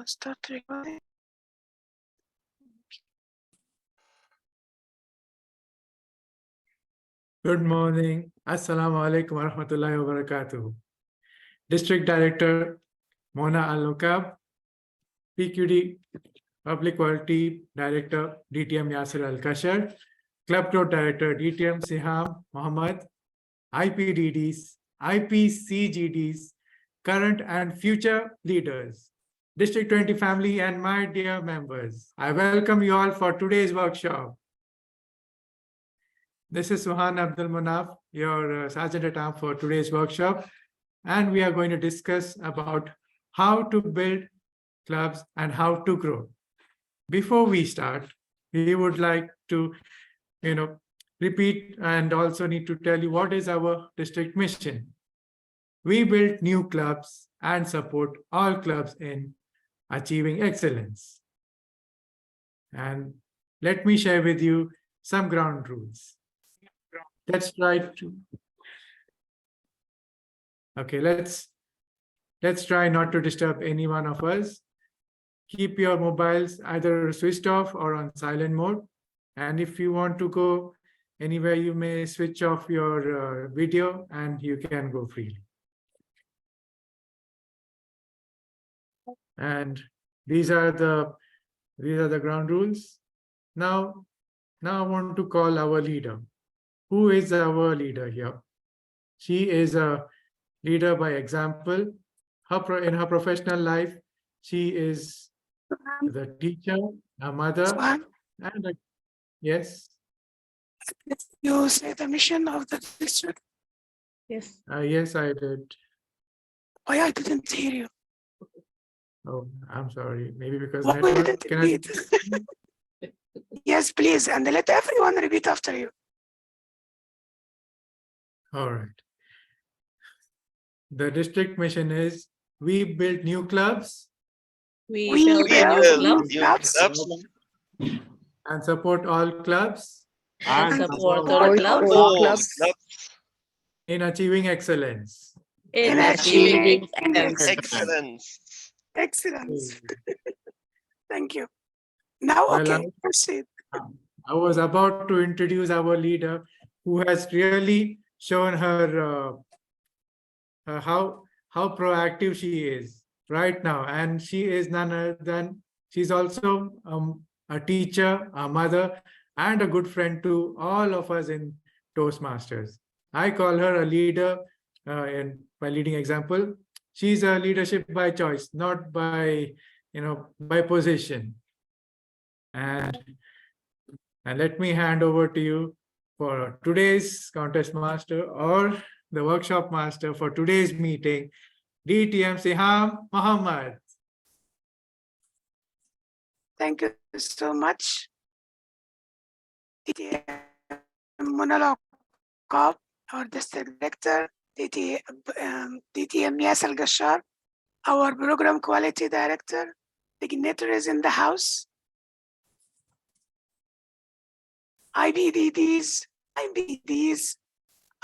start recording. Good morning. Assalamu alaikum wa rahmatullahi wa barakatuh. District Director Mona Al-Nukab, PQD Public Quality Director DTM Yasir Al-Kashar, Club Growth Director DTM Siham Mohammed, IPDDs, IPCGDs, current and future leaders, District 20 family and my dear members. I welcome you all for today's workshop. This is Suhan Abdul Manaf, your Sergeant at Arms for today's workshop, and we are going to discuss about how to build clubs and how to grow. Before we start, we would like to, repeat and also need to tell you what is our district mission. We build new clubs and support all clubs in achieving excellence. And let me share with you some ground rules. Let's try to. Okay, let's try not to disturb any one of us. Keep your mobiles either switched off or on silent mode. And if you want to go anywhere, you may switch off your video and you can go freely. And these are the ground rules. Now I want to call our leader. Who is our leader here? She is a leader by example. In her professional life, she is the teacher, a mother, and yes. You say the mission of the district? Yes. Yes, I did. Why I didn't hear you? Oh, I'm sorry. Maybe because Why we network. didn't repeat? Yes, please, and let everyone repeat after you. All right. The district mission is we build new clubs. We build new new clubs clubs And support all clubs and support all clubs in achieving excellence. in achieving excellence. Excellence. Thank you. Now, Well, okay, proceed. I was about to introduce our leader who has really shown her how proactive she is right now. And she is none other than, she's also a teacher, a mother, and a good friend to all of us in Toastmasters. I call her a leader by leading example. She's a leadership by choice, not by, by position. And let me hand over to you for today's contest master or the workshop master for today's meeting, DTM Siham Mohammed. Thank you so much. DTM Monologue, our district director, DTM Yasir Al-Kashar, our program quality director, dignitaries in the house, IBDs,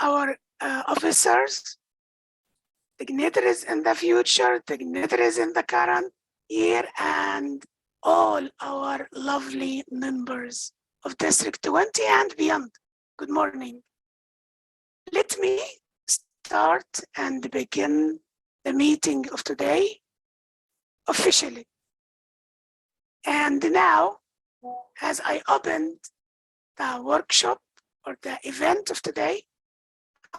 our officers, dignitaries in the future, dignitaries in the current year, and all our lovely members of District 20 and beyond. Good morning. Let me start and begin the meeting of today officially. And now, as I opened the workshop or the event of today,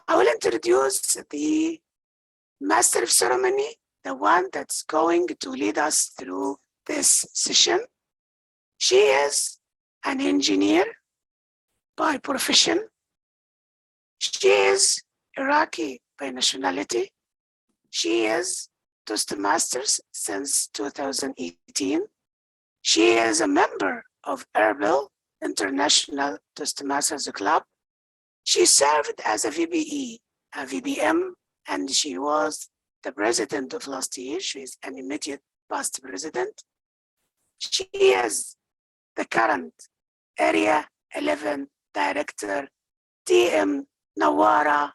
I will introduce the master of ceremony, the one that's going to lead us through this session. She is an engineer by profession. She is Iraqi by nationality. She is Toastmasters since 2018. She is a member of Erbil International Toastmasters Club. She served as a VBE, a VBM, and she was the president of last year. She is an immediate past president. She is the current Area 11 Director, TM Nawara.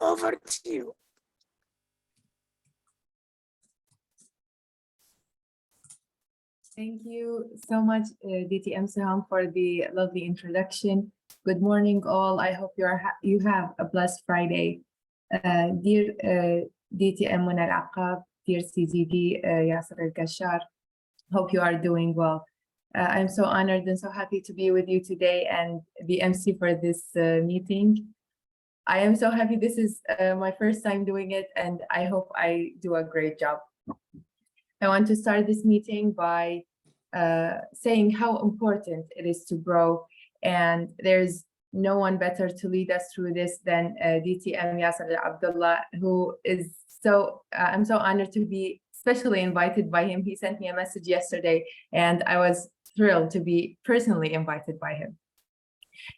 Over to you. Thank you so much, DTM Saham, for the lovely introduction. Good morning, all. I hope you have a blessed Friday. Dear DTM Muna Al-Aqab, dear CGD Yasser Al-Kashar, hope you are doing well. I'm so honored and so happy to be with you today and the MC for this meeting. I am so happy this is my first time doing it, and I hope I do a great job. I want to start this meeting by saying how important it is to grow, and there's no one better to lead us through this than DTM Yasser Abdullah, who is I'm so honored to be specially invited by him. He sent me a message yesterday, and I was thrilled to be personally invited by him.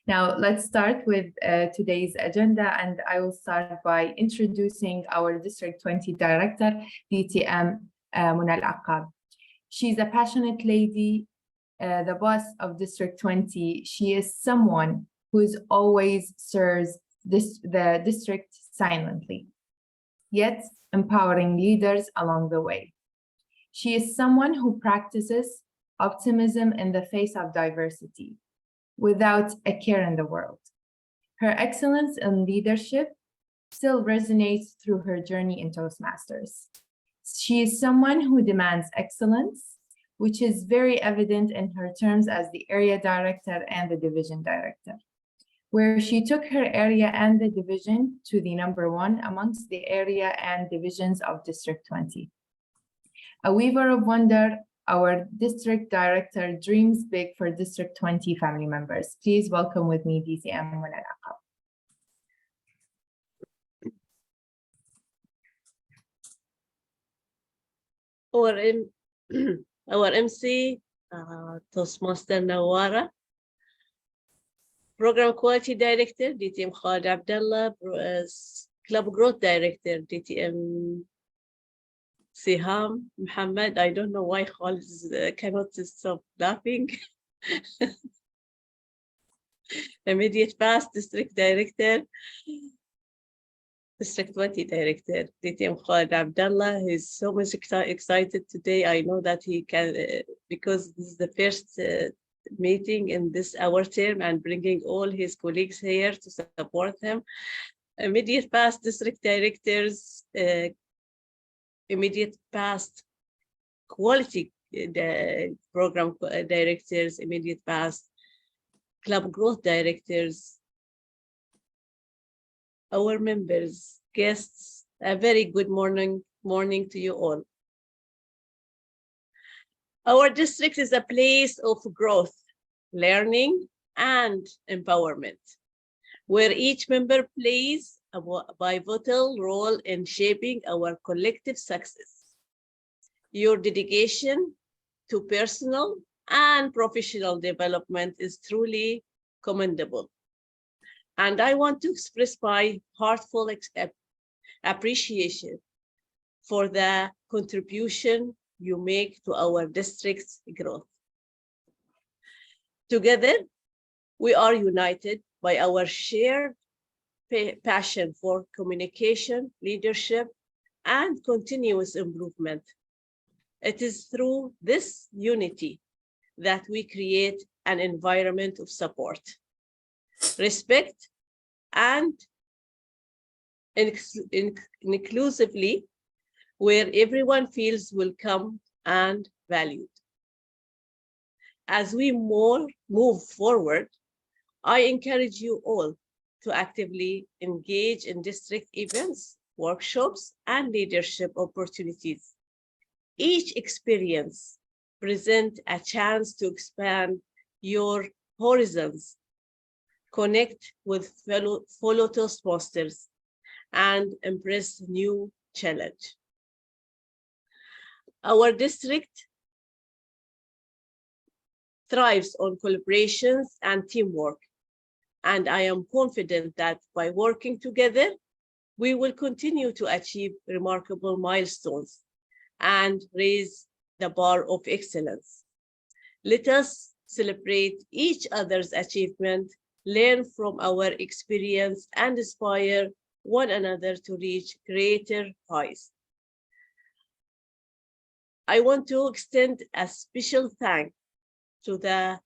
Now, let's start with today's agenda, and I will start by introducing our District 20 Director, DTM Muna Al-Aqab. She's a passionate lady, the boss of District 20. She is someone who always serves the district silently, yet empowering leaders along the way. She is someone who practices optimism in the face of diversity, without a care in the world. Her excellence in leadership still resonates through her journey in Toastmasters. She is someone who demands excellence, which is very evident in her terms as the area director and the division director, where she took her area and the division to the #1 amongst the area and divisions of District 20. A weaver of wonder, our district director dreams big for District 20 family members. Please welcome with me DTM Muna Al-Aqab. Our MC, Toastmaster Nawara, Program Quality Director, DTM Khalid Abdullah, Club Growth Director, DTM Siham Muhammad. I don't know why Khalid cannot stop laughing. Immediate Past District Director, District 20 Director, DTM Khalid Abdullah. He's so much excited today. I know that he can, because this is the first meeting in our term, and bringing all his colleagues here to support him. Immediate Past District Directors, Immediate Past Quality Program Directors, Immediate Past Club Growth Directors, our members, guests, a very good morning to you all. Our district is a place of growth, learning, and empowerment, where each member plays a pivotal role in shaping our collective success. Your dedication to personal and professional development is truly commendable. And I want to express my heartfelt appreciation for the contribution you make to our district's growth. Together, we are united by our shared passion for communication, leadership, and continuous improvement. It is through this unity that we create an environment of support, respect, and inclusively, where everyone feels welcome and valued. As we move forward, I encourage you all to actively engage in district events, workshops, and leadership opportunities. Each experience presents a chance to expand your horizons, connect with fellow Toastmasters, and embrace new challenge. Our district thrives on collaborations and teamwork, and I am confident that by working together, we will continue to achieve remarkable milestones and raise the bar of excellence. Let us celebrate each other's achievement, learn from our experience, and inspire one another to reach greater heights. I want to extend a special thank to the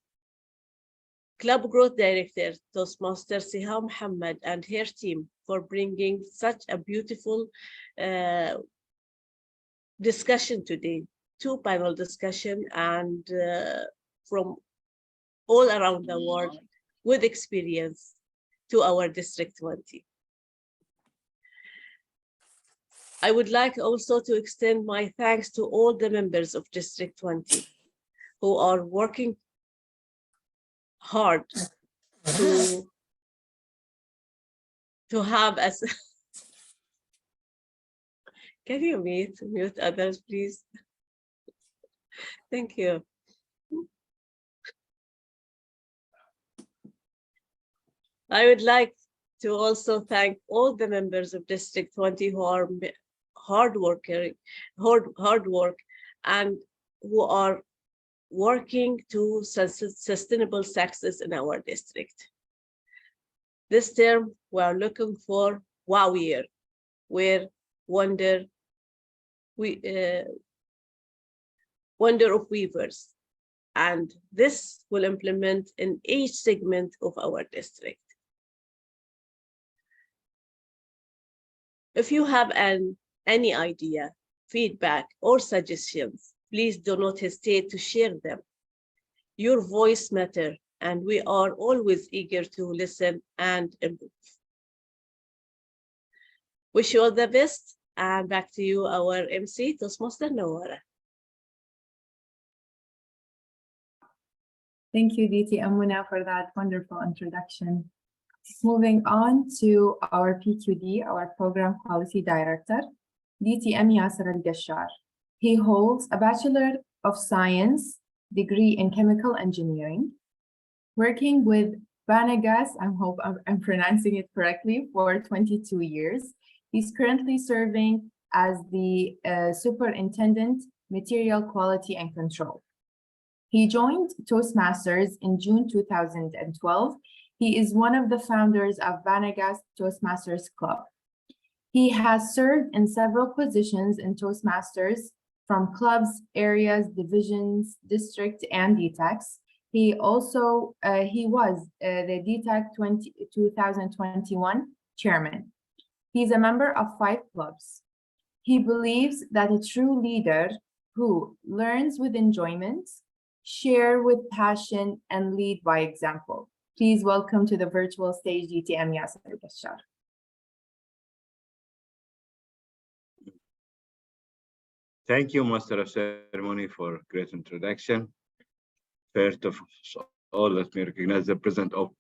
Club Growth Director, Toastmaster Siha Muhammad, and her team for bringing such a beautiful discussion today, two panel discussion, and from all around the world with experience to our District 20. I would like also to extend my thanks to all the members of District 20 who are working hard to have us. Can you mute others, please? Thank you. I would like to also thank all the members of District 20 who are hard work, and who are working to sustainable success in our district. This term, we are looking for wow year, where wonder of weavers, and this will implement in each segment of our district. If you have any idea, feedback, or suggestions, please do not hesitate to share them. Your voice matters, and we are always eager to listen and improve. Wish you all the best, and back to you, our MC, Toastmaster Nawara. Thank you, DT Amuna, for that wonderful introduction. Moving on to our PQD, our Program Quality Director, DTM Yasser Al-Gashar. He holds a Bachelor of Science degree in Chemical Engineering, working with Banagas, I hope I'm pronouncing it correctly, for 22 years. He's currently serving as the Superintendent, Material Quality and Control. He joined Toastmasters in June 2012. He is one of the founders of Banagas Toastmasters Club. He has served in several positions in Toastmasters, from clubs, areas, divisions, district, and DTACs. He also was the DTAC 2021 chairman. He's a member of 5 clubs. He believes that a true leader who learns with enjoyment, share with passion, and lead by example. Please welcome to the virtual stage DTM Yasser Al-Gashar. Thank you, Master of Ceremony, for great introduction. First of all, let me recognize the presence of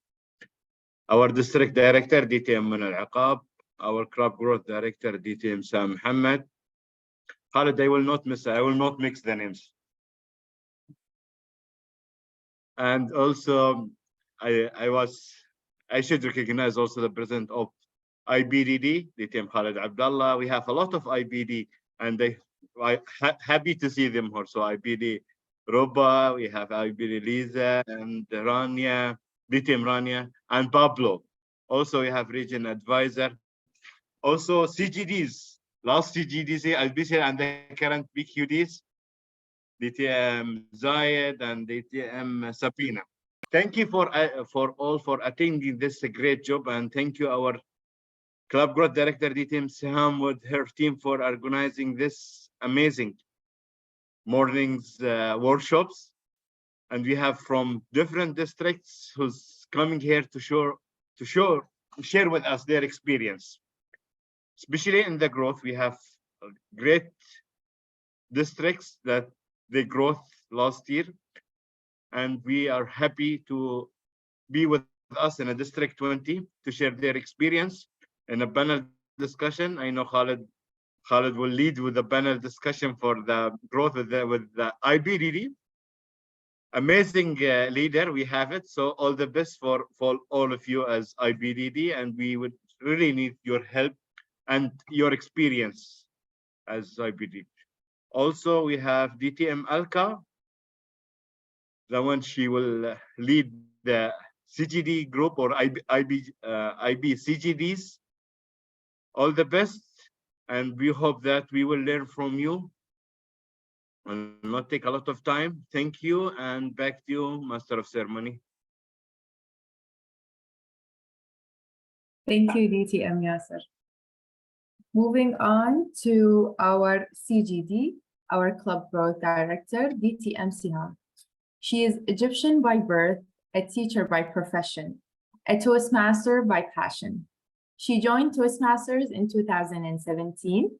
our District Director, DTM Munal Aqab, our Club Growth Director, DTM Sam Muhammad. Khalid, I will not mix the names. And also, I should recognize also the presence of IBDD, DTM Khalid Abdullah. We have a lot of IBD, and I'm happy to see them also. IBD Roba, we have IBD Liza and Rania, DTM Rania, and Pablo. Also, we have region advisor. Also, CGDs, last CGDs, IBC, and the current BQDs, DTM Zayed and DTM Sabina. Thank you for all for attending this great job, and thank you our Club Growth Director DTM Siham with her team for organizing this amazing mornings workshops. And we have from different districts who's coming here to share with us their experience. Especially in the growth, we have great districts that they growth last year, and we are happy to be with us in a District 20 to share their experience in a panel discussion. I know Khalid will lead with the panel discussion for the growth with the IBDD. Amazing leader, we have it. So all the best for all of you as IBDD, and we would really need your help and your experience as IBDD. Also, we have DTM Alka, the one she will lead the CGD group or IB CGDs. All the best, and we hope that we will learn from you and not take a lot of time. Thank you, and back to you, Master of Ceremony. Thank you, DTM Yasser. Moving on to our CGD, our Club Growth Director, DTM Siham. She is Egyptian by birth, a teacher by profession, a Toastmaster by passion. She joined Toastmasters in 2017.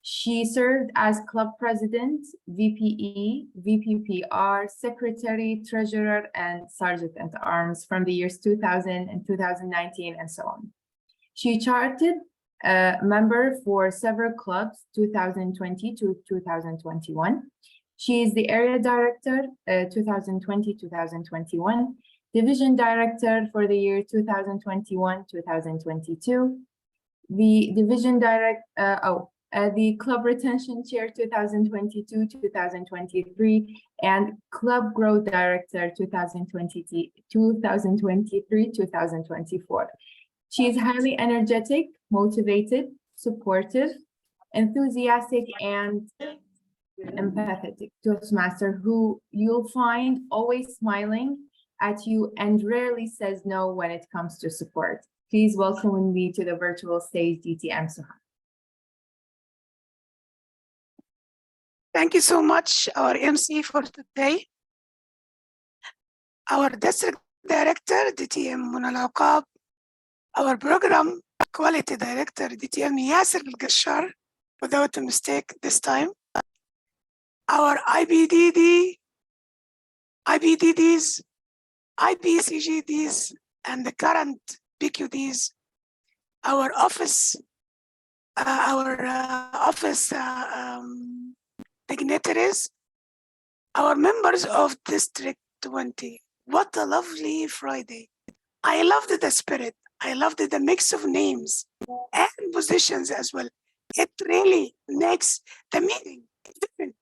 She served as club president, VPE, VPPR, secretary, treasurer, and sergeant at arms from the years 2000 and 2019 and so on. She charted a member for several clubs, 2020 to 2021. She is the area director, 2020-2021, division director for the year 2021-2022, the division the club retention chair 2022-2023, and club growth director 2023-2024. She is highly energetic, motivated, supportive, enthusiastic, and empathetic Toastmaster who you'll find always smiling at you and rarely says no when it comes to support. Please welcome me to the virtual stage, DTM Suhan. Thank you so much, our MC for today. Our District Director, DTM Muna Al-Aqab, our Program Quality Director, DTM Yasser Al-Gashar, without a mistake this time. Our IBDDs, IBCGDs, and the current PQDs, our office dignitaries, our members of District 20. What a lovely Friday. I loved the spirit. I loved the mix of names and positions as well. It really makes the meeting different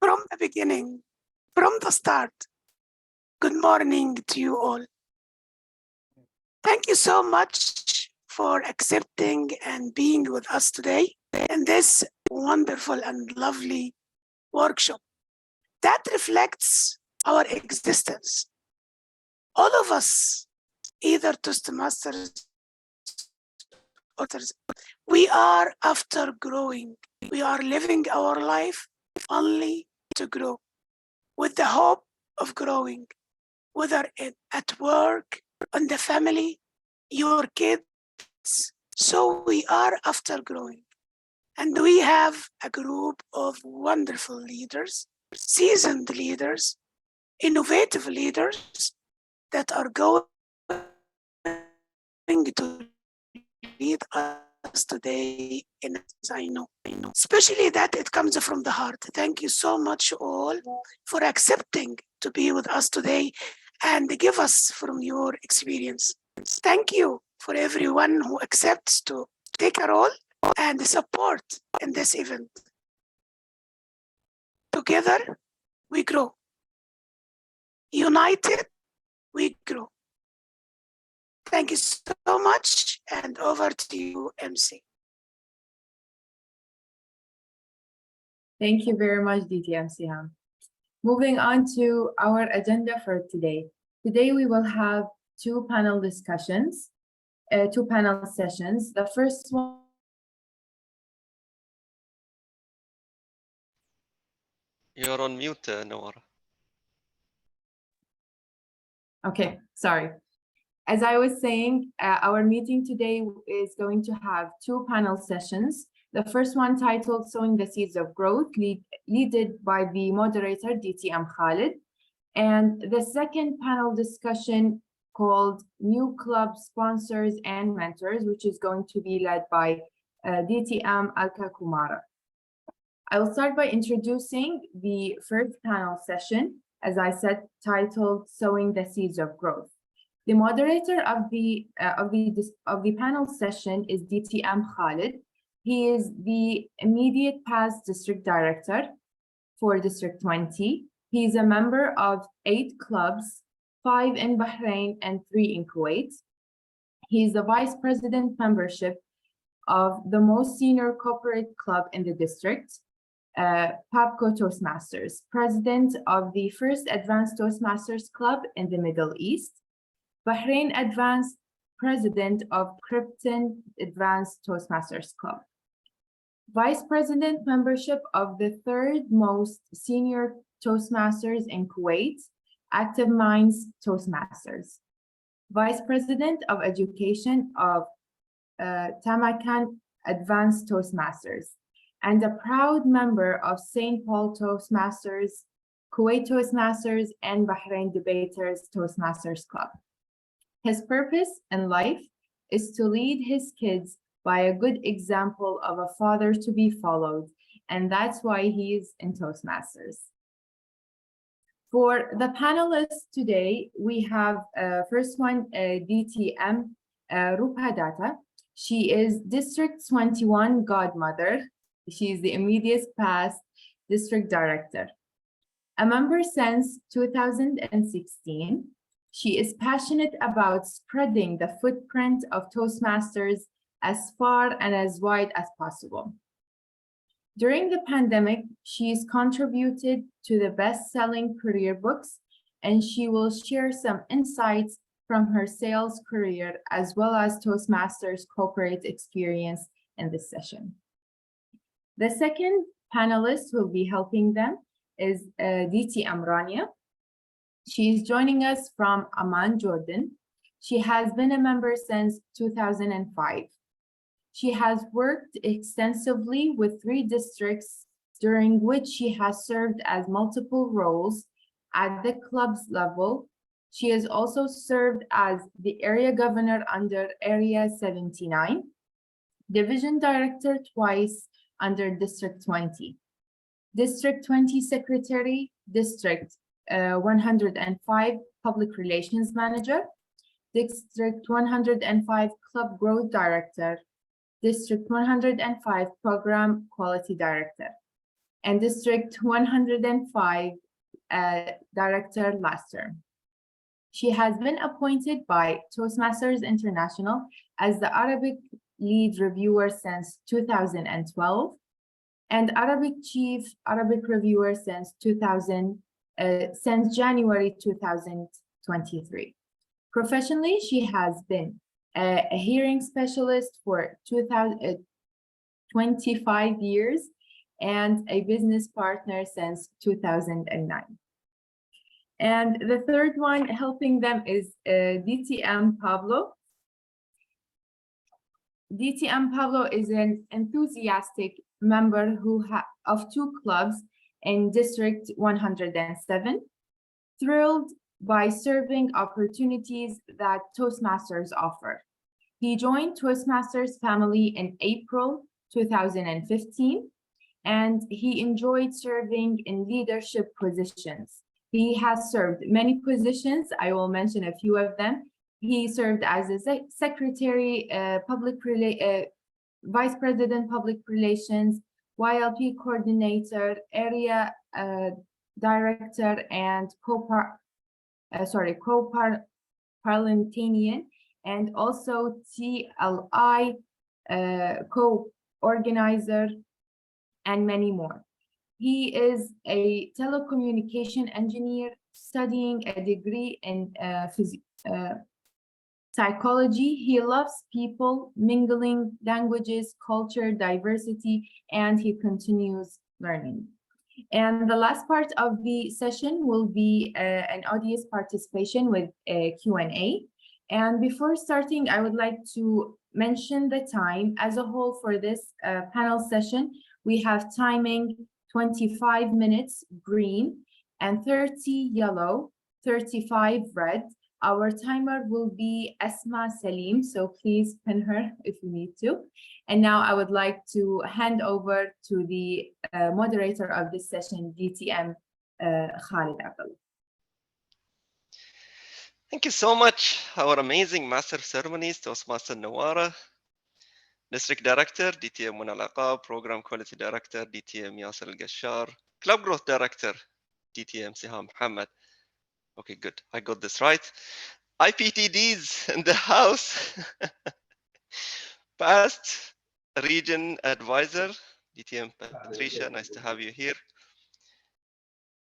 from the beginning, from the start. Good morning to you all. Thank you so much for accepting and being with us today in this wonderful and lovely workshop that reflects our existence. All of us, either Toastmasters or others, we are after growing. We are living our life only to grow, with the hope of growing, whether at work, on the family, your kids. So we are after growing. And we have a group of wonderful leaders, seasoned leaders, innovative leaders that are going to lead us today in as I know, especially that it comes from the heart. Thank you so much all for accepting to be with us today and give us from your experience. Thank you for everyone who accepts to take a role and support in this event. Together, we grow. United, we grow. Thank you so much, and over to you, MC. Thank you very much, DTM Siham. Moving on to our agenda for today. Today we will have two panel discussions, two panel sessions. The first one. You're on mute, Nawara. Okay, sorry. As I was saying, our meeting today is going to have two panel sessions. The first one titled Sowing the Seeds of Growth, led by the moderator, DTM Khalid. And the second panel discussion called New Club Sponsors and Mentors, which is going to be led by DTM Alka Kumara. I will start by introducing the first panel session, as I said, titled Sowing the Seeds of Growth. The moderator of the panel session is DTM Khalid. He is the immediate past district director for District 20. He is a member of 8 clubs, 5 in Bahrain and 3 in Kuwait. He is the vice president membership of the most senior corporate club in the district. PABCO Toastmasters, president of the first Advanced Toastmasters Club in the Middle East, Bahrain Advanced, president of Krypton Advanced Toastmasters Club, vice president membership of the third most senior Toastmasters in Kuwait, Active Minds Toastmasters, vice president of education of Tamakan Advanced Toastmasters, and a proud member of St. Paul Toastmasters, Kuwait Toastmasters, and Bahrain Debaters Toastmasters Club. His purpose in life is to lead his kids by a good example of a father to be followed, and that's why he is in Toastmasters. For the panelists today, we have first one, DTM Rupa Datta. She is District 21 Godmother. She is the immediate past District Director. A member since 2016, she is passionate about spreading the footprint of Toastmasters as far and as wide as possible. During the pandemic, she's contributed to the best-selling career books, and she will share some insights from her sales career as well as Toastmasters corporate experience in this session. The second panelist will be helping them is DTM Rania. She is joining us from Amman, Jordan. She has been a member since 2005. She has worked extensively with 3 districts, during which she has served as multiple roles at the club's level. She has also served as the area governor under Area 79, division director twice under District 20, District 20 secretary, District 105 public relations manager, District 105 club growth director, District 105 program quality director, and District 105 director last term. She has been appointed by Toastmasters International as the Arabic lead reviewer since 2012 and Arabic chief Arabic reviewer since January 2023. Professionally, she has been a hearing specialist for 25 years and a business partner since 2009. And the third one helping them is DTM Pablo. DTM Pablo is an enthusiastic member of 2 clubs in District 107, thrilled by serving opportunities that Toastmasters offer. He joined Toastmasters family in April 2015, and he enjoyed serving in leadership positions. He has served many positions. I will mention a few of them. He served as a secretary, vice president, public relations, YLP coordinator, area director, and co-parliamentarian, and also TLI co-organizer, and many more. He is a telecommunication engineer studying a degree in psychology. He loves people, mingling, languages, culture, diversity, and he continues learning. And the last part of the session will be an audience participation with a Q&A. And before starting, I would like to mention the time as a whole for this panel session. We have timing 25 minutes green and 30 yellow, 35 red. Our timer will be Esma Salim, so please pin her if you need to. And now I would like to hand over to the moderator of this session, DTM Khalid Abdullah. Thank you so much. Our amazing Master of Ceremonies, Toastmaster Nawara, District Director, DTM Muna Al-Aqab, Program Quality Director, DTM Yasser Al-Gashar, Club Growth Director, DTM Siham Muhammad. Okay, good. I got this right. IPTDs in the house. Past Region Advisor, DTM Patricia, nice to have you here.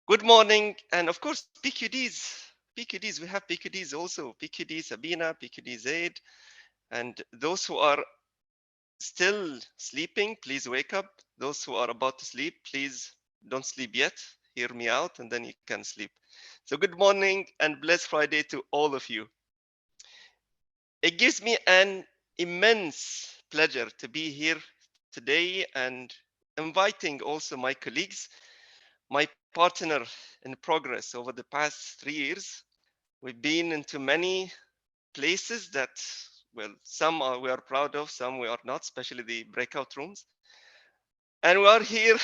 Good morning, and of course, PQDs. PQDs, we have PQDs also. PQD Sabina, PQD Zaid, and those who are still sleeping, please wake up. Those who are about to sleep, please don't sleep yet. Hear me out, and then you can sleep. So good morning and blessed Friday to all of you. It gives me an immense pleasure to be here today and inviting also my colleagues, my partner in progress over the past 3 years. We've been into many places that, well, some we are proud of, some we are not, especially the breakout rooms. And we are here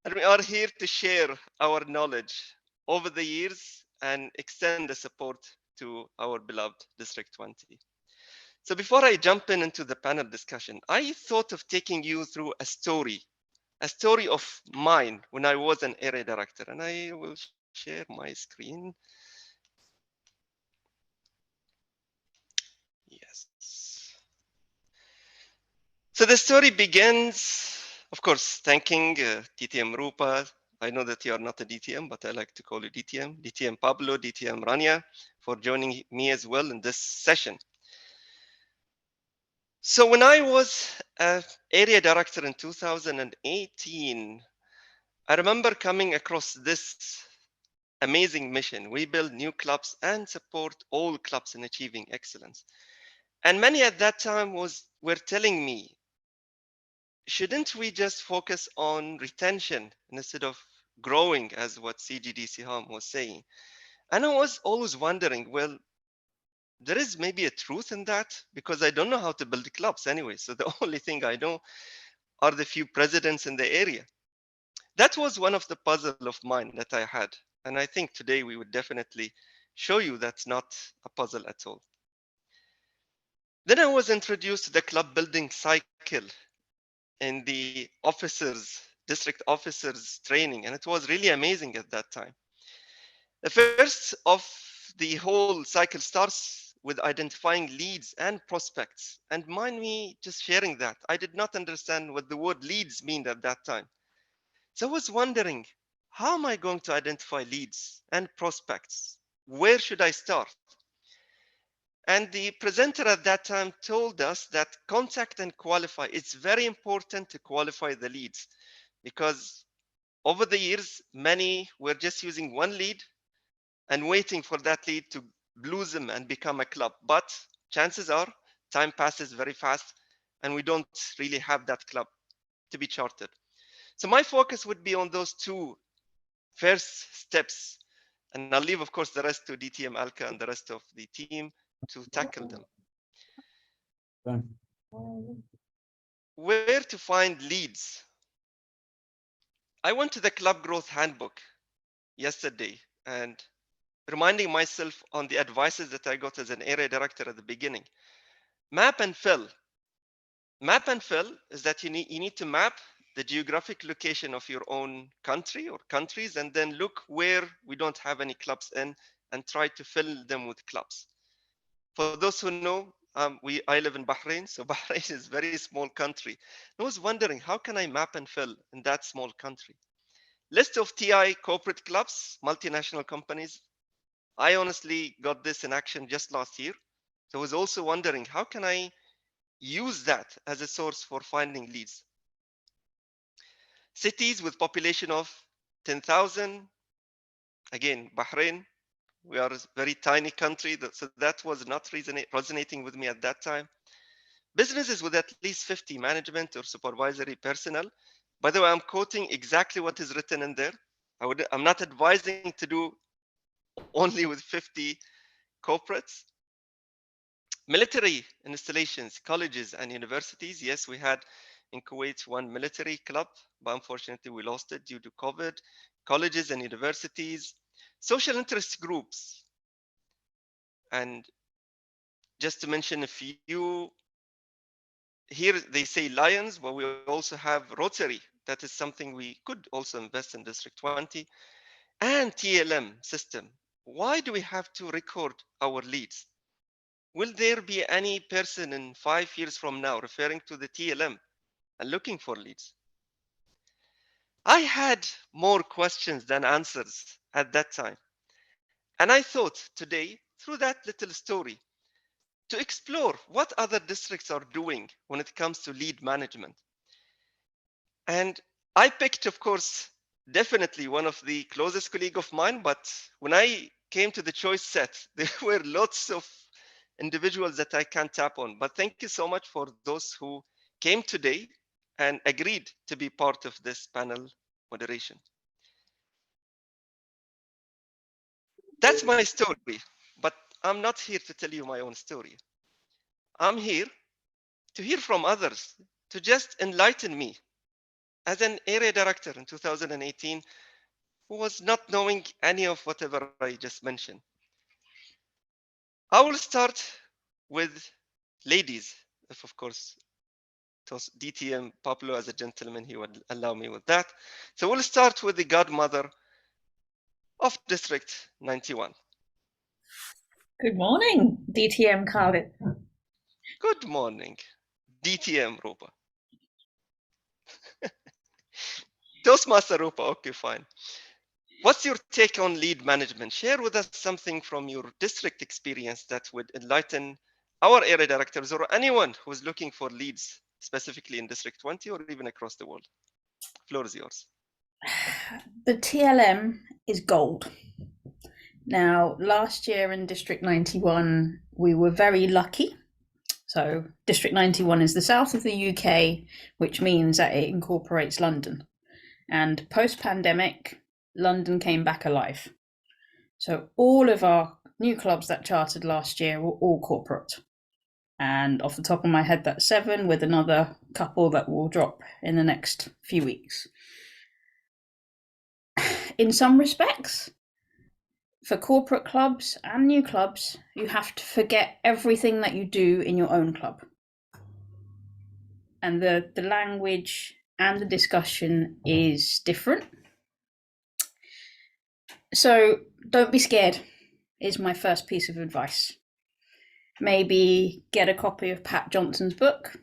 and we are here to share our knowledge over the years and extend the support to our beloved District 20. So before I jump into the panel discussion, I thought of taking you through a story of mine when I was an area director, and I will share my screen. Yes. So the story begins, of course, thanking DTM Rupa. I know that you are not a DTM, but I like to call you DTM. DTM Pablo, DTM Rania, for joining me as well in this session. So when I was area director in 2018, I remember coming across this amazing mission. We build new clubs and support all clubs in achieving excellence. And many at that time were telling me, shouldn't we just focus on retention instead of growing, as what CGD Siham was saying? And I was always wondering, well, there is maybe a truth in that, because I don't know how to build clubs anyway. So the only thing I know are the few presidents in the area. That was one of the puzzle of mine that I had. And I think today we would definitely show you that's not a puzzle at all. Then I was introduced to the club building cycle in the district officers training, and it was really amazing at that time. The first of the whole cycle starts with identifying leads and prospects. And mind me just sharing that. I did not understand what the word leads mean at that time. So I was wondering, how am I going to identify leads and prospects? Where should I start? And the presenter at that time told us that contact and qualify. It's very important to qualify the leads, because over the years, many were just using one lead and waiting for that lead to blossom and become a club. But chances are time passes very fast and we don't really have that club to be charted. So my focus would be on those two first steps. And I'll leave, of course, the rest to DTM Alka and the rest of the team to tackle them. Where to find leads? I went to the Club Growth Handbook yesterday and reminding myself on the advices that I got as an area director at the beginning. Map and fill. Map and fill is that you need to map the geographic location of your own country or countries, and then look where we don't have any clubs in and try to fill them with clubs. For those who know, I live in Bahrain, so Bahrain is a very small country. I was wondering, how can I map and fill in that small country? List of TI corporate clubs, multinational companies. I honestly got this in action just last year. So I was also wondering, how can I use that as a source for finding leads? Cities with population of 10,000. Again, Bahrain, we are a very tiny country, so that was not resonating with me at that time. Businesses with at least 50 management or supervisory personnel. By the way, I'm quoting exactly what is written in there. I'm not advising to do only with 50 corporates. Military installations, colleges and universities. Yes, we had in Kuwait one military club, but unfortunately we lost it due to COVID. Colleges and universities, social interest groups. And just to mention a few, here they say Lions, but we also have Rotary. That is something we could also invest in District 20. And TLM system. Why do we have to record our leads? Will there be any person in 5 years from now referring to the TLM and looking for leads. I had more questions than answers at that time. And I thought today, through that little story, to explore what other districts are doing when it comes to lead management. And I picked, of course, definitely one of the closest colleague of mine, but when I came to the choice set, there were lots of individuals that I can't tap on. But thank you so much for those who came today and agreed to be part of this panel moderation. That's my story, but I'm not here to tell you my own story. I'm here to hear from others, to just enlighten me. As an area director in 2018, who was not knowing any of whatever I just mentioned. I will start with ladies, if of course DTM Pablo as a gentleman, he would allow me with that. So we'll start with the godmother of District 91. Good morning, DTM Khalid. Good morning, DTM Rupa. Toastmaster Rupa, okay, fine. What's your take on lead management? Share with us something from your district experience that would enlighten our area directors or anyone who's looking for leads, specifically in District 20 or even across the world. Floor is yours. The TLM is gold. Now, last year in District 91, we were very lucky. So District 91 is the south of the UK, which means that it incorporates London. And post-pandemic, London came back alive. So all of our new clubs that chartered last year were all corporate. And off the top of my head, that's 7, with another couple that will drop in the next few weeks. In some respects, for corporate clubs and new clubs, you have to forget everything that you do in your own club. And the language and the discussion is different. So don't be scared, is my first piece of advice. Maybe get a copy of Pat Johnson's book.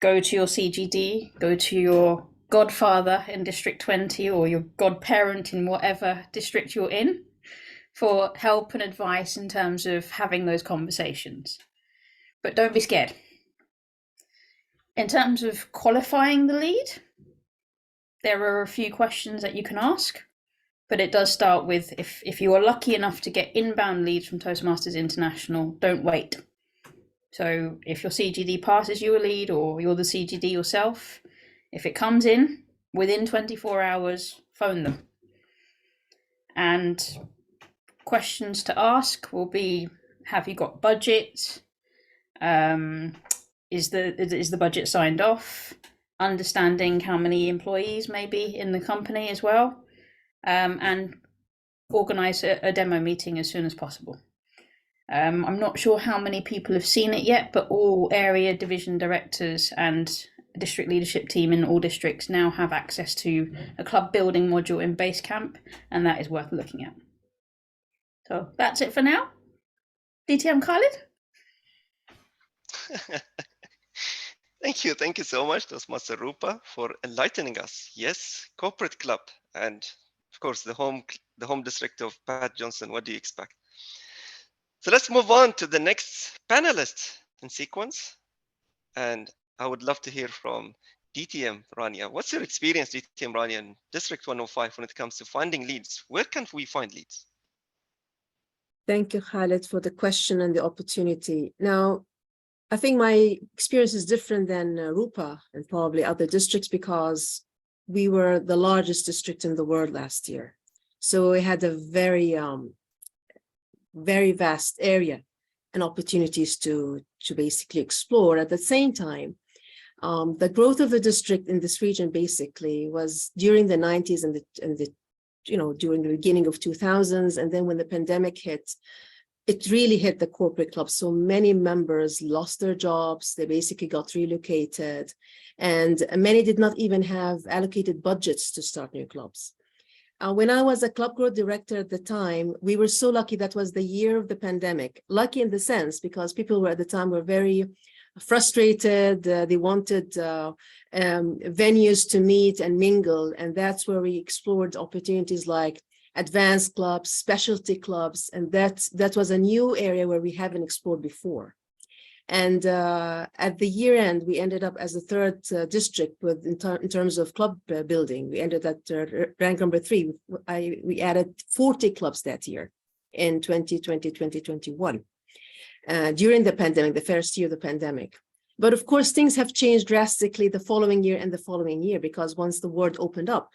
Go to your CGD, go to your godfather in District 20 or your godparent in whatever district you're in for help and advice in terms of having those conversations. But don't be scared. In terms of qualifying the lead, there are a few questions that you can ask, but it does start with if you are lucky enough to get inbound leads from Toastmasters International, don't wait. So if your CGD passes you a lead or you're the CGD yourself, if it comes in within 24 hours, phone them. And questions to ask will be, have you got budget? Is the budget signed off? Understanding how many employees may be in the company as well. And organize a demo meeting as soon as possible. I'm not sure how many people have seen it yet, but all area division directors and district leadership team in all districts now have access to a club building module in Basecamp, and that is worth looking at. So that's it for now. DTM Khalid? Thank you so much, Toastmaster Rupa, for enlightening us. Yes, corporate club, and of course the home district of Pat Johnson. What do you expect? So let's move on to the next panelist in sequence, and I would love to hear from DTM Rania. What's your experience, DTM Rania, in District 105 when it comes to finding leads? Where can we find leads? Thank you, Khalid, for the question and the opportunity. Now, I think my experience is different than Rupa and probably other districts because we were the largest district in the world last year. So we had a very vast area and opportunities to basically explore. At the same time, the growth of the district in this region basically was during the 90s and the during the beginning of 2000s, and then when the pandemic hit, it really hit the corporate clubs. So many members lost their jobs. They basically got relocated, and many did not even have allocated budgets to start new clubs. When I was a club growth director at the time, we were so lucky that was the year of the pandemic. Lucky in the sense because people were at the time were very frustrated. They wanted venues to meet and mingle. And that's where we explored opportunities like advanced clubs, specialty clubs. And that was a new area where we haven't explored before. And at the year end, we ended up as the third district in terms of club building. We ended at rank number 3. We added 40 clubs that year in 2020, 2021, during the pandemic, the first year of the pandemic. But of course, things have changed drastically the following year and the following year, because once the world opened up,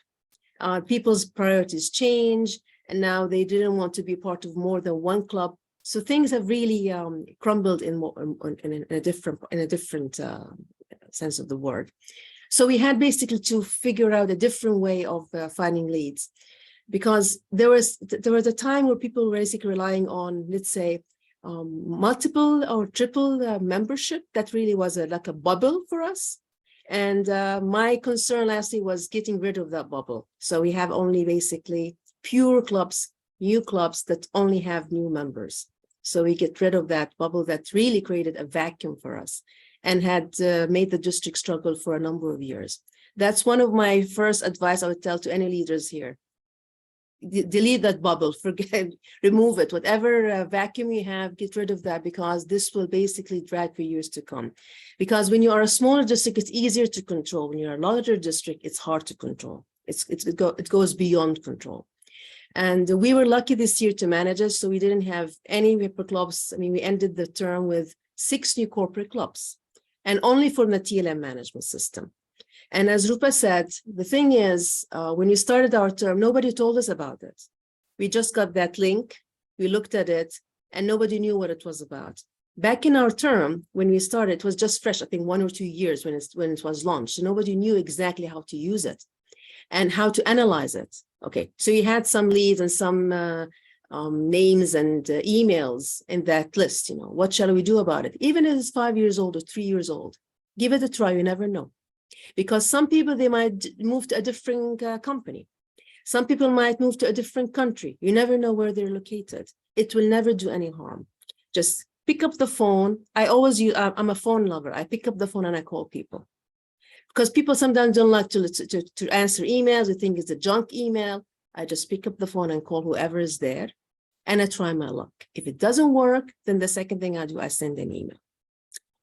people's priorities changed, and now they didn't want to be part of more than one club. So things have really crumbled in a different sense of the word. So we had basically to figure out a different way of finding leads, because there was a time where people were basically relying on, let's say, multiple or triple membership. That really was like a bubble for us. And my concern lastly was getting rid of that bubble. So we have only basically pure clubs, new clubs that only have new members. So we get rid of that bubble that really created a vacuum for us and had made the district struggle for a number of years. That's one of my first advice I would tell to any leaders here. Delete that bubble, forget, remove it, whatever vacuum you have, get rid of that, because this will basically drag for years to come. Because when you are a smaller district, it's easier to control. When you're a larger district, it's hard to control. It goes beyond control. And we were lucky this year to manage it, so we didn't have any paper clubs. I mean, we ended the term with 6 new corporate clubs, and only for the TLM management system. And as Rupa said, the thing is, when we started our term, nobody told us about it. We just got that link, we looked at it, and nobody knew what it was about. Back in our term, when we started, it was just fresh, I think 1 or 2 years when it was launched. So nobody knew exactly how to use it and how to analyze it. Okay, so you had some leads and some names and emails in that list. You know, what shall we do about it? Even if it's 5 years old or 3 years old, give it a try. You never know, because some people, they might move to a different company. Some people might move to a different country. You never know where they're located. It will never do any harm. Just pick up the phone. I always use. I'm a phone lover. I pick up the phone and I call people. Because people sometimes don't like to answer emails. They think it's a junk email. I just pick up the phone and call whoever is there, and I try my luck. If it doesn't work, then the second thing I do, I send an email.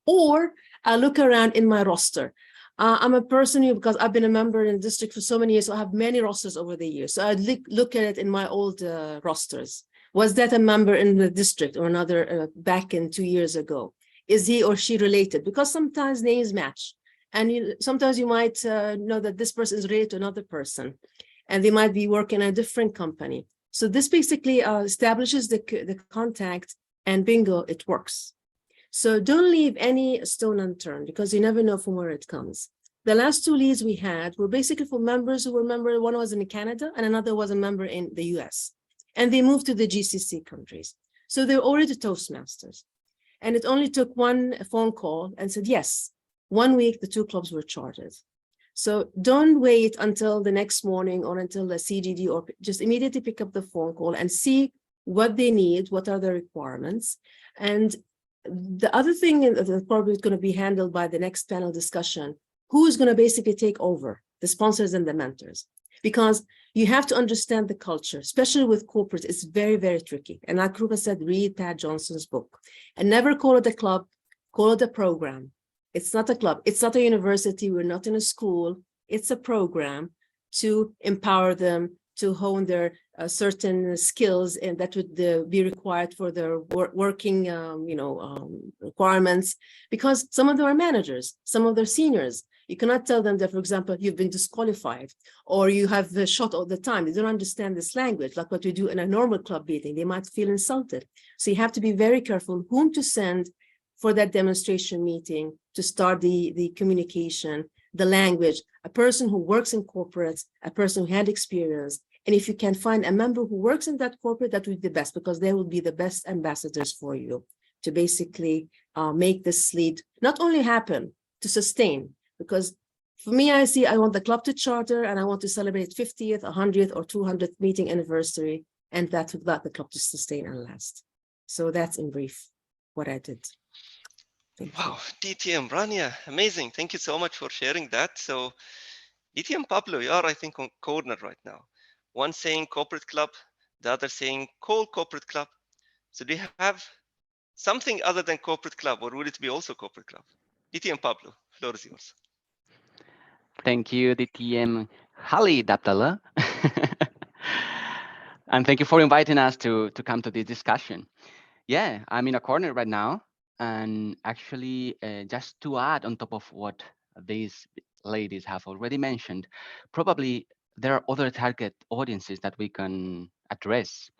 Or I look around in my roster. I'm a person who, because I've been a member in the district for so many years, so I have many rosters over the years. So I look at it in my old rosters. Was that a member in the district or another back in 2 years ago? Is he or she related? Because sometimes names match. And sometimes you might know that this person is related to another person, and they might be working in a different company. So this basically establishes the contact, and bingo, it works. So don't leave any stone unturned, because you never know from where it comes. The last 2 leads we had were basically for members who were members. One was in Canada and another was a member in the US. And they moved to the GCC countries. So they're already Toastmasters. And it only took one phone call and said, yes, 1 week, the 2 clubs were chartered. So don't wait until the next morning or until the CGD, or just immediately pick up the phone call and see what they need, what are the requirements. And the other thing that probably is going to be handled by the next panel discussion, who is going to basically take over, the sponsors and the mentors? Because you have to understand the culture, especially with corporates. It's very, very tricky. And like Rupa said, read Pat Johnson's book, and never call it a club, call it a program. It's not a club. It's not a university. We're not in a school. It's a program to empower them, to hone their certain skills, and that would be required for their working, requirements. Because some of them are managers, some of their seniors. You cannot tell them that, for example, you've been disqualified or you have the shot all the time. They don't understand this language, like what we do in a normal club meeting. They might feel insulted. So you have to be very careful whom to send for that demonstration meeting to start the communication, the language, a person who works in corporates, a person who had experience. And if you can find a member who works in that corporate, that would be the best, because they will be the best ambassadors for you to basically make this lead not only happen, to sustain. Because for me, I want the club to charter, and I want to celebrate 50th, 100th, or 200th meeting anniversary, and that would let the club to sustain and last. So that's in brief what I did. Thank Wow, you. DTM, Rania, amazing. Thank you so much for sharing that. So DTM Pablo, you are, I think, on corner right now. One saying corporate club, the other saying call corporate club. So do you have something other than corporate club, or would it be also corporate club? DTM Pablo, floor is yours. Thank you, DTM Halid Abdallah. And thank you for inviting us to come to this discussion. Yeah, I'm in a corner right now. And actually, just to add on top of what these ladies have already mentioned, probably there are other target audiences that we can address.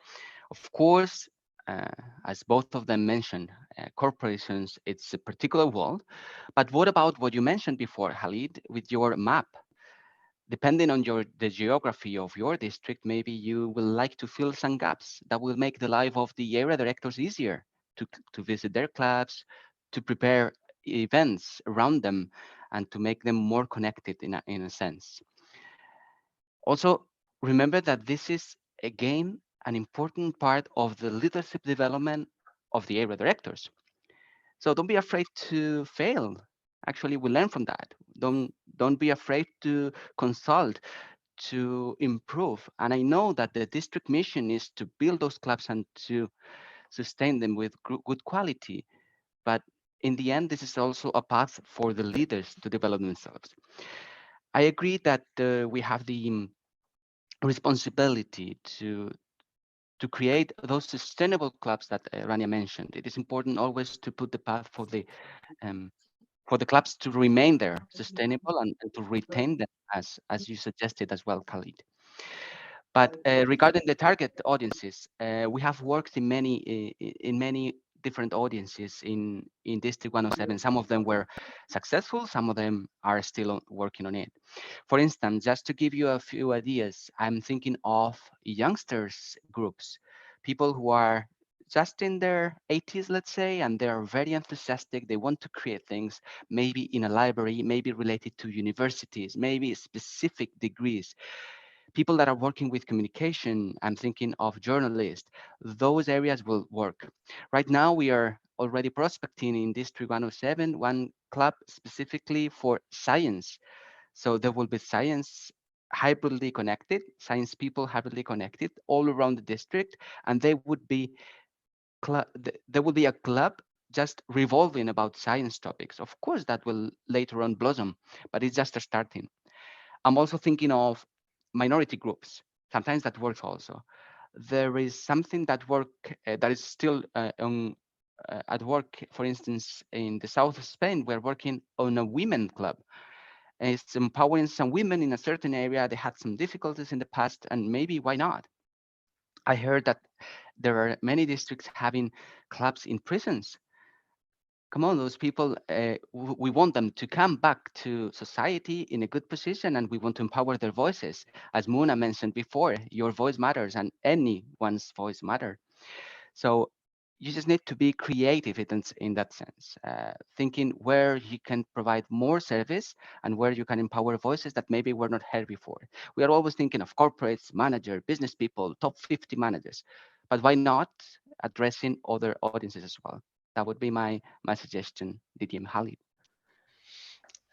Of course, uh, as both of them mentioned, corporations, it's a particular world. But what about what you mentioned before, Halid, with your map? Depending on the geography of your district, maybe you will like to fill some gaps that will make the life of the area directors easier to visit their clubs, to prepare events around them, and to make them more connected in a sense. Also, remember that this is, again, an important part of the leadership development of the area directors. So don't be afraid to fail. Actually, we learn from that. Don't be afraid to consult, to improve. And I know that the district mission is to build those clubs and to sustain them with good quality. But in the end, this is also a path for the leaders to develop themselves. I agree that we have the responsibility to create those sustainable clubs that Rania mentioned. It is important always to put the path for the clubs to remain there, sustainable, and to retain them, as you suggested as well, Khalid. But regarding the target audiences, we have worked in many different audiences in District 107. Some of them were successful, some of them are still working on it. For instance, just to give you a few ideas, I'm thinking of youngsters groups, people who are just in their 80s, let's say, and they're very enthusiastic. They want to create things, maybe in a library, maybe related to universities, maybe specific degrees. People that are working with communication, I'm thinking of journalists, those areas will work. Right now, we are already prospecting in District 107, one club specifically for science. So there will be science hybridly connected, science people hybridly connected all around the district, and they would be there will be a club just revolving about science topics. Of course, that will later on blossom, but it's just a starting. I'm also thinking of minority groups. Sometimes that works also. There is something that is still at work. For instance, in the south of Spain, we're working on a women club. It's empowering some women in a certain area. They had some difficulties in the past, and maybe why not? I heard that there are many districts having clubs in prisons. Come on, those people, we want them to come back to society in a good position, and we want to empower their voices. As Muna mentioned before, your voice matters and anyone's voice matters. So you just need to be creative in that sense, thinking where you can provide more service and where you can empower voices that maybe were not heard before. We are always thinking of corporates, manager, business people, top 50 managers, but why not addressing other audiences as well? That would be my suggestion, DTM Halid.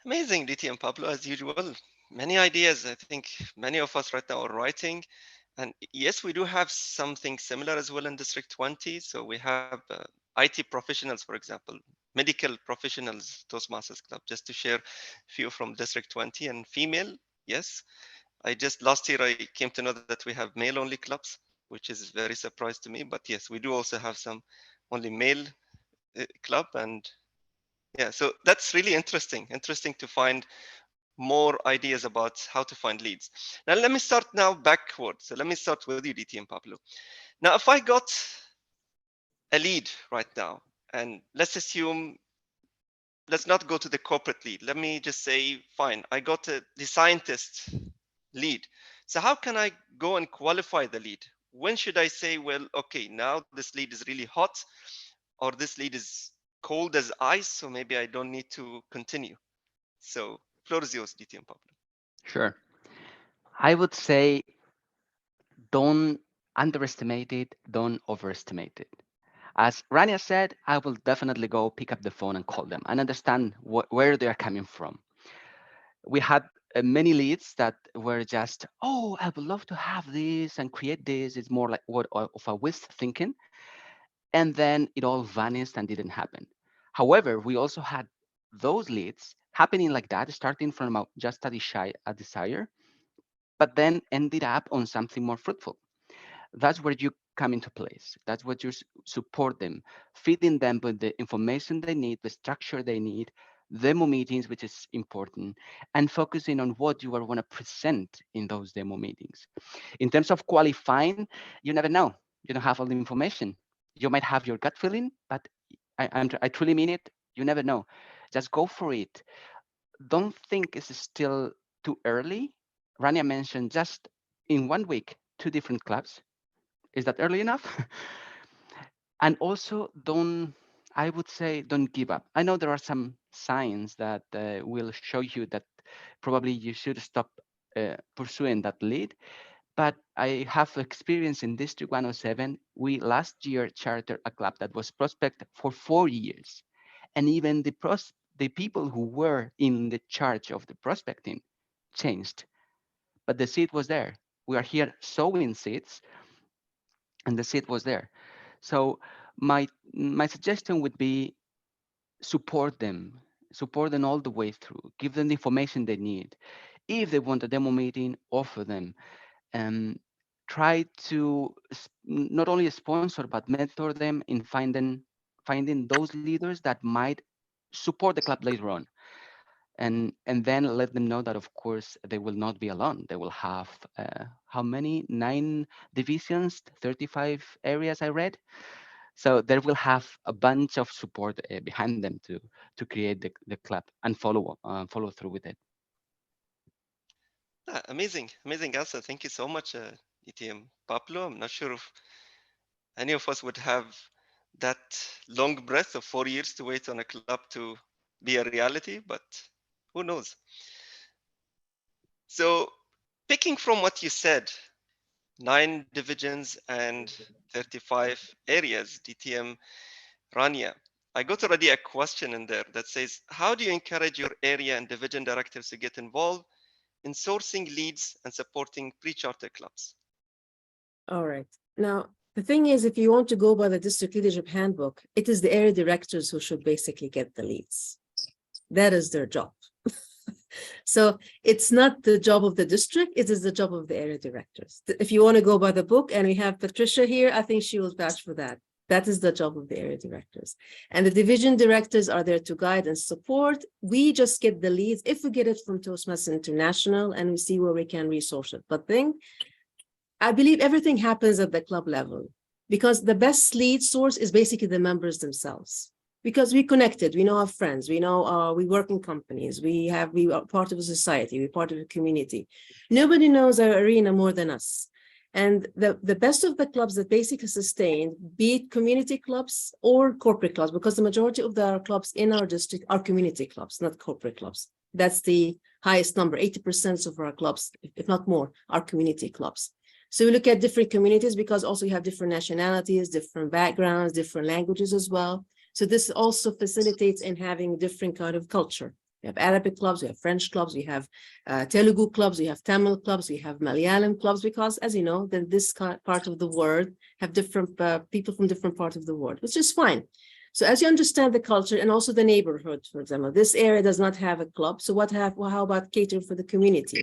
Amazing, DTM Pablo, as usual. Many ideas. I think many of us right now are writing. And yes, we do have something similar as well in District 20. So we have IT professionals, for example, medical professionals, Toastmasters Club, just to share a few from District 20 and female. Yes, I just last year I came to know that we have male only clubs, which is very surprised to me. But yes, we do also have some only male club. And yeah, so that's really interesting to find more ideas about how to find leads. Now, let me start now backwards. So let me start with you, DT and Pablo. Now, if I got a lead right now, and let's not go to the corporate lead. Let me just say, fine, I got the scientist lead. So how can I go and qualify the lead? When should I say, well, okay, now this lead is really hot, or this lead is cold as ice, so maybe I don't need to continue. So floor is yours, DT and Pablo. Sure. I would say don't underestimate it, don't overestimate it. As Rania said, I will definitely go pick up the phone and call them and understand where they are coming from. We had many leads that were just, oh, I would love to have this and create this. It's more like what of a wisp thinking. And then it all vanished and didn't happen. However, we also had those leads happening like that, starting from just a desire, but then ended up on something more fruitful. That's where you come into place. That's what you support them, feeding them with the information they need, the structure they need, demo meetings, which is important, and focusing on what you are going to present in those demo meetings. In terms of qualifying, you never know. You don't have all the information. You might have your gut feeling, but I truly mean it. You never know. Just go for it. Don't think it's still too early. Rania mentioned just in 1 week, 2 different clubs. Is that early enough? And also I would say, don't give up. I know there are some signs that will show you that probably you should stop pursuing that lead. But I have experience in District 107. We last year chartered a club that was prospect for 4 years. And even the people who were in the charge of the prospecting changed. But the seed was there. We are here sowing seeds, and the seed was there. So my suggestion would be support them all the way through. Give them the information they need. If they want a demo meeting, offer them. Try to not only sponsor but mentor them in finding those leaders that might support the club later on. And then let them know that, of course, they will not be alone. They will have how many? 9 divisions, 35 areas I read. So they will have a bunch of support behind them to create the club and follow through with it. Amazing answer. Thank you so much, DTM Pablo. I'm not sure if any of us would have that long breath of 4 years to wait on a club to be a reality, but who knows? So picking from what you said, 9 divisions and 35 areas, DTM Rania, I got already a question in there that says, how do you encourage your area and division directors to get involved in sourcing leads and supporting pre-charter clubs? All right. Now, the thing is, if you want to go by the district leadership handbook, it is the area directors who should basically get the leads. That is their job. So it's not the job of the district, it is the job of the area directors. If you want to go by the book, and we have Patricia here, I think she will vouch for that. That is the job of the area directors. And the division directors are there to guide and support. We just get the leads if we get it from Toastmasters International and we see where we can resource it. But I believe everything happens at the club level, because the best lead source is basically the members themselves. Because we connected, we know our friends, we know we work in companies, we are part of a society, we're part of a community. Nobody knows our arena more than us. And the best of the clubs that basically sustain, be it community clubs or corporate clubs, because the majority of the clubs in our district are community clubs, not corporate clubs. That's the highest number. 80% of our clubs, if not more, are community clubs. So we look at different communities because also you have different nationalities, different backgrounds, different languages as well. So this also facilitates in having different kind of culture. We have Arabic clubs, we have French clubs, we have Telugu clubs, we have Tamil clubs, we have Malayalam clubs, because as you know, then this part of the world have different people from different parts of the world, which is fine. So as you understand the culture and also the neighborhood, for example, this area does not have a club. So how about catering for the community?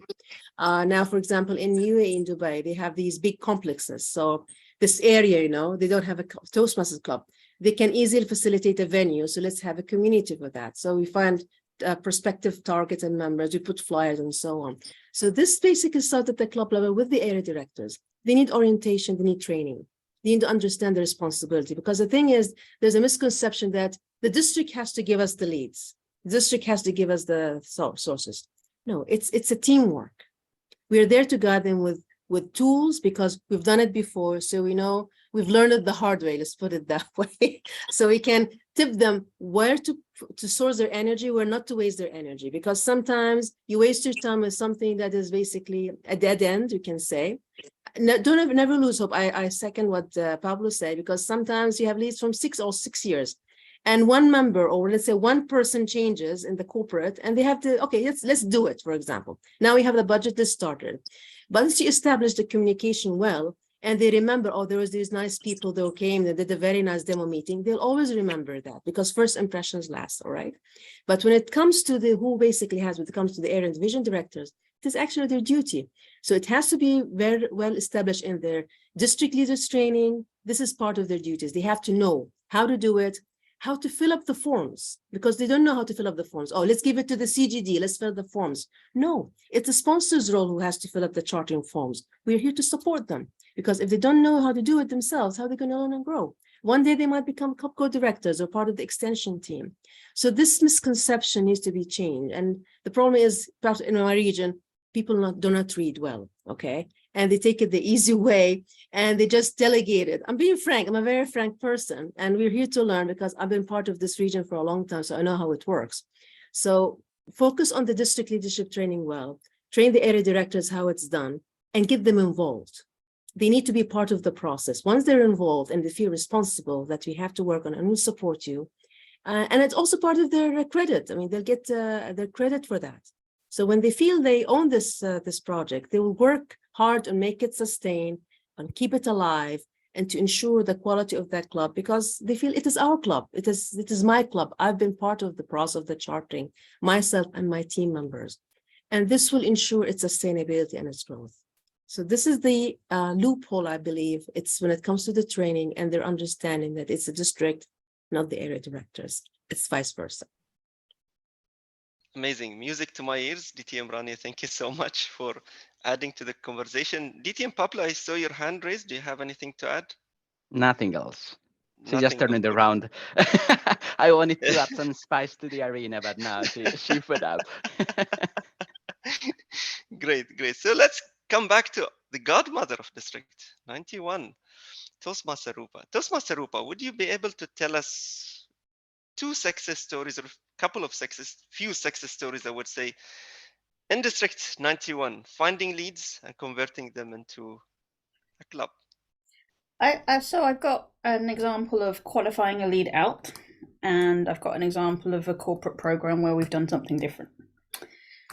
Now, for example, in UAE, in Dubai, they have these big complexes. So this area, they don't have a Toastmasters club. They can easily facilitate a venue. So let's have a community for that. So we find prospective targets and members, we put flyers and so on. So this basically starts at the club level with the area directors. They need orientation, they need training. They need to understand the responsibility, because the thing is, there's a misconception that the district has to give us the leads. The district has to give us the sources. No, it's a teamwork. We're there to guide them with tools, because we've done it before. So we know, we've learned it the hard way, let's put it that way. So we can tip them where to source their energy, where not to waste their energy, because sometimes you waste your time with something that is basically a dead end, you can say. never lose hope. I second what Pablo said, because sometimes you have leads from 6 years, and one member, or let's say one person, changes in the corporate, and they have to, okay, let's do it. For example, now we have the budget that started, but once you establish the communication well, and they remember, oh, there was these nice people that came, they did a very nice demo meeting, they'll always remember that, because first impressions last, all right? But when it comes to when it comes to the area and division directors, it is actually their duty. So it has to be very well established in their district leaders training. This is part of their duties. They have to know how to do it, how to fill up the forms, because they don't know how to fill up the forms. Oh, let's give it to the CGD, let's fill the forms. No, it's the sponsor's role who has to fill up the chartering forms. We're here to support them, because if they don't know how to do it themselves, how are they going to learn and grow? One day they might become co-directors or part of the extension team. So this misconception needs to be changed. And the problem is, in my region, people do not read well, okay? And they take it the easy way, and they just delegate it. I'm being frank, I'm a very frank person, and we're here to learn, because I've been part of this region for a long time, so I know how it works. So focus on the district leadership training well, train the area directors how it's done, and get them involved. They need to be part of the process. Once they're involved and they feel responsible that we have to work on, and we'll support you. And it's also part of their credit. I mean, they'll get their credit for that. So when they feel they own this project, they will work hard and make it sustain and keep it alive, and to ensure the quality of that club, because they feel it is our club. It is my club. I've been part of the process of the chartering, myself and my team members. And this will ensure its sustainability and its growth. So this is the loophole, I believe. It's when it comes to the training and their understanding that it's a district, not the area directors. It's vice versa. Amazing. Music to my ears. DTM Rania, thank you so much for adding to the conversation. DTM Pablo, I saw your hand raised. Do you have anything to add? Nothing else. She Nothing just turned else. it around. I wanted to add some spice to the arena, but no, she put up. Great. So let's come back to the godmother of District 91, Toastmaster Rupa. Toastmaster Rupa, would you be able to tell us few success stories, I would say, in District 91, finding leads and converting them into a club? So I've got an example of qualifying a lead out, and I've got an example of a corporate program where we've done something different.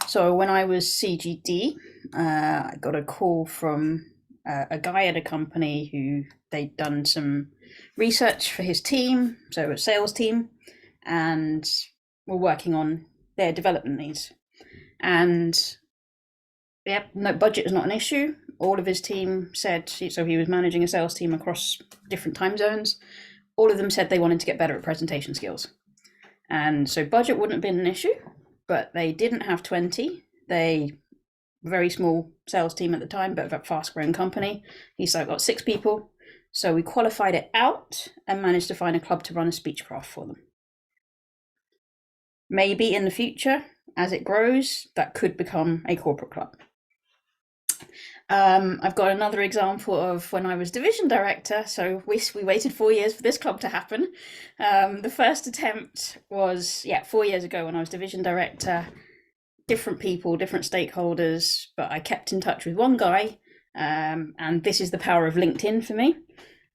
So when I was CGD, I got a call from a guy at a company who they'd done some research for his team, so a sales team, and were working on their development needs. And no, budget is not an issue. All of his team said, so he was managing a sales team across different time zones. All of them said they wanted to get better at presentation skills. And so budget wouldn't have been an issue, but they didn't have 20. They very small sales team at the time, but a fast growing company. He said, got 6 people. So we qualified it out and managed to find a club to run a speechcraft for them. Maybe in the future, as it grows, that could become a corporate club. I've got another example of when I was division director. So we waited 4 years for this club to happen. The first attempt was 4 years ago when I was division director. Different people, different stakeholders, but I kept in touch with one guy, and this is the power of LinkedIn for me.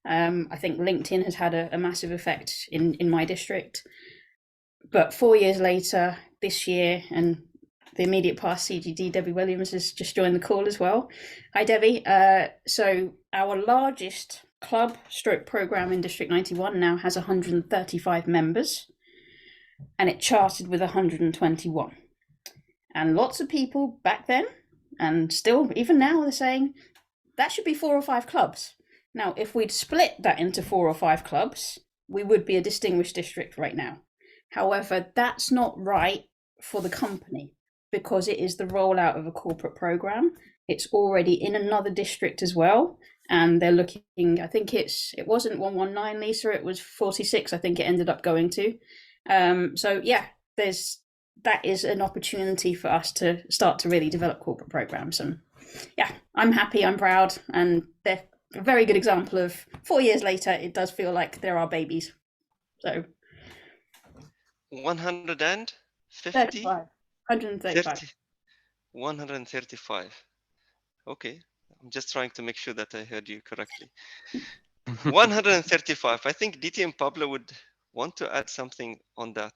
I think LinkedIn has had a massive effect in my district. But 4 years later, this year, and the immediate past CGD, Debbie Williams has just joined the call as well. Hi, Debbie. So our largest club stroke program in District 91 now has 135 members, and it charted with 121. And lots of people back then, and still even now, they're saying that should be 4 or 5 clubs. Now, if we'd split that into 4 or 5 clubs, we would be a distinguished district right now. However, that's not right for the company, because it is the rollout of a corporate program. It's already in another district as well, and they're looking, I think it wasn't 119, Lisa, it was 46, I think it ended up going to. So yeah, that is an opportunity for us to start to really develop corporate programs. And yeah, I'm happy, I'm proud, and they're a very good example of 4 years later, it does feel like there are babies. So 150? 135. 135. Okay. I'm just trying to make sure that I heard you correctly. 135. I think DTM Pablo would want to add something on that.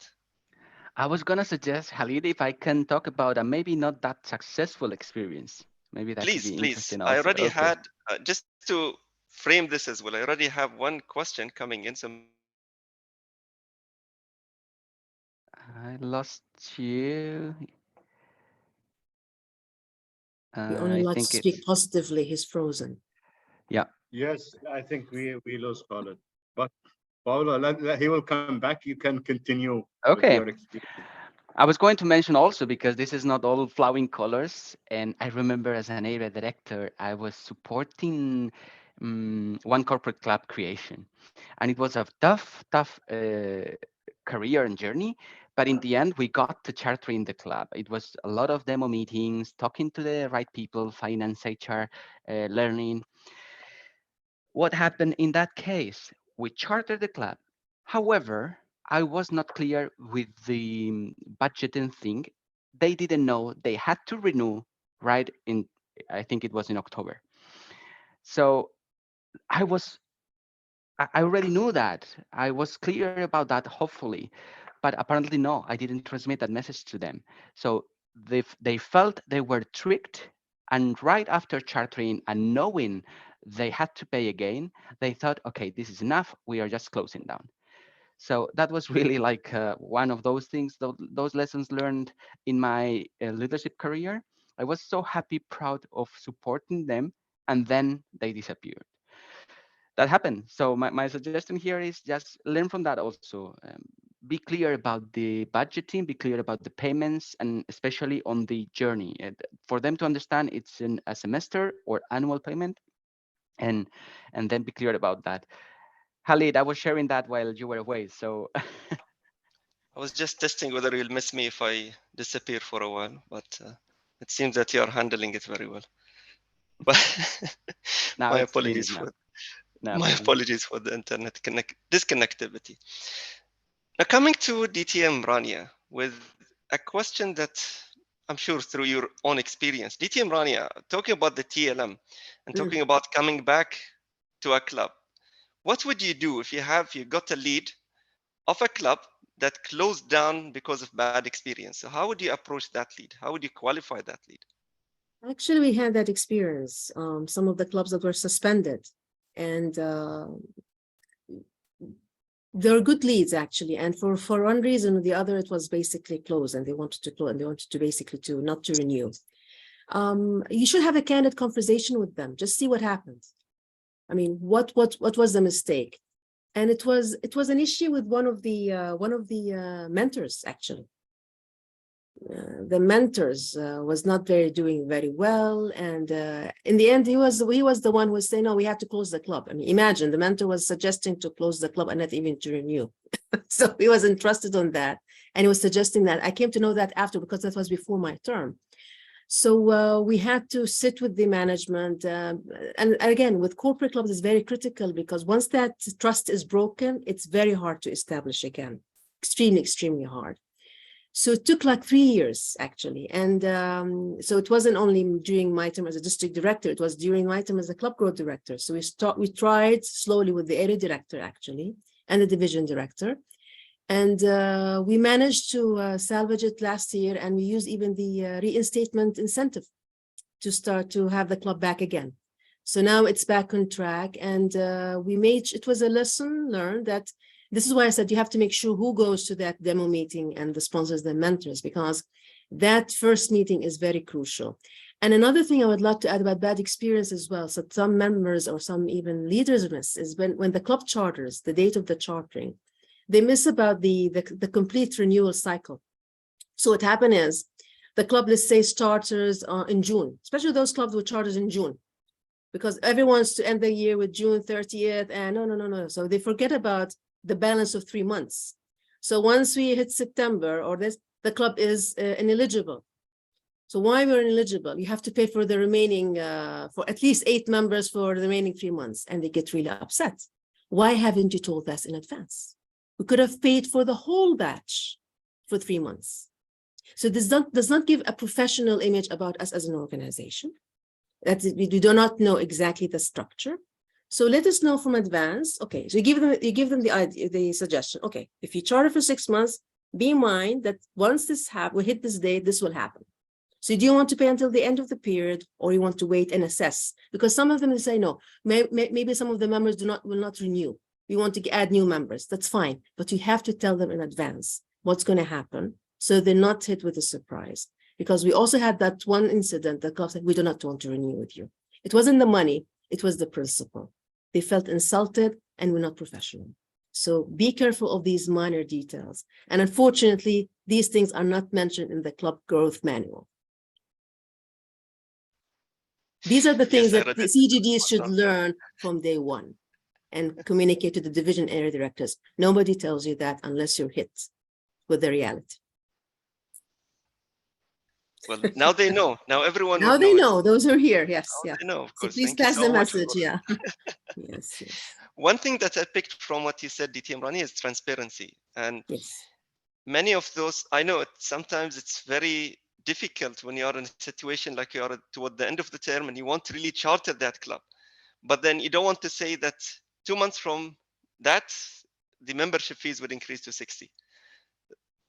I was gonna suggest, Khalid, if I can talk about a maybe not that successful experience. Maybe that could Please, be please. interesting I also. already Okay. had, just to frame this as well, I already have one question coming in. So I lost you. He only I likes think to it's, speak positively. He's frozen. yeah. Yes, I think we lost Khalid. But Paula, he will come back. You can continue with Okay. your experience. I was going to mention also, because this is not all flowing colors. And I remember as an area director, I was supporting one corporate club creation. And it was a tough career and journey. But in the end, we got to chartering the club. It was a lot of demo meetings, talking to the right people, finance, HR, learning. What happened in that case? We chartered the club. However, I was not clear with the budgeting thing. They didn't know they had to renew right in, I think it was in October. So I was, I already knew that. I was clear about that, hopefully. But apparently, no, I didn't transmit that message to them. So they felt they were tricked. And right after chartering and knowing they had to pay again, they thought, okay, this is enough. We are just closing down. So that was really like one of those things, those lessons learned in my leadership career. I was so happy, proud of supporting them, and then they disappeared. That happened. So my suggestion here is just learn from that also. Be clear about the budgeting, be clear about the payments, and especially on the journey. For them to understand it's in a semester or annual payment, and then be clear about that. Khalid, I was sharing that while you were away. So I was just testing whether you'll miss me if I disappear for a while, but it seems that you are handling it very well. But now my it's apologies finished now. for No my problem. apologies for the internet disconnectivity. Now coming to DTM Rania with a question that I'm sure through your own experience. DTM Rania, talking about the TLM and Mm. talking about coming back to a club, what would you do if you got a lead of a club that closed down because of bad experience? So how would you approach that lead? How would you qualify that lead? Actually, we had that experience. Some of the clubs that were suspended, and they're good leads actually. And for one reason or the other, it was basically closed, and they wanted to close, and they wanted to basically to not to renew. You should have a candid conversation with them. Just see what happens. I mean, what was the mistake? And it was an issue with one of the mentors actually. The mentors was not doing very well, and in the end he was the one who was saying, no, we have to close the club. I mean, imagine the mentor was suggesting to close the club and not even to renew. So he was interested on that, and he was suggesting that. I came to know that after, because that was before my term. So we had to sit with the management, and again with corporate clubs it's very critical, because once that trust is broken, it's very hard to establish again. Extremely hard. So it took like 3 years actually. And so it wasn't only during my term as a district director, it was during my term as a club growth director. So we tried slowly with the area director actually, and the division director. And we managed to salvage it last year, and we used even the reinstatement incentive to start to have the club back again. So now it's back on track, and it was a lesson learned that this is why I said you have to make sure who goes to that demo meeting and the sponsors, the mentors, because that first meeting is very crucial. And another thing I would like to add about bad experience as well, so some members or some even leaders miss, is when the club charters, the date of the chartering, they miss about the complete renewal cycle. So what happened is the club, let's say, starters in June, especially those clubs with charters in June, because everyone wants to end the year with June 30th, and no. So they forget about the balance of 3 months. So once we hit September or this, the club is ineligible. So why we're ineligible? You have to pay for the remaining, for at least 8 members for the remaining 3 months, and they get really upset. Why haven't you told us in advance? We could have paid for the whole batch for 3 months. So this does not give a professional image about us as an organization. We do not know exactly the structure. So let us know from advance. Okay, so you give them the idea, the suggestion. Okay, if you charter for 6 months, be in mind that once this we hit this date, this will happen. So do you want to pay until the end of the period, or you want to wait and assess? Because some of them will say no. Maybe some of the members will not renew. We want to add new members. That's fine, but you have to tell them in advance what's going to happen, so they're not hit with a surprise. Because we also had that one incident that club said, we do not want to renew with you. It wasn't the money, it was the principle. They felt insulted and were not professional. So be careful of these minor details. And unfortunately, these things are not mentioned in the club growth manual. These are the things Yes, I that read the it. CGDs should learn from day one and communicate to the division area directors. Nobody tells you that unless you're hit with the reality. Well, now they know. Now everyone Now would they know. know, those who are here, yes, Now yeah. they know, of So course. please Thank you pass so the much message, for- yeah. Yes, yes, One thing that I picked from what you said, DTM Rani, is transparency. And yes. many of those, I know sometimes it's very difficult when you are in a situation like you are toward the end of the term and you want to really charter that club. But then you don't want to say that 2 months from that, the membership fees would increase to 60.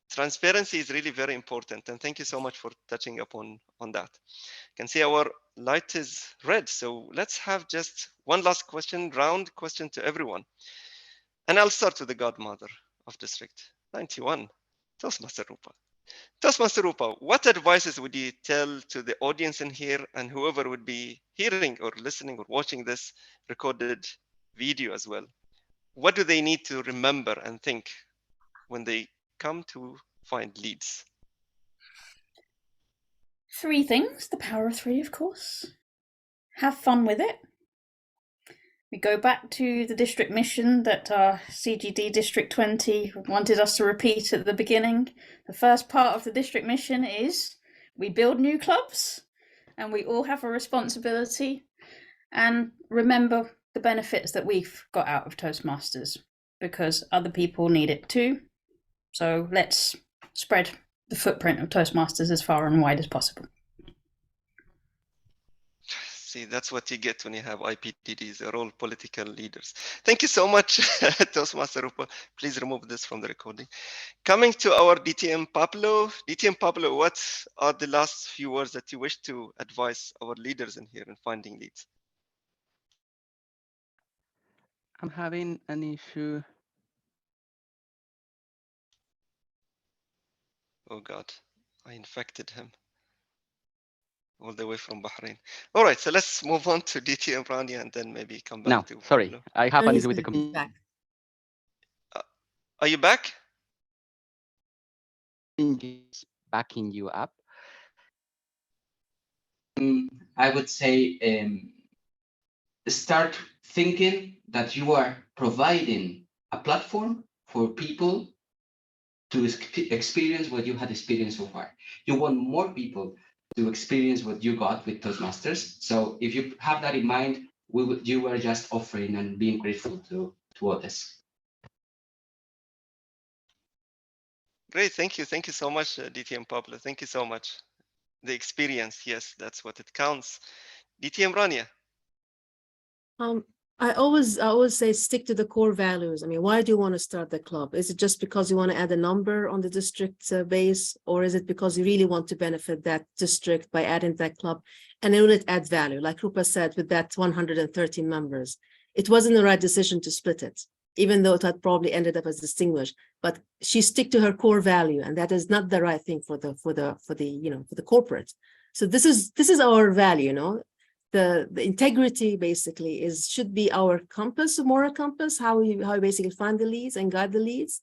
Transparency is really very important. And thank you so much for touching upon that. You can see our light is red. So let's have just one last round question to everyone. And I'll start with the godmother of District 91, Toastmaster Rupa. Toastmaster Rupa, what advices would you tell to the audience in here and whoever would be hearing or listening or watching this recorded video as well? What do they need to remember and think when they come to find leads? 3 things, the power of 3, of course. Have fun with it. We go back to the district mission that our CGD District 20 wanted us to repeat at the beginning. The first part of the district mission is we build new clubs and we all have a responsibility, and remember the benefits that we've got out of Toastmasters, because other people need it too. So let's spread the footprint of Toastmasters as far and wide as possible. See, that's what you get when you have IPDDs. They're all political leaders. Thank you so much, Toastmaster Rupa. Please remove this from the recording. Coming to our DTM Pablo. DTM Pablo, what are the last few words that you wish to advise our leaders in here in finding leads? I'm having an issue. Oh God, I infected him all the way from Bahrain. All right, so let's move on to DTM Rani and then maybe come back No, to sorry, Pablo. I have No, an he's issue with the back, he's computer. back. Are you back? Backing you up. I would say start thinking that you are providing a platform for people to experience what you had experienced so far. You want more people to experience what you got with Toastmasters. So if you have that in mind, you are just offering and being grateful to others. Great, thank you. Thank you so much, DTM Pablo. Thank you so much. The experience, yes, that's what it counts. DTM Rania. I always say stick to the core values. I mean, why do you want to start the club? Is it just because you want to add a number on the district base, or is it because you really want to benefit that district by adding that club? And then will it add value? Like Rupa said, with that 113 members, it wasn't the right decision to split it, even though it had probably ended up as distinguished. But she stick to her core value, and that is not the right thing for the corporate. So this is our value, you know. The integrity basically should be our compass, moral compass, how you basically find the leads and guide the leads,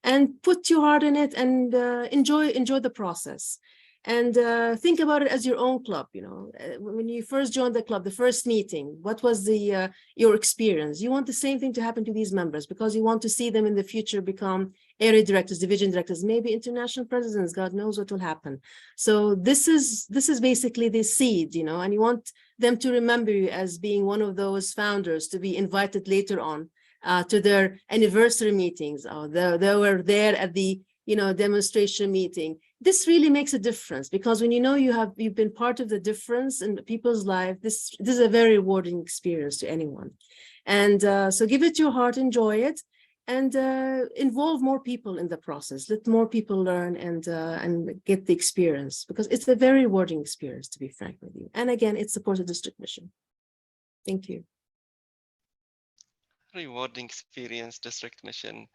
and put your heart in it and enjoy the process. And think about it as your own club. You know, when you first joined the club, the first meeting, what was your experience? You want the same thing to happen to these members, because you want to see them in the future become area directors, division directors, maybe international presidents. God knows what will happen. So this is basically the seed, you know, and you want them to remember you as being one of those founders, to be invited later on to their anniversary meetings. They were there at the demonstration meeting. This really makes a difference, because when you've been part of the difference in people's life, this is a very rewarding experience to anyone. And so give it your heart, enjoy it, and involve more people in the process. Let more people learn and get the experience, because it's a very rewarding experience, to be frank with you. And again, it supports the district mission. Thank you. Rewarding experience, district mission.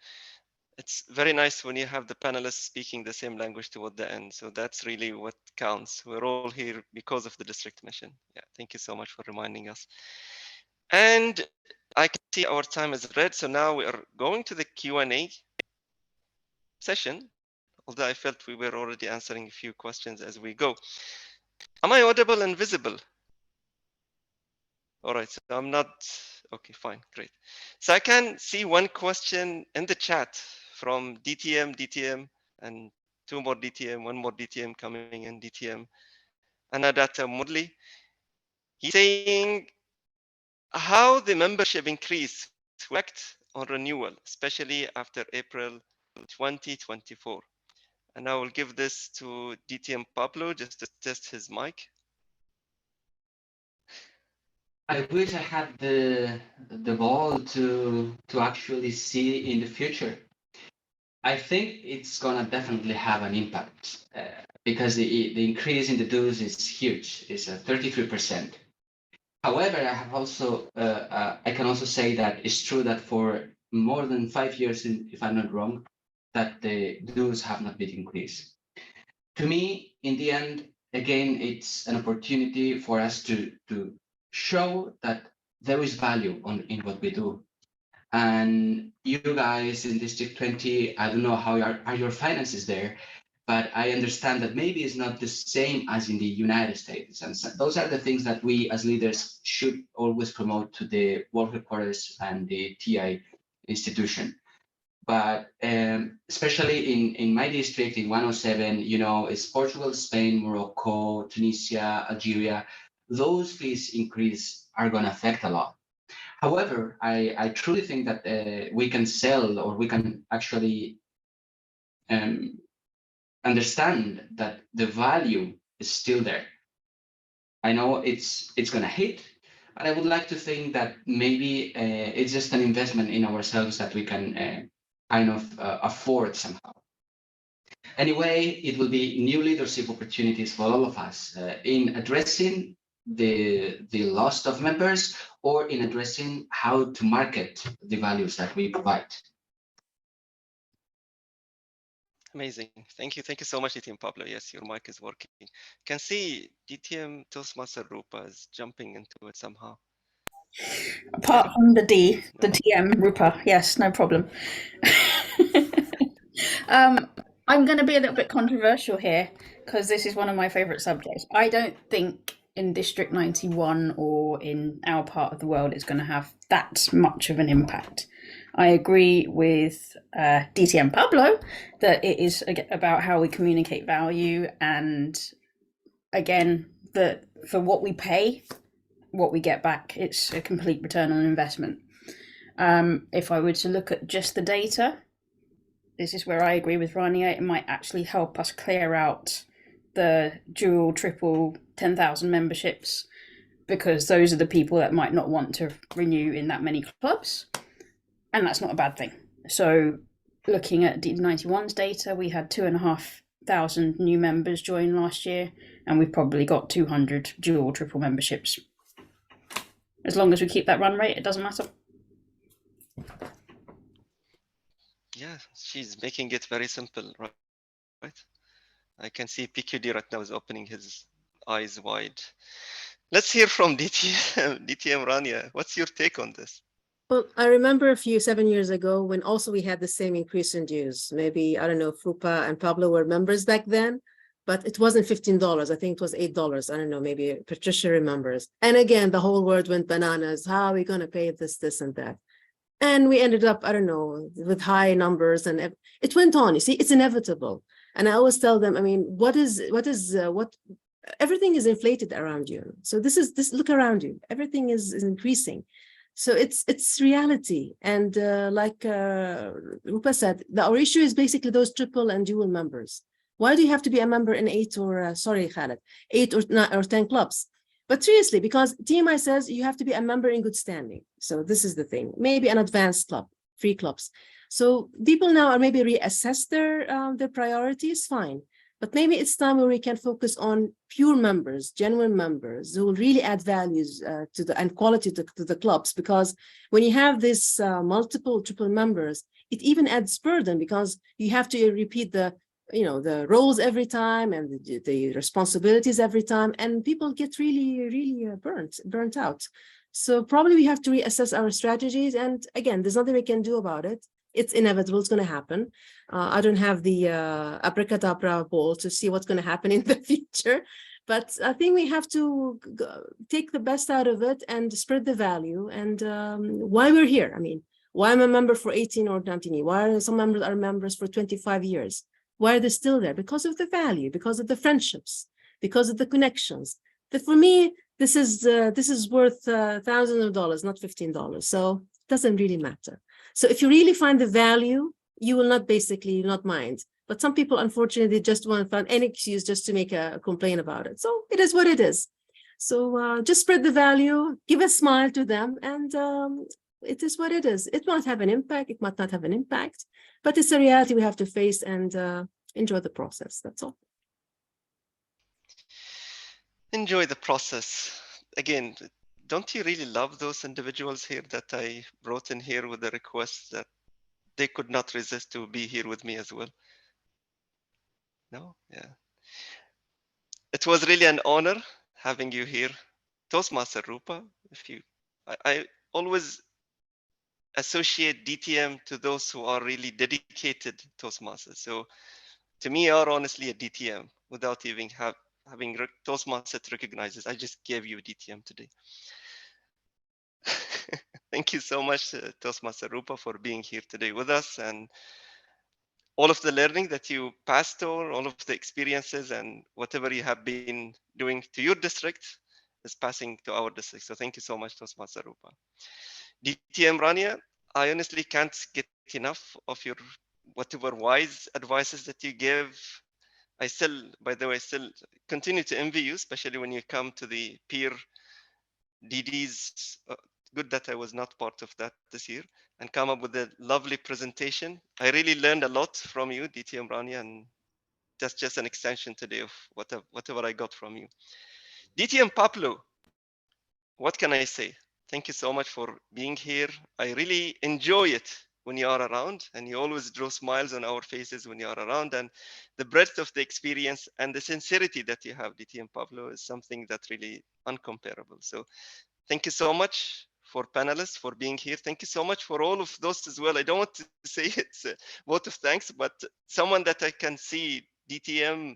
It's very nice when you have the panelists speaking the same language toward the end. So that's really what counts. We're all here because of the district mission. Yeah, thank you so much for reminding us. And I can see our time is red. So now we are going to the Q&A session, although I felt we were already answering a few questions as we go. Am I audible and visible? All right, so I'm not, okay, fine, great. So I can see one question in the chat from DTM, and two more DTM, one more DTM coming in, DTM, Anadata Mudli. He's saying how the membership increase reflect on renewal, especially after April 2024. And I will give this to DTM Pablo just to test his mic. I wish I had the ball to actually see in the future. I think it's gonna definitely have an impact because the increase in the dues is huge. It's 33%. However, I have also I can also say that it's true that for more than 5 years, if I'm not wrong, that the dues have not been increased. To me, in the end, again, it's an opportunity for us to show that there is value in what we do. And you guys in District 20, I don't know how are your finances there, but I understand that maybe it's not the same as in the United States. And so those are the things that we as leaders should always promote to the world headquarters and the TI institution. But especially in my district, in 107, it's Portugal, Spain, Morocco, Tunisia, Algeria. Those fees increase are going to affect a lot. However, I truly think that we can sell, or we can actually understand that the value is still there. I know it's going to hit, but I would like to think that maybe it's just an investment in ourselves that we can kind of afford somehow. Anyway, it will be new leadership opportunities for all of us in addressing the loss of members, or in addressing how to market the values that we provide. Amazing. Thank you. Thank you so much, DTM Pablo. Yes, your mic is working. You can see DTM Toastmaster Rupa is jumping into it somehow. Apart from the TM Rupa, yes, no problem. I'm going to be a little bit controversial here, because this is one of my favorite subjects. I don't think in District 91 or in our part of the world it's going to have that much of an impact. I agree with DTM Pablo that it is about how we communicate value, and again, that for what we pay, what we get back, it's a complete return on investment. If I were to look at just the data, this is where I agree with Rania. It might actually help us clear out the dual, triple, 10,000 memberships, because those are the people that might not want to renew in that many clubs. And that's not a bad thing. So looking at D91's data, we had 2,500 new members join last year, and we've probably got 200 dual, triple memberships. As long as we keep that run rate, it doesn't matter. Yeah, she's making it very simple, right? I can see PQD right now is opening his eyes wide. Let's hear from DTM Rania. What's your take on this? Well, I remember 7 years ago when also we had the same increase in dues. Maybe, I don't know if Rupa and Pablo were members back then, but it wasn't $15. I think it was $8. I don't know, maybe Patricia remembers. And again, the whole world went bananas. How are we going to pay this, and that? And we ended up, I don't know, with high numbers, and it went on. You see, it's inevitable. And I always tell them, I mean, what everything is inflated around you. So this look around you. Everything is increasing. So it's reality. And like Rupa said, our issue is basically those triple and dual members. Why do you have to be a member in 8 or, sorry, Khaled, 8 or 9 or 10 clubs? But seriously, because TMI says you have to be a member in good standing. So this is the thing, maybe an advanced club, free clubs. So people now are maybe reassess their priorities, fine. But maybe it's time where we can focus on pure members, genuine members who will really add values to the and quality to the clubs. Because when you have this multiple triple members, it even adds burden because you have to repeat the roles every time and the responsibilities every time, and people get really burnt out. So probably we have to reassess our strategies. And again, there's nothing we can do about it. It's inevitable. It's going to happen. I don't have the abracadabra ball to see what's going to happen in the future, but I think we have to take the best out of it and spread the value. And why we're here. I mean, why I'm a member for 18 or 19 years? Why are some members are members for 25 years? Why are they still there? Because of the value, because of the friendships, because of the connections. That for me, this is worth thousands of dollars, not $15. So it doesn't really matter. So if you really find the value, you will not mind. But some people, unfortunately, just want to find any excuse just to make a complaint about it. So it is what it is. So just spread the value, give a smile to them, and it is what it is. It might have an impact, it might not have an impact, but it's a reality we have to face and enjoy the process. That's all. Enjoy the process. Again, don't you really love those individuals here that I brought in here with the request that they could not resist to be here with me as well? No? Yeah. It was really an honor having you here. Toastmaster Rupa, I always associate DTM to those who are really dedicated Toastmasters. So to me, you are honestly a DTM without even having Toastmaster recognizes. I just gave you a DTM today. Thank you so much, Toastmaster Rupa, for being here today with us, and all of the learning that you passed on, all of the experiences and whatever you have been doing to your district is passing to our district. So thank you so much, Toastmaster Rupa. DTM Rania, I honestly can't get enough of your whatever wise advices that you give. I still, by the way, still continue to envy you, especially when you come to the peer DDs. Good that I was not part of that this year, and come up with a lovely presentation. I really learned a lot from you, DTM Rania, and that's just an extension today of whatever I got from you. DTM Pablo, what can I say? Thank you so much for being here. I really enjoy it when you are around, and you always draw smiles on our faces when you are around, and the breadth of the experience and the sincerity that you have, DTM Pablo, is something that really uncomparable. So thank you so much for panelists for being here. Thank you so much for all of those as well. I don't want to say it's a vote of thanks, but someone that I can see, DTM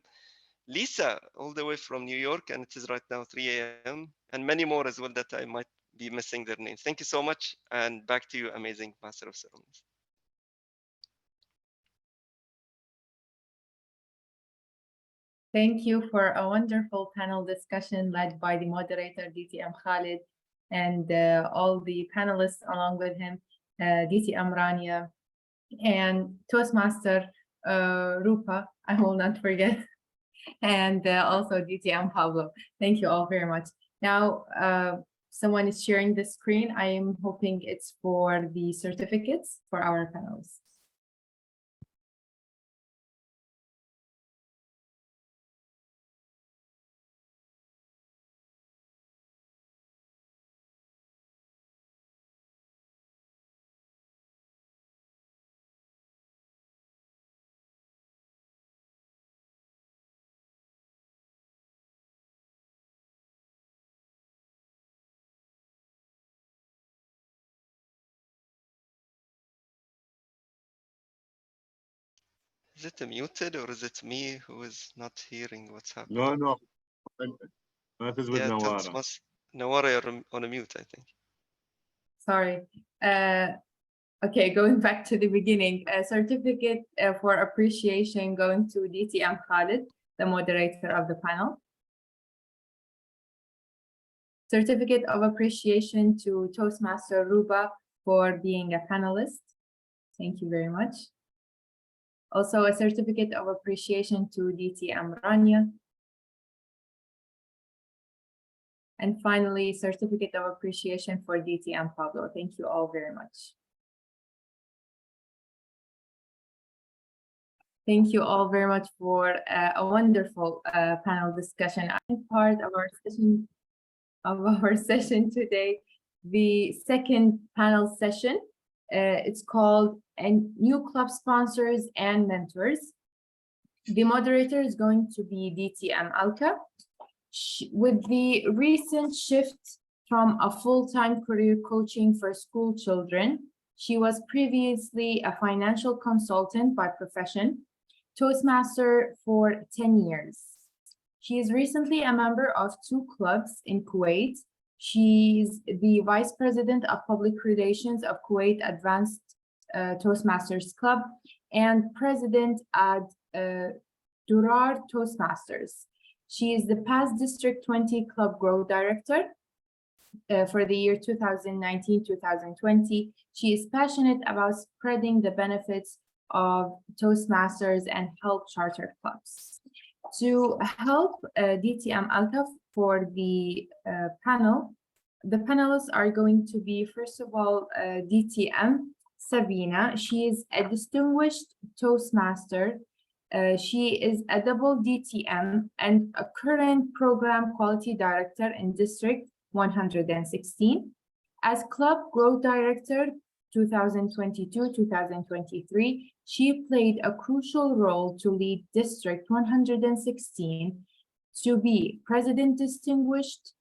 Lisa, all the way from New York, and it is right now 3 a.m. and many more as well that I might be missing their names. Thank you so much, and back to you, amazing Master of Ceremonies. Thank you for a wonderful panel discussion led by the moderator, DTM Khalid, and all the panelists along with him, DTM Rania, and Toastmaster Rupa, I will not forget, and also DTM Pablo. Thank you all very much. Now, someone is sharing the screen. I am hoping it's for the certificates for our panelists. Is it muted, or is it me who is not hearing what's happening? No. That is with Yeah, Nawara. Nawara, you're on a mute, I think. Sorry. Okay, going back to the beginning, a certificate for appreciation going to DTM Khalid, the moderator of the panel. Certificate of appreciation to Toastmaster Ruba for being a panelist. Thank you very much. Also a certificate of appreciation to DTM Rania. And finally, certificate of appreciation for DTM Pablo. Thank you all very much. Thank you all very much for a wonderful panel discussion. I'm part of our session today, the second panel session. It's called New Club Sponsors and Mentors. The moderator is going to be DTM Alka. With the recent shift from a full-time career coaching for school children, she was previously a financial consultant by profession, Toastmaster for 10 years. She is recently a member of 2 clubs in Kuwait. She's the Vice President of Public Relations of Kuwait Advanced Toastmasters Club and President at Durar Toastmasters. She is the past District 20 Club Growth Director for the year 2019-2020. She is passionate about spreading the benefits of Toastmasters and help charter clubs. To help DTM Alka for the panel, the panelists are going to be, first of all, DTM Sabina. She is a distinguished Toastmaster. She is a double DTM and a current Program Quality Director in District 116. As Club Growth Director 2022-2023, she played a crucial role to lead District 116 to be President Distinguished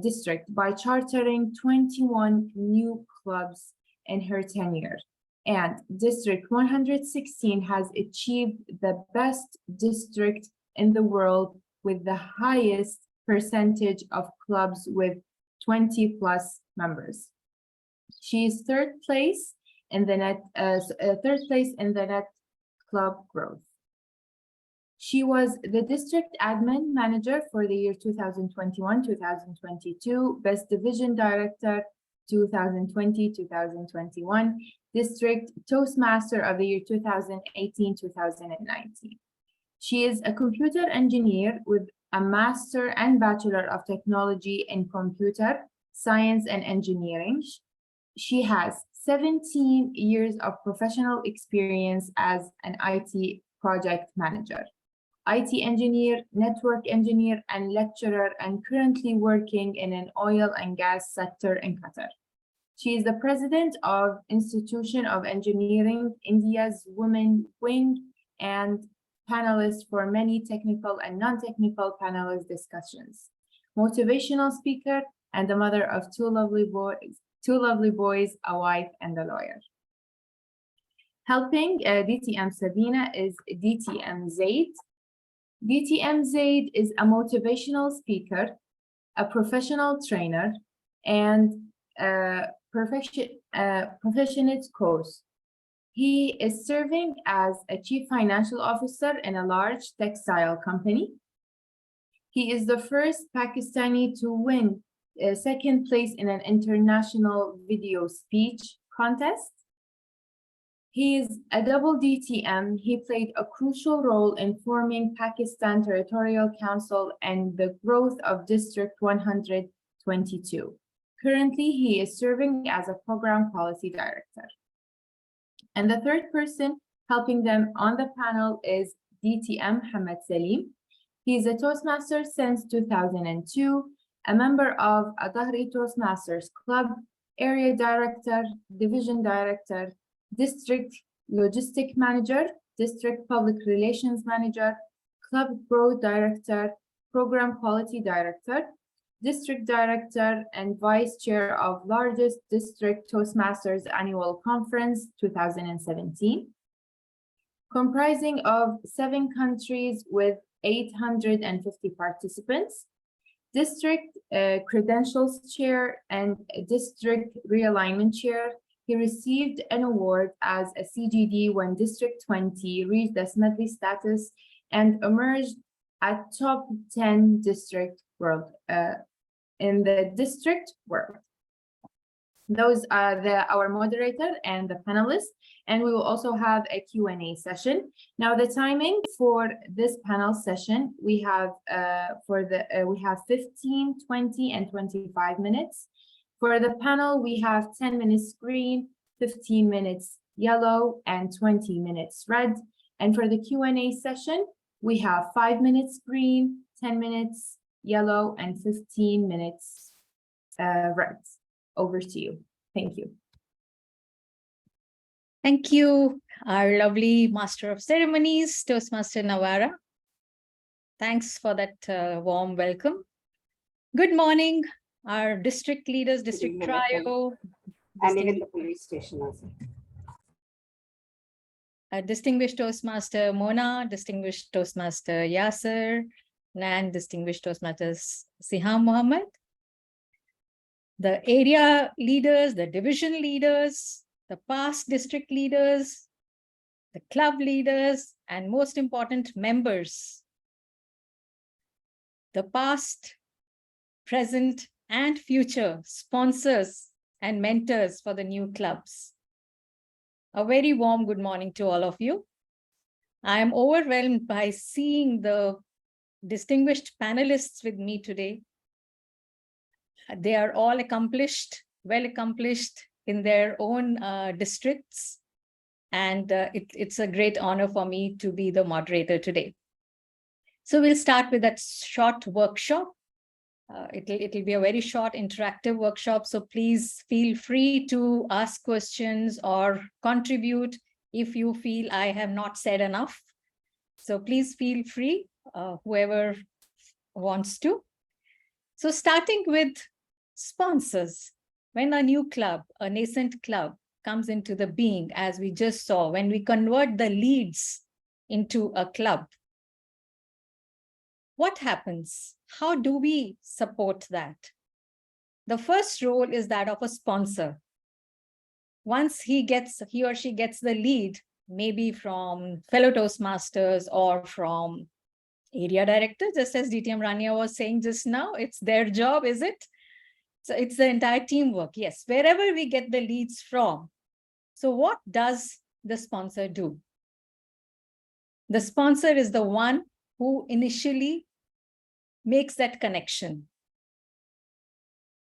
District by chartering 21 new clubs in her tenure. And District 116 has achieved the best district in the world with the highest percentage of clubs with 20 plus members. She is third place in the net club growth. She was the district admin manager for the year 2021-2022, best division director 2020-2021, district Toastmaster of the year 2018-2019. She is a computer engineer with a Master and Bachelor of Technology in Computer Science and Engineering. She has 17 years of professional experience as an IT project manager, IT engineer, network engineer, and lecturer, and currently working in an oil and gas sector in Qatar. She is the president of Institution of Engineering, India's Women Wing, and panelist for many technical and non-technical panelist discussions. Motivational speaker and the mother of two lovely boys, a wife, and a lawyer. Helping DTM Sabina is DTM Zaid. DTM Zaid is a motivational speaker, a professional trainer, and a professionate coach. He is serving as a chief financial officer in a large textile company. He is the first Pakistani to win second place in an international video speech contest. He is a double DTM. He played a crucial role in forming Pakistan Territorial Council and the growth of District 122. Currently, he is serving as a program policy director. And the third person helping them on the panel is DTM Hamad Salim. He is a Toastmaster since 2002, a member of Adahri Toastmasters Club, area director, division director, district logistic manager, district public relations manager, club growth director, program quality director, district director, and vice chair of largest district Toastmasters annual conference 2017, comprising of 7 countries with 850 participants, district credentials chair and district realignment chair. He received an award as a CGD when District 20 reached the Smedley status and emerged at top 10 district world in the district world. Those are our moderator and the panelists, and we will also have a Q&A session. Now, the timing for this panel session, we have we have 15, 20, and 25 minutes. For the panel, we have 10 minutes green, 15 minutes yellow, and 20 minutes red. And for the Q&A session, we have 5 minutes green, 10 minutes yellow, and 15 minutes red. Over to you. Thank you. Thank you, our lovely Master of Ceremonies, Toastmaster Nawara. Thanks for that warm welcome. Good morning, our district leaders, district trio. And even the police station also. Distinguished Toastmaster Mona, distinguished Toastmaster Yasser, and distinguished Toastmasters Siham Mohammed. The area leaders, the division leaders, the past district leaders, the club leaders, and most important, members. The past, present, and future sponsors and mentors for the new clubs. A very warm good morning to all of you. I am overwhelmed by seeing the distinguished panelists with me today. They are all accomplished, well accomplished in their own districts. And it's a great honor for me to be the moderator today. So we'll start with that short workshop. It'll be a very short interactive workshop. So please feel free to ask questions or contribute if you feel I have not said enough. So please feel free, whoever wants to. So starting with sponsors. When a new club, a nascent club comes into the being, as we just saw, when we convert the leads into a club, what happens? How do we support that? The first role is that of a sponsor. Once he or she gets the lead, maybe from fellow Toastmasters or from area director, just as DTM Rania was saying just now, it's their job, is it? So it's the entire teamwork, yes, wherever we get the leads from. So what does the sponsor do? The sponsor is the one who initially makes that connection.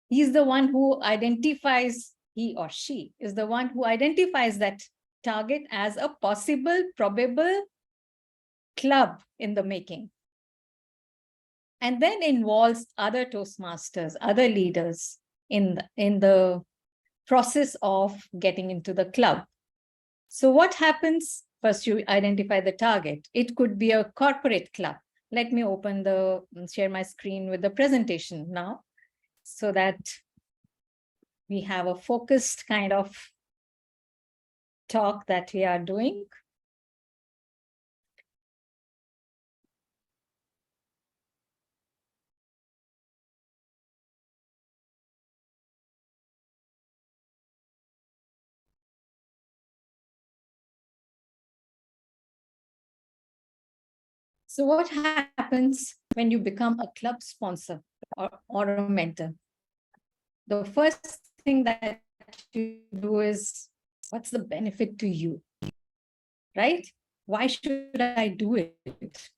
He's the one who identifies, he or she is the one who identifies that target as a possible, probable club in the making. And then involves other Toastmasters, other leaders in the process of getting into the club. So what happens? First, you identify the target. It could be a corporate club. Let me share my screen with the presentation now so that we have a focused kind of talk that we are doing. So what happens when you become a club sponsor or a mentor? The first thing that you do is, what's the benefit to you, right? Why should I do it?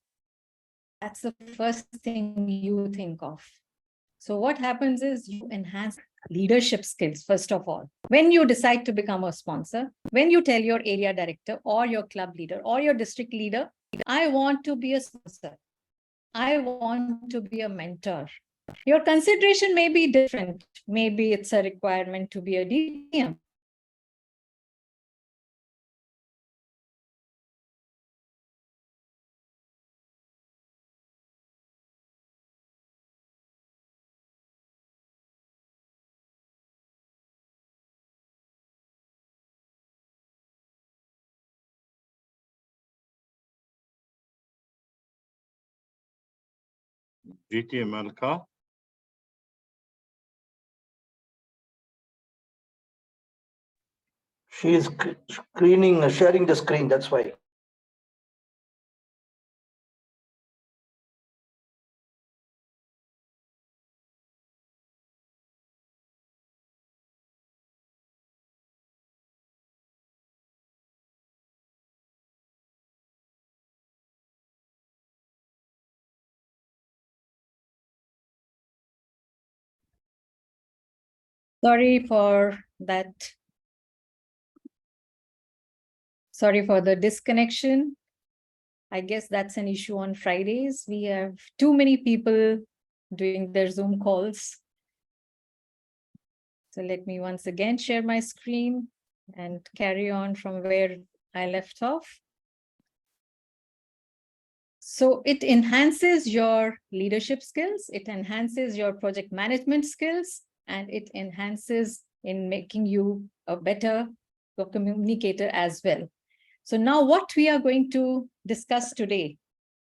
That's the first thing you think of. So what happens is you enhance leadership skills, first of all. When you decide to become a sponsor, when you tell your area director or your club leader or your district leader, I want to be a sponsor, I want to be a mentor, your consideration may be different. Maybe it's a requirement to be a DTM. DTM Malka. She is sharing the screen, that's why. Sorry for that. Sorry for the disconnection. I guess that's an issue on Fridays. We have too many people doing their Zoom calls. So let me once again share my screen and carry on from where I left off. So it enhances your leadership skills, it enhances your project management skills, and it enhances in making you a better communicator as well. So now what we are going to discuss today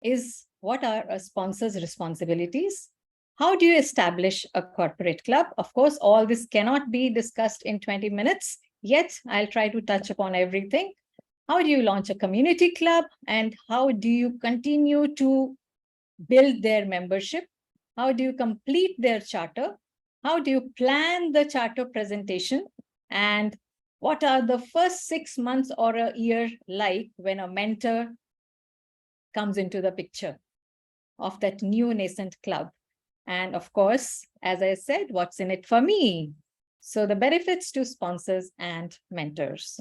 is what are a sponsor's responsibilities? How do you establish a corporate club? Of course, all this cannot be discussed in 20 minutes, yet I'll try to touch upon everything. How do you launch a community club, and how do you continue to build their membership? How do you complete their charter? How do you plan the charter presentation? And what are the first 6 months or a year like when a mentor comes into the picture of that new nascent club? And of course, as I said, what's in it for me? So the benefits to sponsors and mentors.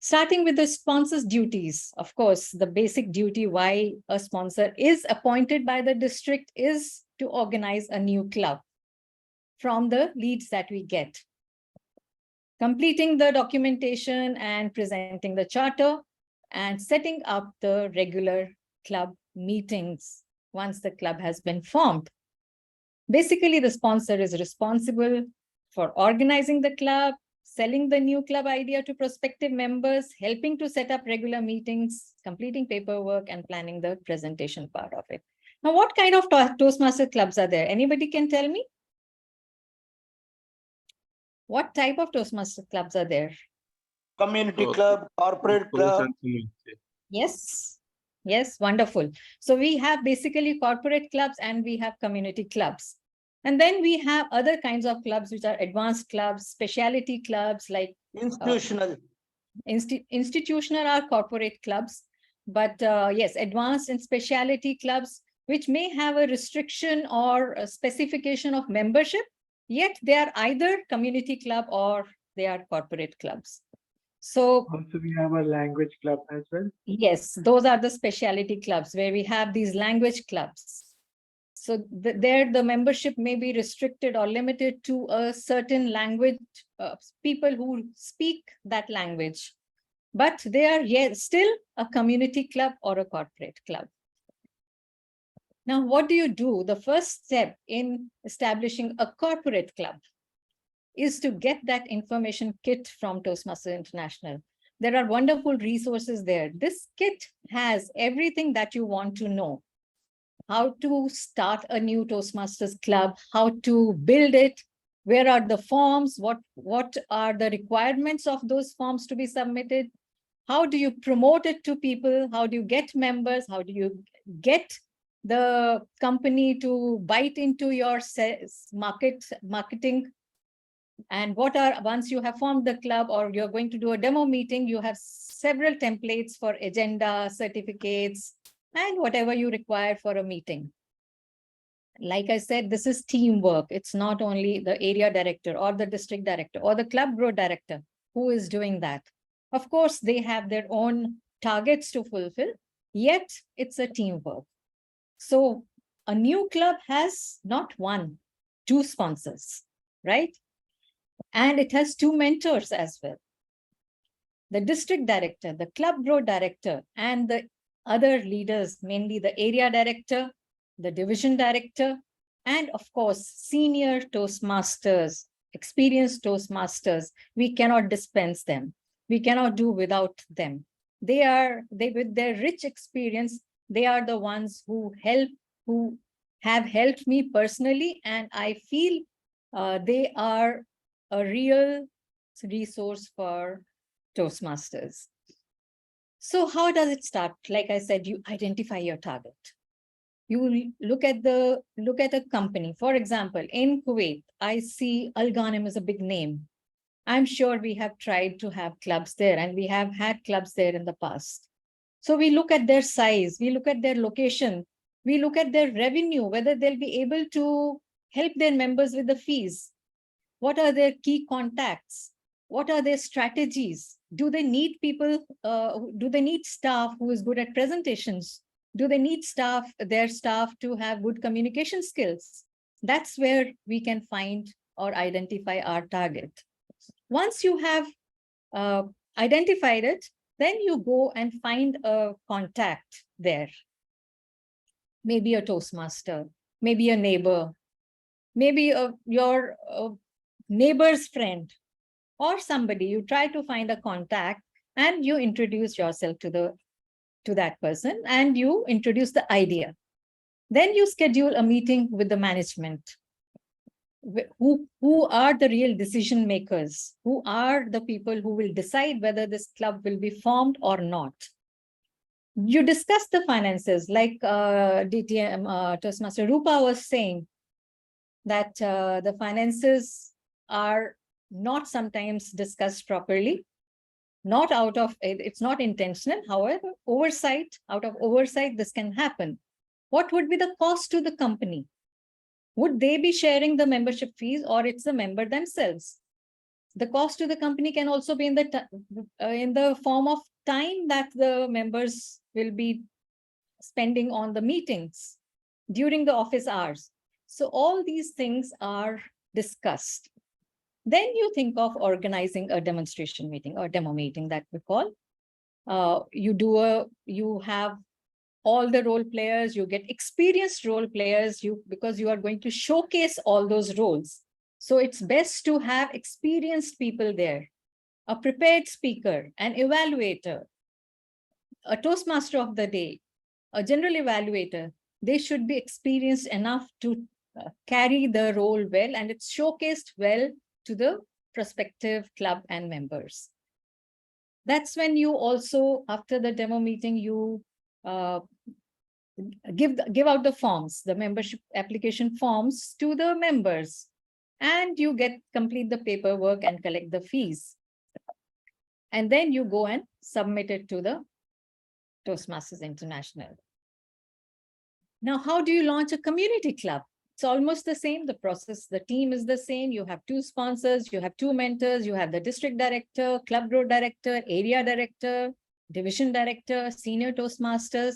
Starting with the sponsor's duties, of course, the basic duty why a sponsor is appointed by the district is to organize a new club from the leads that we get. Completing the documentation and presenting the charter and setting up the regular club meetings once the club has been formed. Basically, the sponsor is responsible for organizing the club, selling the new club idea to prospective members, helping to set up regular meetings, completing paperwork, and planning the presentation part of it. Now, what kind of Toastmaster clubs are there? Anybody can tell me? What type of Toastmaster clubs are there? Community club, corporate club. Yes. Yes, wonderful. So we have basically corporate clubs and we have community clubs. And then we have other kinds of clubs, which are advanced clubs, specialty clubs, like institutional. Institutional are corporate clubs, but yes, advanced and specialty clubs, which may have a restriction or a specification of membership, yet they are either community club or they are corporate clubs. So also we have a language club as well. Yes, those are the specialty clubs where we have these language clubs. So there the membership may be restricted or limited to a certain language, people who speak that language, but they are still a community club or a corporate club. Now, what do you do? The first step in establishing a corporate club is to get that information kit from Toastmasters International. There are wonderful resources there. This kit has everything that you want to know. How to start a new Toastmasters club, how to build it, where are the forms, what are the requirements of those forms to be submitted, how do you promote it to people, how do you get members, how do you get the company to bite into your marketing, and what are, once you have formed the club or you're going to do a demo meeting, you have several templates for agenda, certificates, and whatever you require for a meeting. Like I said, this is teamwork. It's not only the area director or the district director or the club growth director who is doing that. Of course, they have their own targets to fulfill, yet it's a teamwork. So a new club has not one, two sponsors, right? And it has two mentors as well. The district director, the club growth director, and the other leaders, mainly the area director, the division director, and of course, senior Toastmasters, experienced Toastmasters. We cannot dispense them. We cannot do without them. They with their rich experience, they are the ones who have helped me personally, and I feel they are a real resource for Toastmasters. So how does it start? Like I said, you identify your target. You look at a company. For example, in Kuwait, I see Al Ghanim is a big name. I'm sure we have tried to have clubs there, and we have had clubs there in the past. So we look at their size, we look at their location, we look at their revenue, whether they'll be able to help their members with the fees. What are their key contacts? What are their strategies? Do they need people? Do they need staff who is good at presentations? Do they need their staff to have good communication skills? That's where we can find or identify our target. Once you have identified it, then you go and find a contact there. Maybe a Toastmaster, maybe a neighbor, maybe your neighbor's friend, or somebody. You try to find a contact and you introduce yourself to that person and you introduce the idea. Then you schedule a meeting with the management. Who are the real decision makers? Who are the people who will decide whether this club will be formed or not? You discuss the finances, like DTM Toastmaster Rupa was saying, that the finances are not sometimes discussed properly, not out of, it's not intentional. However, out of oversight, this can happen. What would be the cost to the company? Would they be sharing the membership fees, or it's the member themselves? The cost to the company can also be in the form of time that the members will be spending on the meetings during the office hours. So all these things are discussed. Then you think of organizing a demonstration meeting or demo meeting that we call. You have all the role players, you get experienced role players, because you are going to showcase all those roles. So it's best to have experienced people there, a prepared speaker, an evaluator, a Toastmaster of the day, a general evaluator. They should be experienced enough to carry the role well, and it's showcased well to the prospective club and members. That's when you also, after the demo meeting, you give out the forms, the membership application forms to the members, and you complete the paperwork and collect the fees. And then you go and submit it to the Toastmasters International. Now, how do you launch a community club? It's almost the same, the process, the team is the same. You have 2 sponsors, you have 2 mentors, you have the district director, club growth director, area director, division director, senior Toastmasters.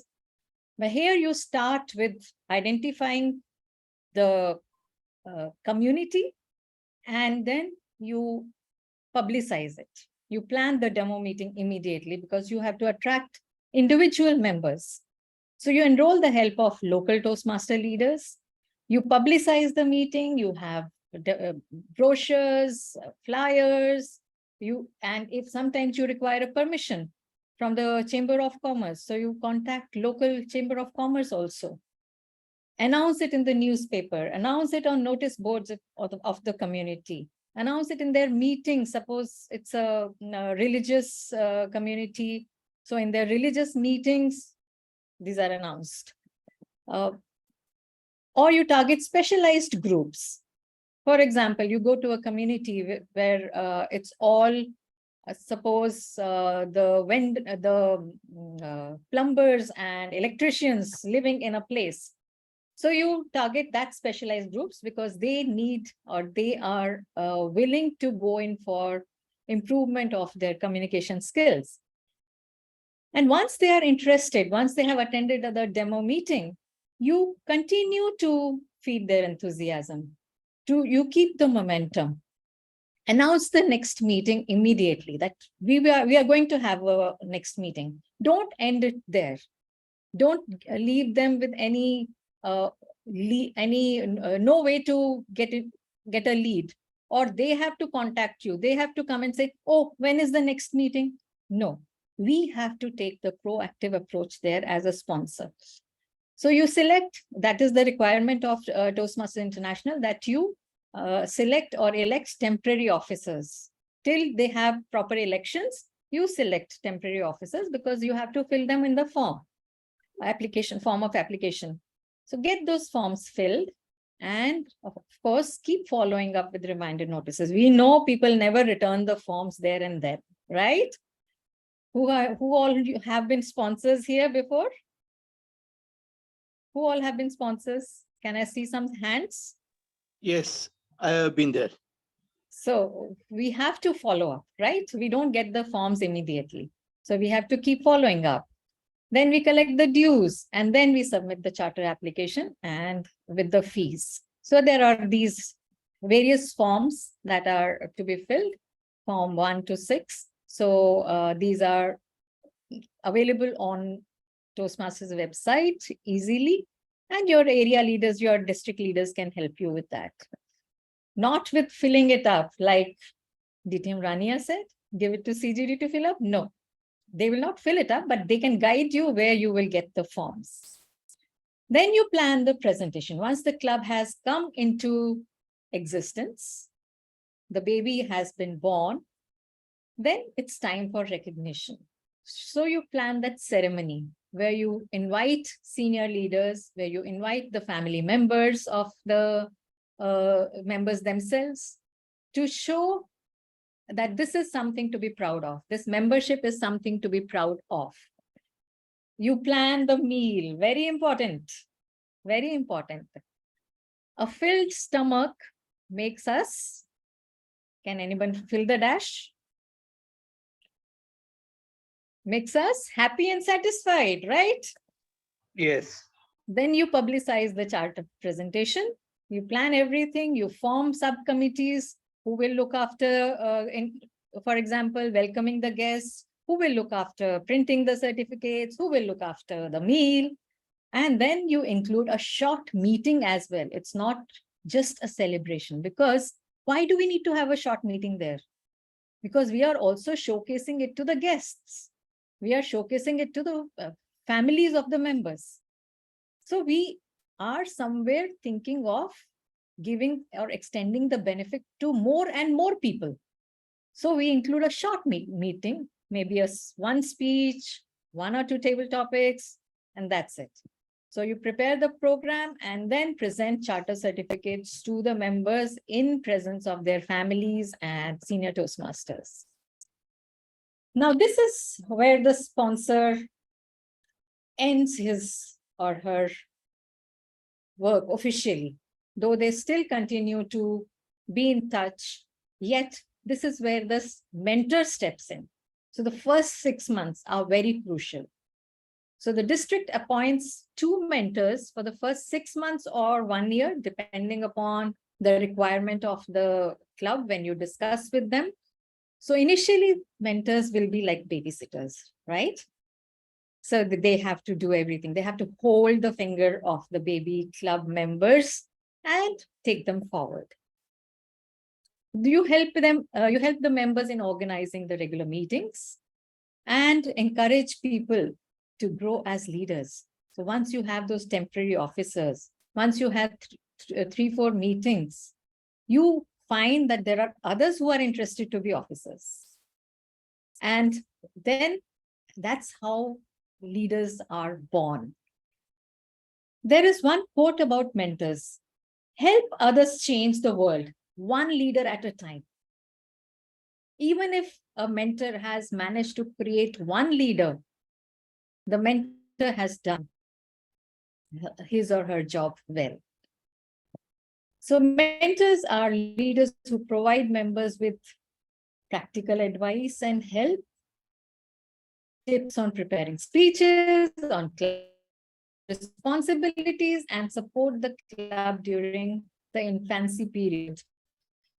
But here you start with identifying the community, and then you publicize it. You plan the demo meeting immediately, because you have to attract individual members. So you enroll the help of local Toastmaster leaders. You publicize the meeting, you have brochures, flyers, and if sometimes you require a permission from the Chamber of Commerce, so you contact local Chamber of Commerce also. Announce it in the newspaper, announce it on notice boards of the community, announce it in their meetings. Suppose it's a religious community, so in their religious meetings, these are announced. Or you target specialized groups. For example, you go to a community where it's all, suppose the plumbers and electricians living in a place. So you target that specialized groups, because they need, or they are willing to go in for improvement of their communication skills. And once they are interested, once they have attended the demo meeting, you continue to feed their enthusiasm. You keep the momentum. Announce the next meeting immediately, that we are going to have a next meeting. Don't end it there. Don't leave them with any no way to get a lead, or they have to contact you. They have to come and say, oh, when is the next meeting? No, we have to take the proactive approach there as a sponsor. So you select, that is the requirement of Toastmasters International, that you select or elect temporary officers. Till they have proper elections, you select temporary officers, because you have to fill them in the form of application. So get those forms filled, and of course, keep following up with reminder notices. We know people never return the forms there and then, right? Who all have been sponsors here before? Who all have been sponsors? Can I see some hands? Yes, I have been there. So we have to follow up, right? We don't get the forms immediately. So we have to keep following up. Then we collect the dues and then we submit the charter application and with the fees. So there are these various forms that are to be filled, form 1 to 6. So these are available on Toastmasters website easily, and your area leaders, your district leaders can help you with that. Not with filling it up like DTM Rania said, give it to CGD to fill up. No, they will not fill it up, but they can guide you where you will get the forms. Then you plan the presentation. Once the club has come into existence, the baby has been born, then it's time for recognition. So you plan that ceremony where you invite senior leaders, where you invite the family members of the members themselves to show that this is something to be proud of. This membership is something to be proud of. You plan the meal, very important, very important. A filled stomach makes us, can anyone fill the dash? Makes us happy and satisfied, right? Yes. Then you publicize the charter presentation. You plan everything. You form subcommittees who will look after, for example, welcoming the guests, who will look after printing the certificates, who will look after the meal. And then you include a short meeting as well. It's not just a celebration, because why do we need to have a short meeting there? Because we are also showcasing it to the guests. We are showcasing it to the families of the members. So we are somewhere thinking of giving or extending the benefit to more and more people. So we include a short meeting, maybe one speech, 1 or 2 table topics, and that's it. So you prepare the program and then present charter certificates to the members in presence of their families and senior Toastmasters. Now, this is where the sponsor ends his or her work officially, though they still continue to be in touch, yet this is where this mentor steps in. So the first 6 months are very crucial. So the district appoints 2 mentors for the first 6 months or 1 year, depending upon the requirement of the club when you discuss with them. So initially, mentors will be like babysitters, right? So they have to do everything. They have to hold the finger of the baby club members and take them forward. You help them, you help the members in organizing the regular meetings and encourage people to grow as leaders. So once you have those temporary officers, once you have 3-4 meetings, you find that there are others who are interested to be officers. And then that's how leaders are born. There is one quote about mentors: help others change the world, one leader at a time. Even if a mentor has managed to create one leader, the mentor has done his or her job well. So mentors are leaders who provide members with practical advice and help, tips on preparing speeches, on responsibilities, and support the club during the infancy period.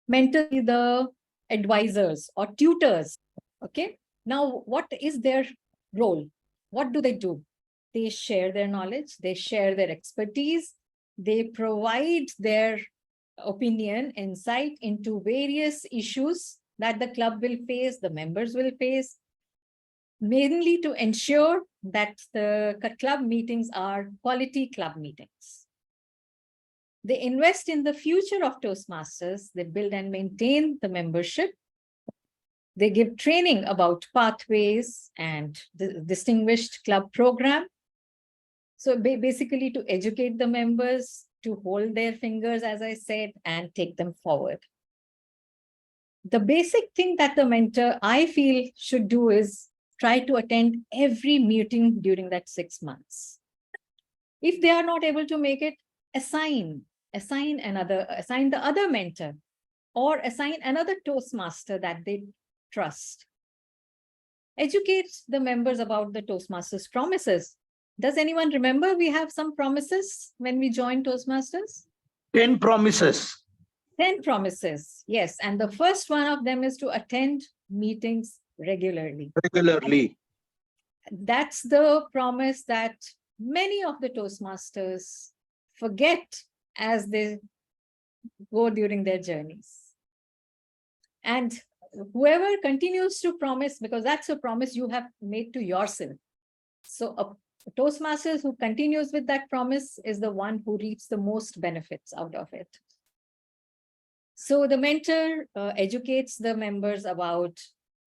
Mentors are the advisors or tutors. Okay. Now, what is their role? What do? They share their knowledge, they share their expertise, they provide their opinion, insight into various issues that the club will face, the members will face, mainly to ensure that the club meetings are quality club meetings. They invest in the future of Toastmasters, they build and maintain the membership, they give training about pathways and the distinguished club program. So basically to educate the members, to hold their fingers, as I said, and take them forward. The basic thing that the mentor, I feel, should do is try to attend every meeting during that 6 months. If they are not able to make it, assign the other mentor or assign another Toastmaster that they trust. Educate the members about the Toastmasters promises. Does anyone remember we have some promises when we joined Toastmasters? 10 promises. 10 promises, yes. And the first one of them is to attend meetings regularly. Regularly. That's the promise that many of the Toastmasters forget as they go during their journeys. And whoever continues to promise, because that's a promise you have made to yourself. So a Toastmasters who continues with that promise is the one who reaps the most benefits out of it. So the mentor educates the members about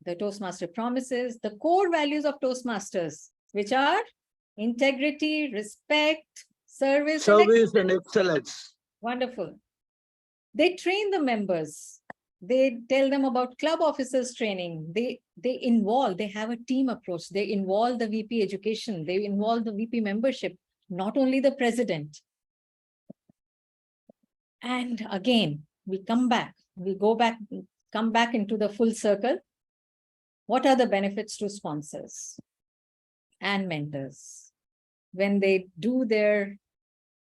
the Toastmaster promises, the core values of Toastmasters, which are integrity, respect, service, and excellence. Wonderful. They train the members. They tell them about club officers training. They have a team approach. They involve the VP education. They involve the VP membership, not only the president. And again, we come back into the full circle. What are the benefits to sponsors and mentors when they do their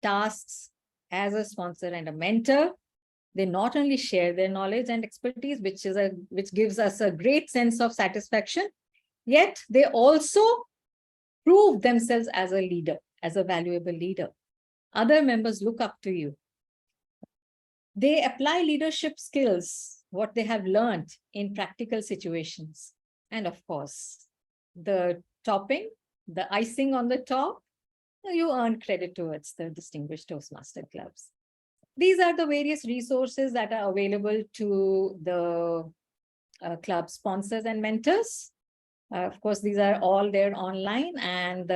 tasks as a sponsor and a mentor? They not only share their knowledge and expertise, which gives us a great sense of satisfaction, yet they also prove themselves as a leader, as a valuable leader. Other members look up to you. They apply leadership skills, what they have learned in practical situations. And of course, the topping, the icing on the top, you earn credit towards the Distinguished Toastmaster Clubs. These are the various resources that are available to the club sponsors and mentors. Of course, these are all there online, and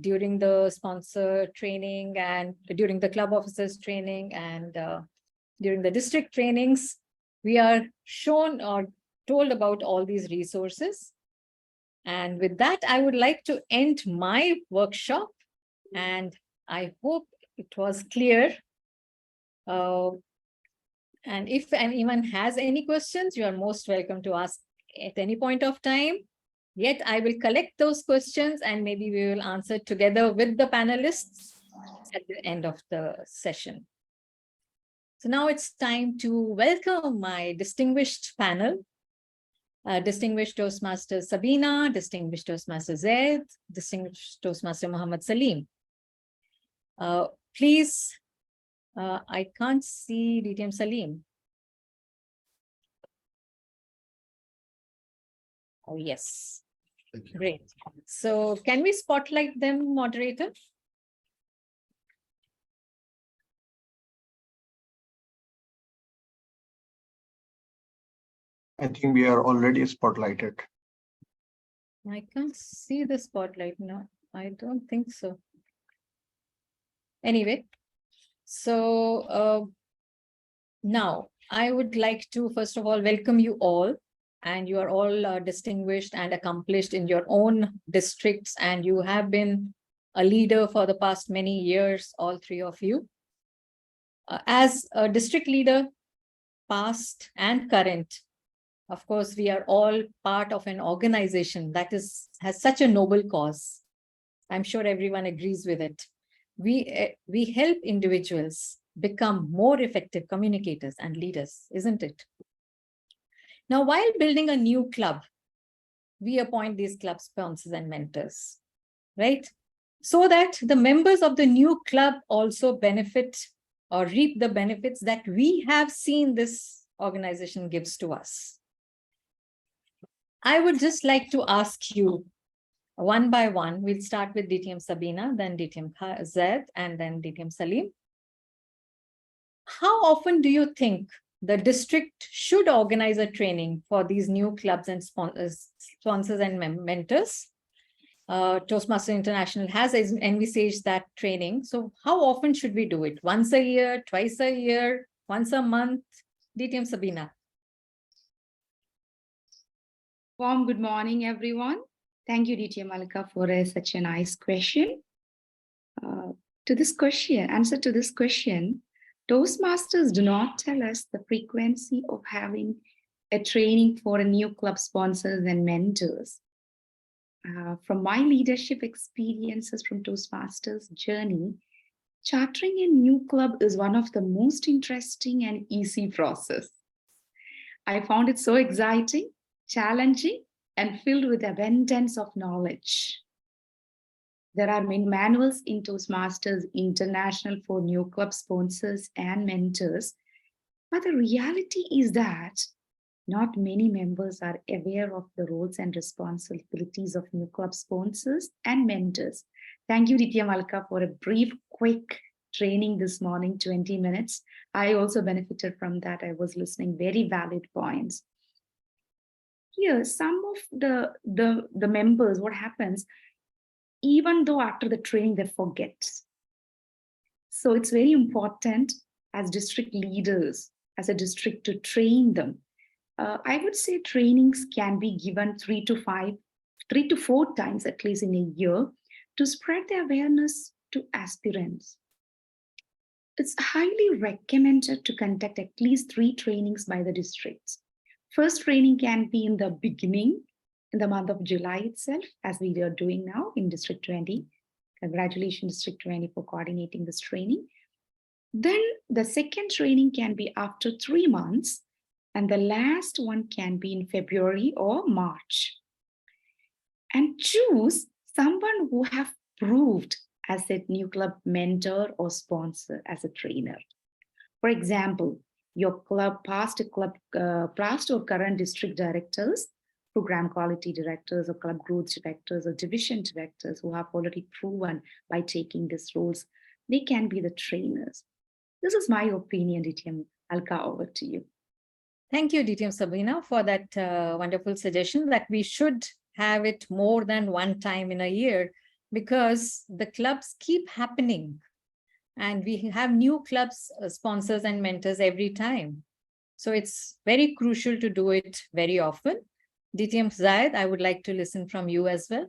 during the sponsor training and during the club officers training and during the district trainings, we are shown or told about all these resources. And with that, I would like to end my workshop, and I hope it was clear. And if anyone has any questions, you are most welcome to ask at any point of time. Yet I will collect those questions and maybe we will answer together with the panelists at the end of the session. So now it's time to welcome my distinguished panel. Distinguished Toastmaster Sabina, Distinguished Toastmaster Zaid, Distinguished Toastmaster Muhammad Salim. Please, I can't see DTM Salim. Oh, yes. Great. So can we spotlight them, moderator? I think we are already spotlighted. I can't see the spotlight now. I don't think so. Anyway, so now I would like to first of all welcome you all, and you are all distinguished and accomplished in your own districts, and you have been a leader for the past many years, all three of you. As a district leader, past and current, of course, we are all part of an organization that has such a noble cause. I'm sure everyone agrees with it. We help individuals become more effective communicators and leaders, isn't it? Now, while building a new club, we appoint these club sponsors and mentors, right? So that the members of the new club also benefit or reap the benefits that we have seen this organization gives to us. I would just like to ask you one by one. We'll start with DTM Sabina, then DTM Zaid, and then DTM Salim. How often do you think the district should organize a training for these new clubs and sponsors and mentors? Toastmasters International has envisaged that training. So how often should we do it? Once a year, twice a year, once a month? DTM Sabina. Warm good morning, everyone. Thank you, DTM Malika, for such a nice question. Answer to this question, Toastmasters do not tell us the frequency of having a training for a new club sponsors and mentors. From my leadership experiences from Toastmasters journey, chartering a new club is one of the most interesting and easy process. I found it so exciting, challenging, and filled with abundance of knowledge. There are many manuals in Toastmasters International for new club sponsors and mentors, but the reality is that not many members are aware of the roles and responsibilities of new club sponsors and mentors. Thank you, Ditya Malka, for a brief, quick training this morning, 20 minutes. I also benefited from that. I was listening, very valid points. Here, some of the members, what happens, even though after the training, they forget. So it's very important as district leaders, as a district, to train them. I would say trainings can be given 3 to 4 times at least in a year to spread the awareness to aspirants. It's highly recommended to conduct at least 3 trainings by the districts. First training can be in the beginning, in the month of July itself, as we are doing now in District 20. Congratulations, District 20, for coordinating this training. Then the second training can be after 3 months, and the last one can be in February or March. And choose someone who have proved as a new club mentor or sponsor as a trainer. For example, your club, past or current district directors, program quality directors, or club growth directors, or division directors who have already proven by taking these roles, they can be the trainers. This is my opinion, DTM. Alka, over to you. Thank you, DTM Sabrina, for that wonderful suggestion that we should have it more than one time in a year, because the clubs keep happening and we have new clubs, sponsors and mentors every time. So it's very crucial to do it very often. DTM Zayed, I would like to listen from you as well.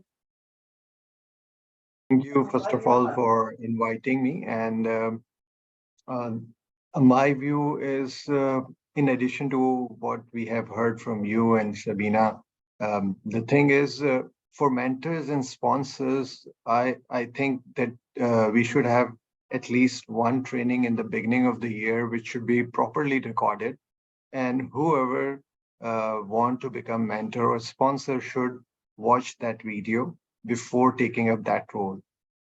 Thank you, first of all, for inviting me. And my view is, in addition to what we have heard from you and Sabina, the thing is, for mentors and sponsors, I think that we should have at least one training in the beginning of the year, which should be properly recorded. And whoever want to become mentor or sponsor should watch that video before taking up that role.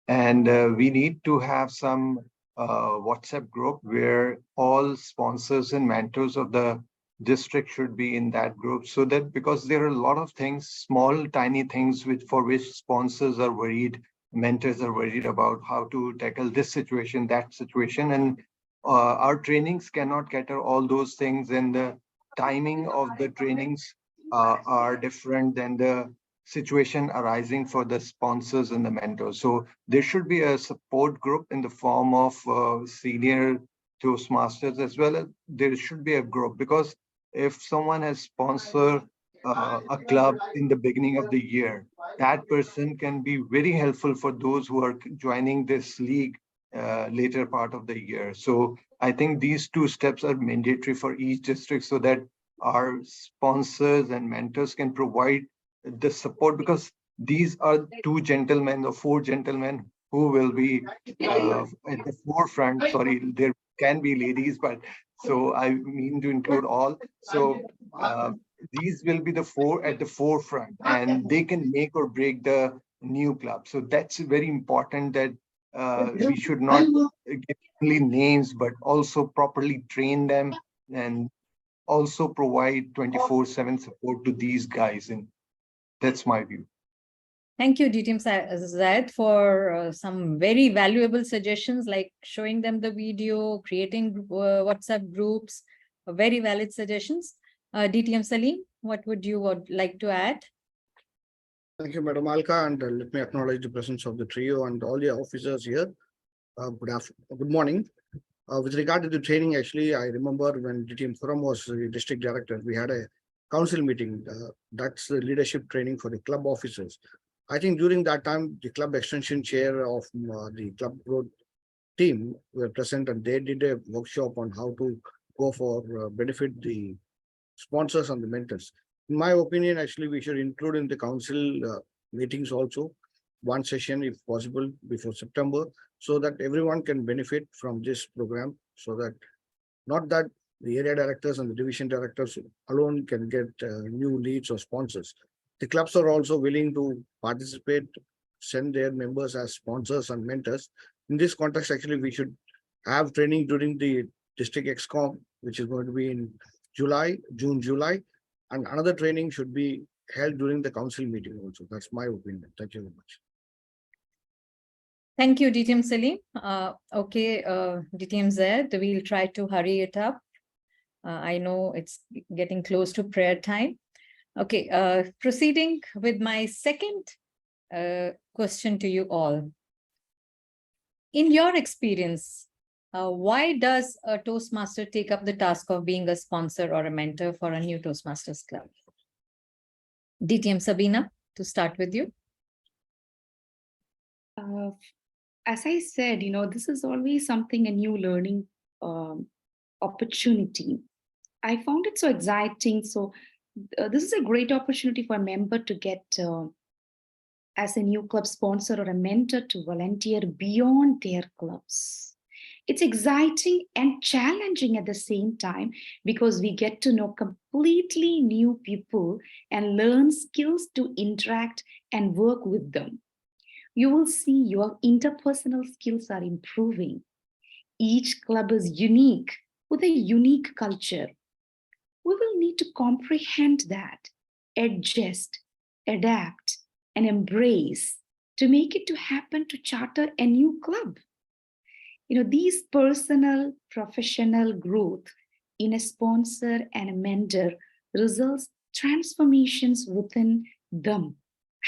And we need to have some WhatsApp group where all sponsors and mentors of the district should be in that group, so that, because there are a lot of things, small, tiny things for which sponsors are worried, mentors are worried about how to tackle this situation, that situation. And our trainings cannot cater all those things, and the timing of the trainings are different than the situation arising for the sponsors and the mentors. So there should be a support group in the form of senior Toastmasters, as well as there should be a group, because if someone has sponsored a club in the beginning of the year, that person can be very helpful for those who are joining this league later part of the year. So I think these 2 steps are mandatory for each district, so that our sponsors and mentors can provide the support, because these are 2 gentlemen or 4 gentlemen who will be at the forefront. Sorry, there can be ladies, but so I mean to include all. So these will be the 4 at the forefront, and they can make or break the new club. So that's very important, that we should not give only names, but also properly train them and also provide 24/7 support to these guys. And that's my view. Thank you, DTM Zayed, for some very valuable suggestions, like showing them the video, creating WhatsApp groups, very valid suggestions. DTM Salim, what would you like to add? Thank you, Madam Alka, and let me acknowledge the presence of the trio and all the officers here. Good morning. With regard to the training, actually, I remember when DTM Thuram was the district director, we had a council meeting. That's the leadership training for the club officers. I think during that time, the club extension chair of the club growth team were present and they did a workshop on how to go for benefit the sponsors and the mentors. In my opinion, actually, we should include in the council meetings also one session, if possible, before September, so that everyone can benefit from this program, so that not that the area directors and the division directors alone can get new leads or sponsors. The clubs are also willing to participate, send their members as sponsors and mentors. In this context, actually, we should have training during the district XCOM, which is going to be in June, July, and another training should be held during the council meeting also. That's my opinion. Thank you very much. Thank you, DTM Salim. Okay, DTM Zaid, we'll try to hurry it up. I know it's getting close to prayer time. Okay, proceeding with my second question to you all. In your experience, why does a Toastmaster take up the task of being a sponsor or a mentor for a new Toastmasters club? DTM Sabina, to start with you. As I said, this is always something, a new learning opportunity. I found it so exciting. So this is a great opportunity for a member to get as a new club sponsor or a mentor to volunteer beyond their clubs. It's exciting and challenging at the same time because we get to know completely new people and learn skills to interact and work with them. You will see your interpersonal skills are improving. Each club is unique with a unique culture. We will need to comprehend that, adjust, adapt, and embrace to make it to happen to charter a new club. These personal, professional growth in a sponsor and a mentor results transformations within them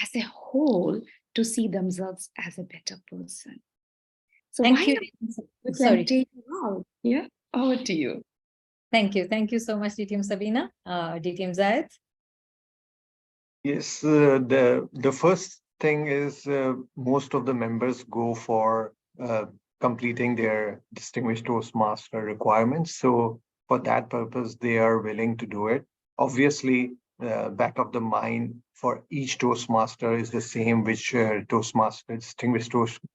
as a whole to see themselves as a better person. So Thank you. Sorry. Take out. Yeah, over to you. Thank you. Thank you so much, DTM Sabina. DTM Zaid. Yes, the first thing is most of the members go for completing their distinguished Toastmaster requirements. So for that purpose, they are willing to do it. Obviously, back of the mind for each Toastmaster is the same, which Toastmaster, distinguished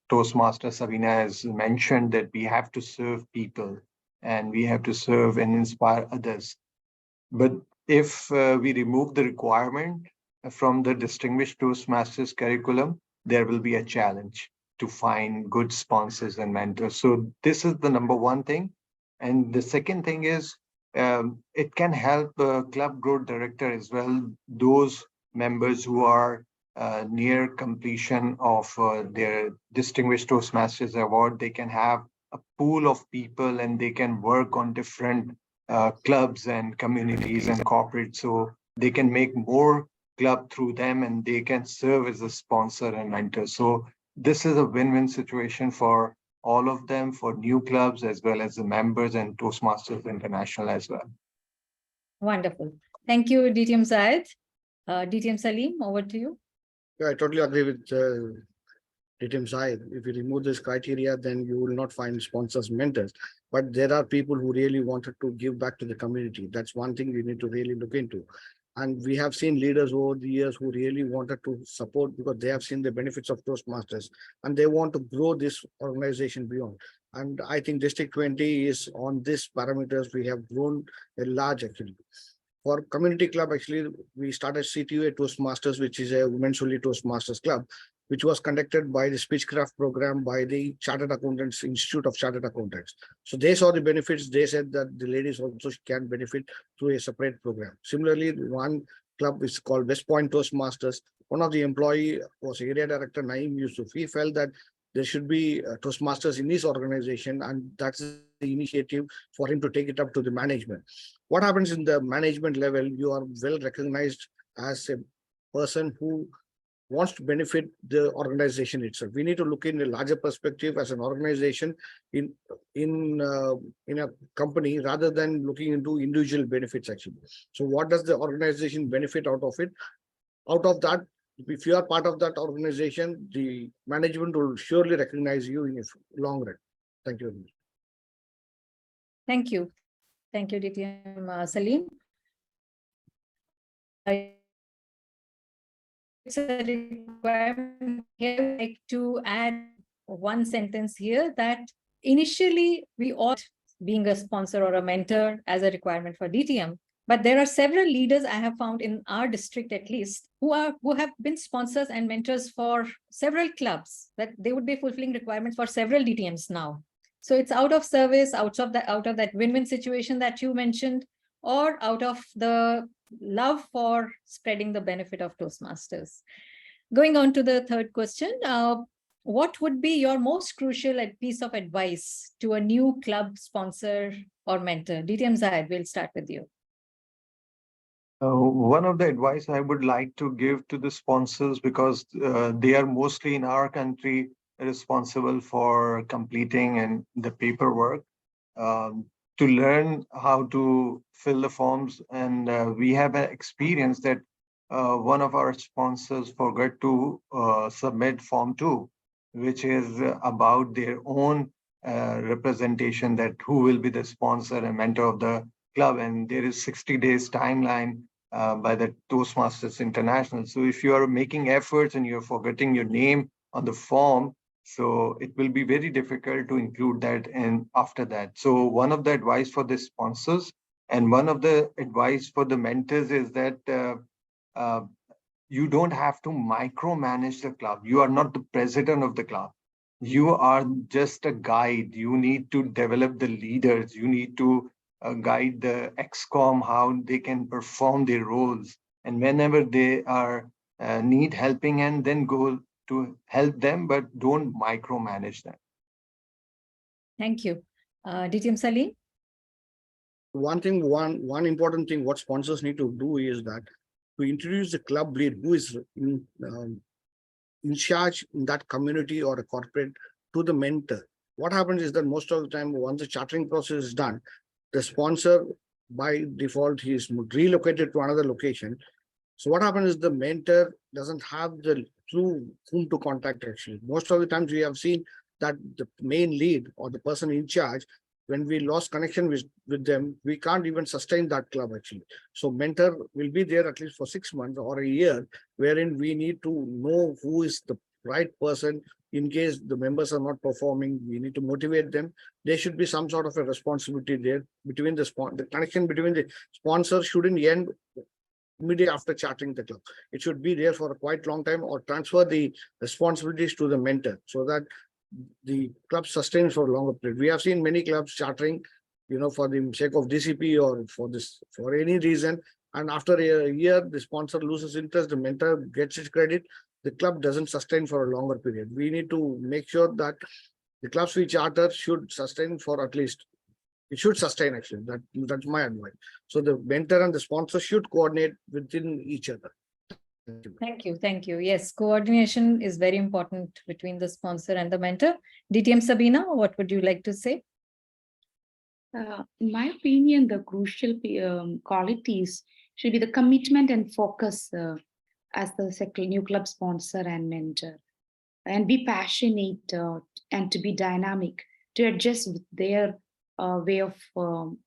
Toastmaster Sabina has mentioned, that we have to serve people and we have to serve and inspire others. But if we remove the requirement from the distinguished Toastmasters curriculum, there will be a challenge to find good sponsors and mentors. So this is the number one thing. And the second thing is, it can help club growth director as well, those members who are near completion of their distinguished Toastmasters award. They can have a pool of people and they can work on different clubs and communities and corporates, so they can make more club through them and they can serve as a sponsor and mentor. So this is a win-win situation for all of them, for new clubs as well as the members and Toastmasters International as well. Wonderful. Thank you, DTM Zaid. DTM Salim, over to you. Yeah, I totally agree with DTM Zaid. If you remove this criteria, then you will not find sponsors, mentors. But there are people who really wanted to give back to the community. That's one thing we need to really look into. And we have seen leaders over the years who really wanted to support because they have seen the benefits of Toastmasters and they want to grow this organization beyond. And I think District 20 is on these parameters. We have grown a large actually. For community club, actually, we started CTUA Toastmasters, which is a women's only Toastmasters club, which was conducted by the Speechcraft program by the Chartered Accountants, Institute of Chartered Accountants. So they saw the benefits. They said that the ladies also can benefit through a separate program. Similarly, one club is called West Point Toastmasters. One of the employee was area director Naeem Yusuf. He felt that there should be Toastmasters in his organization, and that's the initiative for him to take it up to the management. What happens in the management level, you are well recognized as a person who wants to benefit the organization itself. We need to look in a larger perspective as an organization in a company rather than looking into individual benefits actually. So what does the organization benefit out of it? Out of that, if you are part of that organization, the management will surely recognize you in a long run. Thank you very much. Thank you. Thank you, DTM Salim. It's a requirement here. I'd like to add one sentence here that initially we ought being a sponsor or a mentor as a requirement for DTM. But there are several leaders I have found in our district, at least, who have been sponsors and mentors for several clubs, that they would be fulfilling requirements for several DTMs now. So it's out of service, out of that win-win situation that you mentioned, or out of the love for spreading the benefit of Toastmasters. Going on to the third question, what would be your most crucial piece of advice to a new club sponsor or mentor? DTM Zahid, we'll start with you. One of the advice I would like to give to the sponsors, because they are mostly in our country responsible for completing and the paperwork, to learn how to fill the forms. And we have an experience that one of our sponsors forgot to submit Form 2, which is about their own representation, that who will be the sponsor and mentor of the club. And there is 60 days timeline by the Toastmasters International. So if you are making efforts and you're forgetting your name on the form, so it will be very difficult to include that in after that. So one of the advice for the sponsors and one of the advice for the mentors is that you don't have to micromanage the club. You are not the president of the club. You are just a guide. You need to develop the leaders. You need to guide the XCOM, how they can perform their roles. And whenever they are need helping, and then go to help them, but don't micromanage them. Thank you. DTM Salim? One important thing what sponsors need to do is that to introduce the club lead who is in charge in that community or a corporate to the mentor. What happens is that most of the time, once the chartering process is done, the sponsor by default he is relocated to another location. So what happens is the mentor doesn't have the clue whom to contact actually. Most of the times we have seen that the main lead or the person in charge, when we lost connection with them, we can't even sustain that club actually. So mentor will be there at least for 6 months or a year, wherein we need to know who is the right person. In case the members are not performing, we need to motivate them. There should be some sort of a responsibility there between the connection between the sponsor shouldn't end immediately after chartering the club. It should be there for a quite long time, or transfer the responsibilities to the mentor so that the club sustains for a longer period. We have seen many clubs chartering, for the sake of DCP or for any reason. And after a year, the sponsor loses interest, the mentor gets his credit, the club doesn't sustain for a longer period. We need to make sure that the clubs we charter should sustain for at least, it should sustain actually. That's my advice. So the mentor and the sponsor should coordinate within each other. Thank you. Yes, coordination is very important between the sponsor and the mentor. DTM Sabina, what would you like to say? In my opinion, the crucial qualities should be the commitment and focus as the new club sponsor and mentor, and be passionate and to be dynamic, to adjust with their way of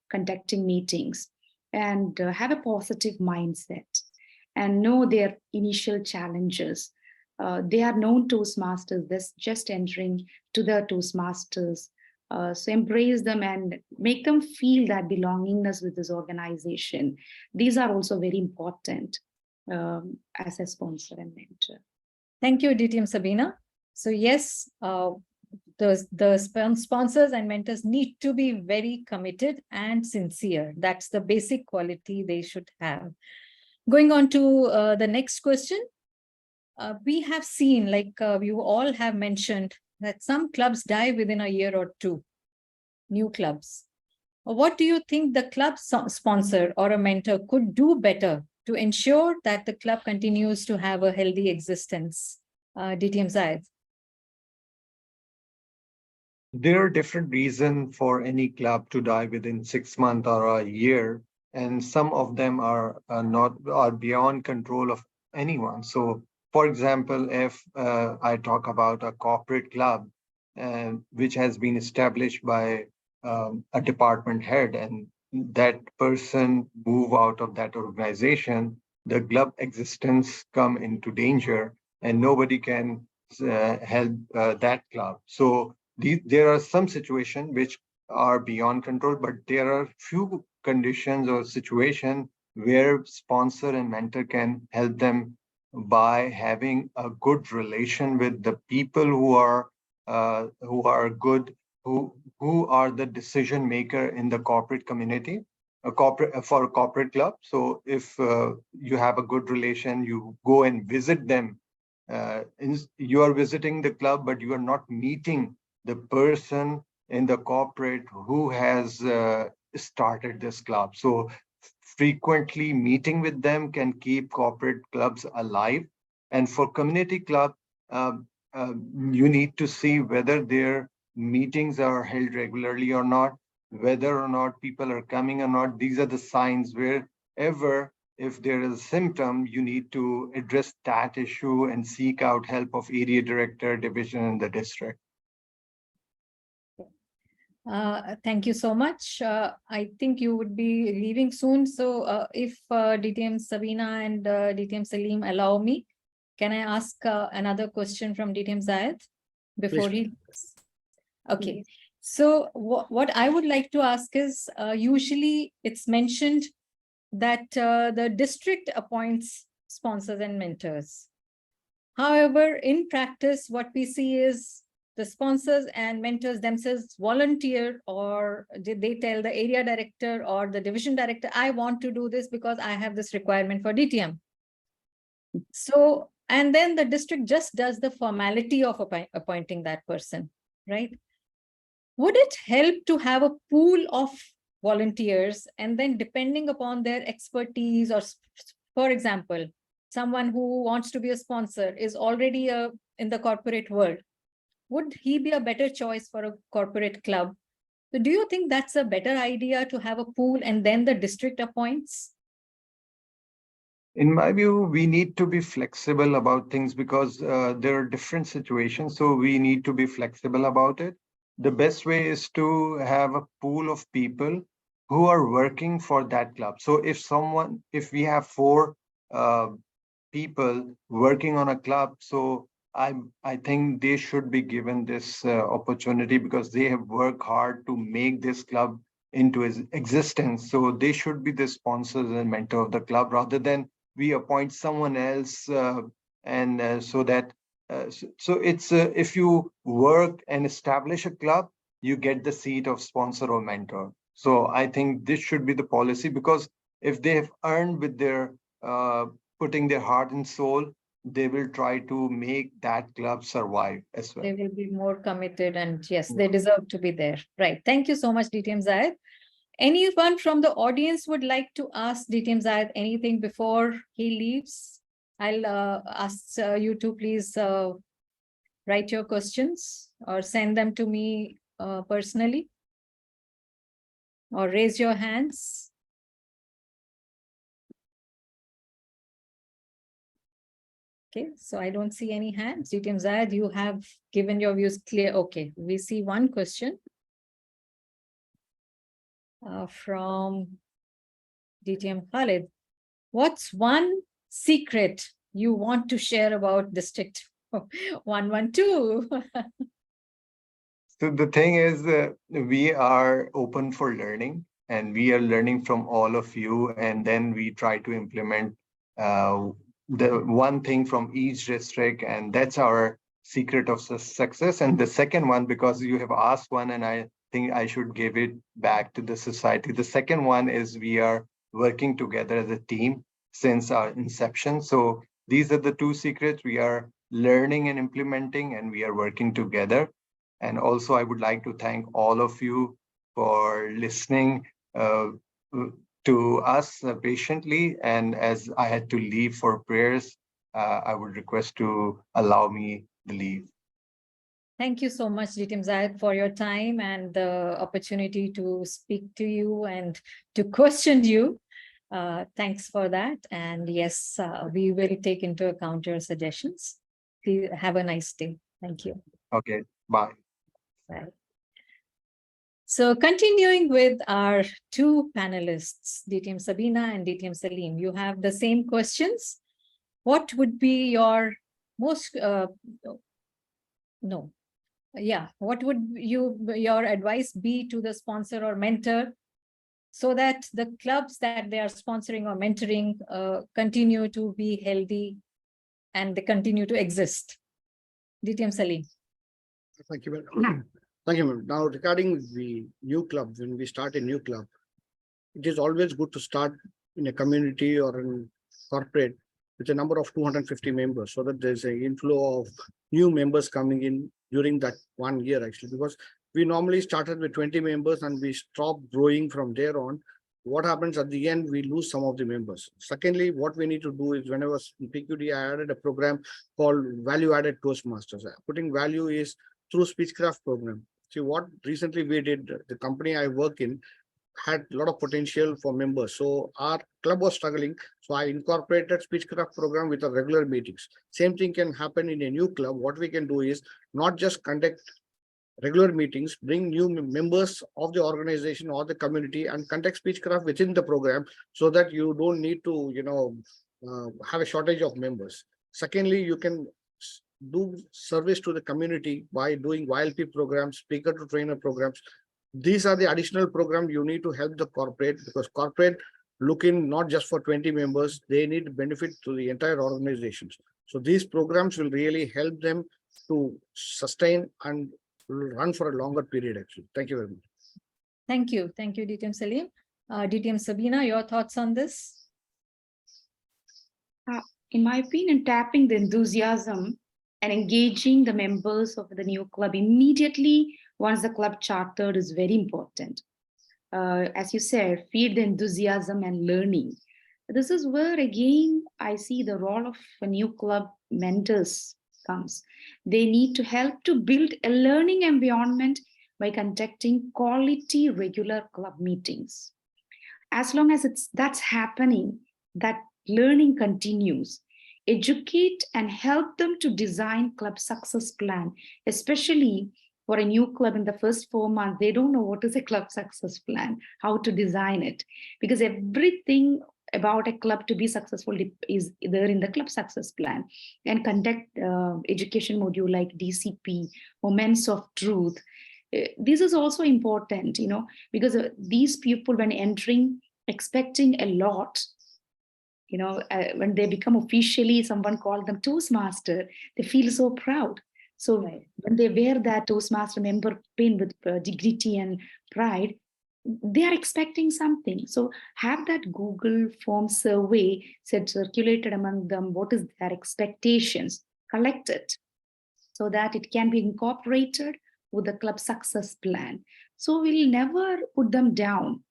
conducting meetings, and have a positive mindset and know their initial challenges. They are known Toastmasters, they're just entering to the Toastmasters. So embrace them and make them feel that belongingness with this organization. These are also very important as a sponsor and mentor. Thank you, DTM Sabina. So yes, the sponsors and mentors need to be very committed and sincere. That's the basic quality they should have. Going on to the next question. We have seen, like you all have mentioned, that some clubs die within a year or two, new clubs. What do you think the club sponsor or a mentor could do better to ensure that the club continues to have a healthy existence? DTM Zahid. There are different reasons for any club to die within 6 months or a year, and some of them are beyond control of anyone. So, for example, if I talk about a corporate club which has been established by a department head, and that person move out of that organization, the club existence come into danger, and nobody can help that club. So there are some situations which are beyond control, but there are few conditions or situation where sponsor and mentor can help them by having a good relation with the people who are good, who are the decision maker in the corporate community, a corporate for a corporate club. So if you have a good relation, you go and visit them. You are visiting the club, but you are not meeting the person in the corporate who has started this club. So frequently meeting with them can keep corporate clubs alive. And for community club, you need to see whether their meetings are held regularly or not, whether or not people are coming or not. These are the signs wherever, if there is a symptom, you need to address that issue and seek out help of area director, division in the district. Thank you so much. I think you would be leaving soon. So if DTM Sabina and DTM Salim allow me, can I ask another question from DTM Zayed before he leaves? Okay. So what I would like to ask is, usually it's mentioned that the district appoints sponsors and mentors. However, in practice, what we see is the sponsors and mentors themselves volunteer, or they tell the area director or the division director, I want to do this because I have this requirement for DTM. So, and then the district just does the formality of appointing that person, right? Would it help to have a pool of volunteers, and then depending upon their expertise, or for example, someone who wants to be a sponsor is already in the corporate world, would he be a better choice for a corporate club? So do you think that's a better idea, to have a pool and then the district appoints? In my view, we need to be flexible about things because there are different situations. So we need to be flexible about it. The best way is to have a pool of people who are working for that club. So if we have 4 people working on a club, so I think they should be given this opportunity because they have worked hard to make this club into existence. So they should be the sponsors and mentor of the club rather than we appoint someone else so it's if you work and establish a club, you get the seat of sponsor or mentor. So I think this should be the policy, because if they have earned with their putting their heart and soul, they will try to make that club survive as well. They will be more committed, and yes, they deserve to be there. Right. Thank you so much, DTM Zayed. Anyone from the audience would like to ask DTM Zayed anything before he leaves? I'll ask you to please write your questions or send them to me personally, or raise your hands. Okay, so I don't see any hands. DTM Zayed, you have given your views clear. Okay, we see one question from DTM Khalid. What's one secret you want to share about District 112? So the thing is, we are open for learning, and we are learning from all of you, and then we try to implement the one thing from each district, and that's our secret of success. And the second one, because you have asked one, and I think I should give it back to the society. The second one is we are working together as a team since our inception. So these are the 2 secrets. We are learning and implementing, and we are working together. And also, I would like to thank all of you for listening to us patiently. And as I had to leave for prayers, I would request to allow me the leave. Thank you so much, DTM Zayed, for your time and the opportunity to speak to you and to question you. Thanks for that. And yes, we will take into account your suggestions. Please have a nice day. Thank you. Okay, bye. Right. So continuing with our two panelists, DTM Sabina and DTM Salim, you have the same questions. What would be your most, what would your advice be to the sponsor or mentor so that the clubs that they are sponsoring or mentoring continue to be healthy and they continue to exist? DTM Salim. Thank you, madam. Thank you, ma'am. Now, regarding the new club, when we start a new club, it is always good to start in a community or in corporate with a number of 250 members so that there's an inflow of new members coming in during that 1 year, actually, because we normally started with 20 members and we stop growing from there on. What happens at the end, we lose some of the members. Secondly, what we need to do is when I was in PQD, I added a program called Value Added Toastmasters. Putting value is through Speechcraft program. See, what recently we did, the company I work in had a lot of potential for members. So our club was struggling. So I incorporated Speechcraft program with our regular meetings. Same thing can happen in a new club. What we can do is not just conduct regular meetings, bring new members of the organization or the community and conduct Speechcraft within the program so that you don't need to, have a shortage of members. Secondly, you can do service to the community by doing YLP programs, speaker to trainer programs. These are the additional programs you need to help the corporate, because corporate looking not just for 20 members, they need benefit to the entire organizations. So these programs will really help them to sustain and run for a longer period, actually. Thank you very much. Thank you. Thank you, DTM Salim. DTM Sabina, your thoughts on this? In my opinion, tapping the enthusiasm and engaging the members of the new club immediately once the club chartered is very important. As you said, feed the enthusiasm and learning. This is where, again, I see the role of a new club mentors comes. They need to help to build a learning environment by conducting quality regular club meetings. As long as that's happening, that learning continues. Educate and help them to design club success plan, especially for a new club in the first 4 months. They don't know what is a club success plan, how to design it, because everything about a club to be successful is there in the club success plan. And conduct education module like DCP, Moments of Truth. This is also important, because these people, when entering, expecting a lot, when they become officially, someone called them Toastmaster, they feel so proud. So when they wear that Toastmaster member pin with dignity and pride, they are expecting something. So have that Google form survey circulated among them. What is their expectations? Collect it so that it can be incorporated with the club success plan. So we'll never put them down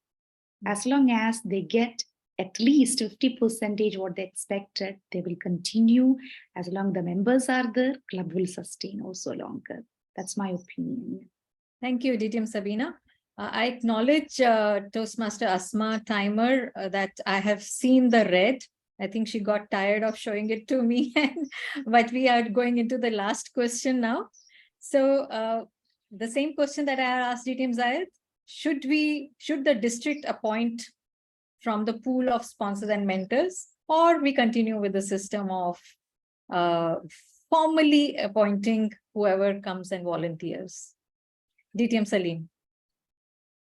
as long as they get at least 50% what they expected. They will continue. As long as the members are there, club will sustain also longer. That's my opinion. Thank you, DTM Sabina. I acknowledge Toastmaster Asma Timer that I have seen the red. I think she got tired of showing it to me, but we are going into the last question now. So the same question that I asked DTM Zayed, should the district appoint from the pool of sponsors and mentors, or we continue with the system of formally appointing whoever comes and volunteers? DTM Salim.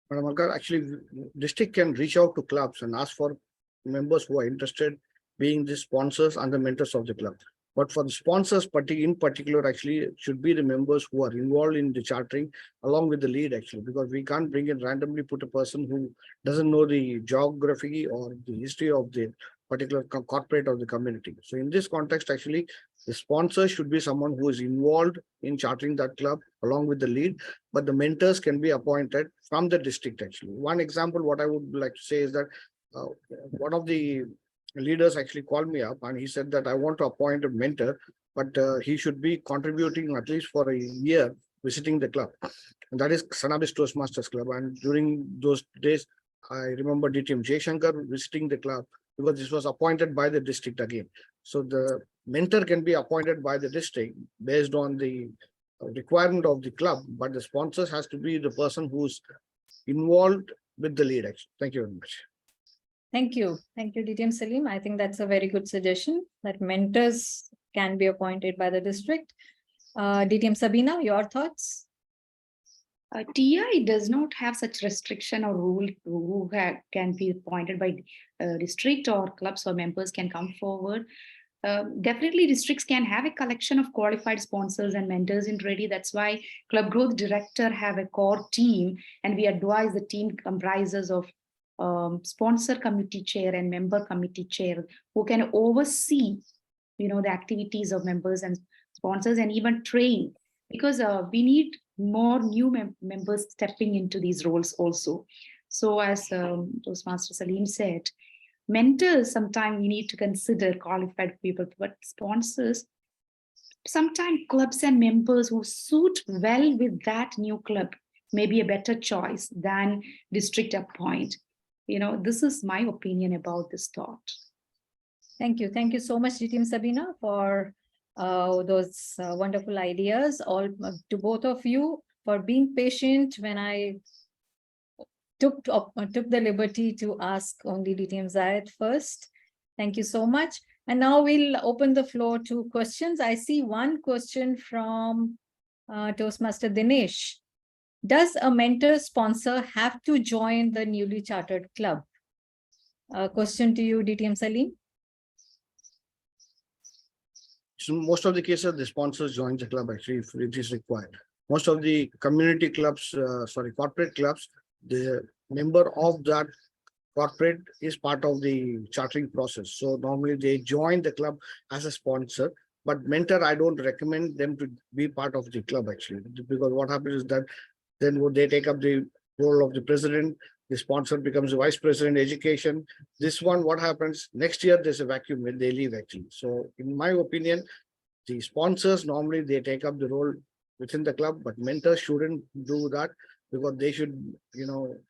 Madam Alka, actually, district can reach out to clubs and ask for members who are interested being the sponsors and the mentors of the club. But for the sponsors in particular, actually, it should be the members who are involved in the chartering along with the lead, actually, because we can't bring in randomly put a person who doesn't know the geography or the history of the particular corporate or the community. So in this context, actually, the sponsor should be someone who is involved in chartering that club along with the lead, but the mentors can be appointed from the district, actually. One example, what I would like to say is that one of the leaders actually called me up and he said that I want to appoint a mentor, but he should be contributing at least for a year visiting the club. And that is Sanabis Toastmasters Club. And during those days, I remember DTM Jay Shankar visiting the club because this was appointed by the district again. So the mentor can be appointed by the district based on the requirement of the club, but the sponsors has to be the person who's involved with the lead action. Thank you very much. Thank you. Thank you, DTM Salim. I think that's a very good suggestion that mentors can be appointed by the district. DTM Sabina, your thoughts? TI does not have such restriction or rule who can be appointed by district, or clubs or members can come forward. Definitely districts can have a collection of qualified sponsors and mentors in ready. That's why Club Growth Director have a core team, and we advise the team comprises of sponsor committee chair and member committee chair who can oversee, the activities of members and sponsors, and even train, because we need more new members stepping into these roles also. So as Toastmaster Salim said, mentors, sometimes we need to consider qualified people, but sponsors, sometimes clubs and members who suit well with that new club may be a better choice than district appoint. This is my opinion about this thought. Thank you. Thank you so much, DTM Sabina, for those wonderful ideas. All to both of you for being patient when I took the liberty to ask only DTM Zayed first. Thank you so much. And now we'll open the floor to questions. I see one question from Toastmaster Dinesh. Does a mentor sponsor have to join the newly chartered club? Question to you, DTM Salim. So most of the cases, the sponsors join the club actually if it is required. Most of the community clubs, corporate clubs, the member of that corporate is part of the chartering process. So normally they join the club as a sponsor, but mentor, I don't recommend them to be part of the club actually, because what happens is that then they take up the role of the president, the sponsor becomes the vice president, education. This one, what happens next year, there's a vacuum when they leave actually. So in my opinion, the sponsors, normally they take up the role within the club, but mentors shouldn't do that, because they should,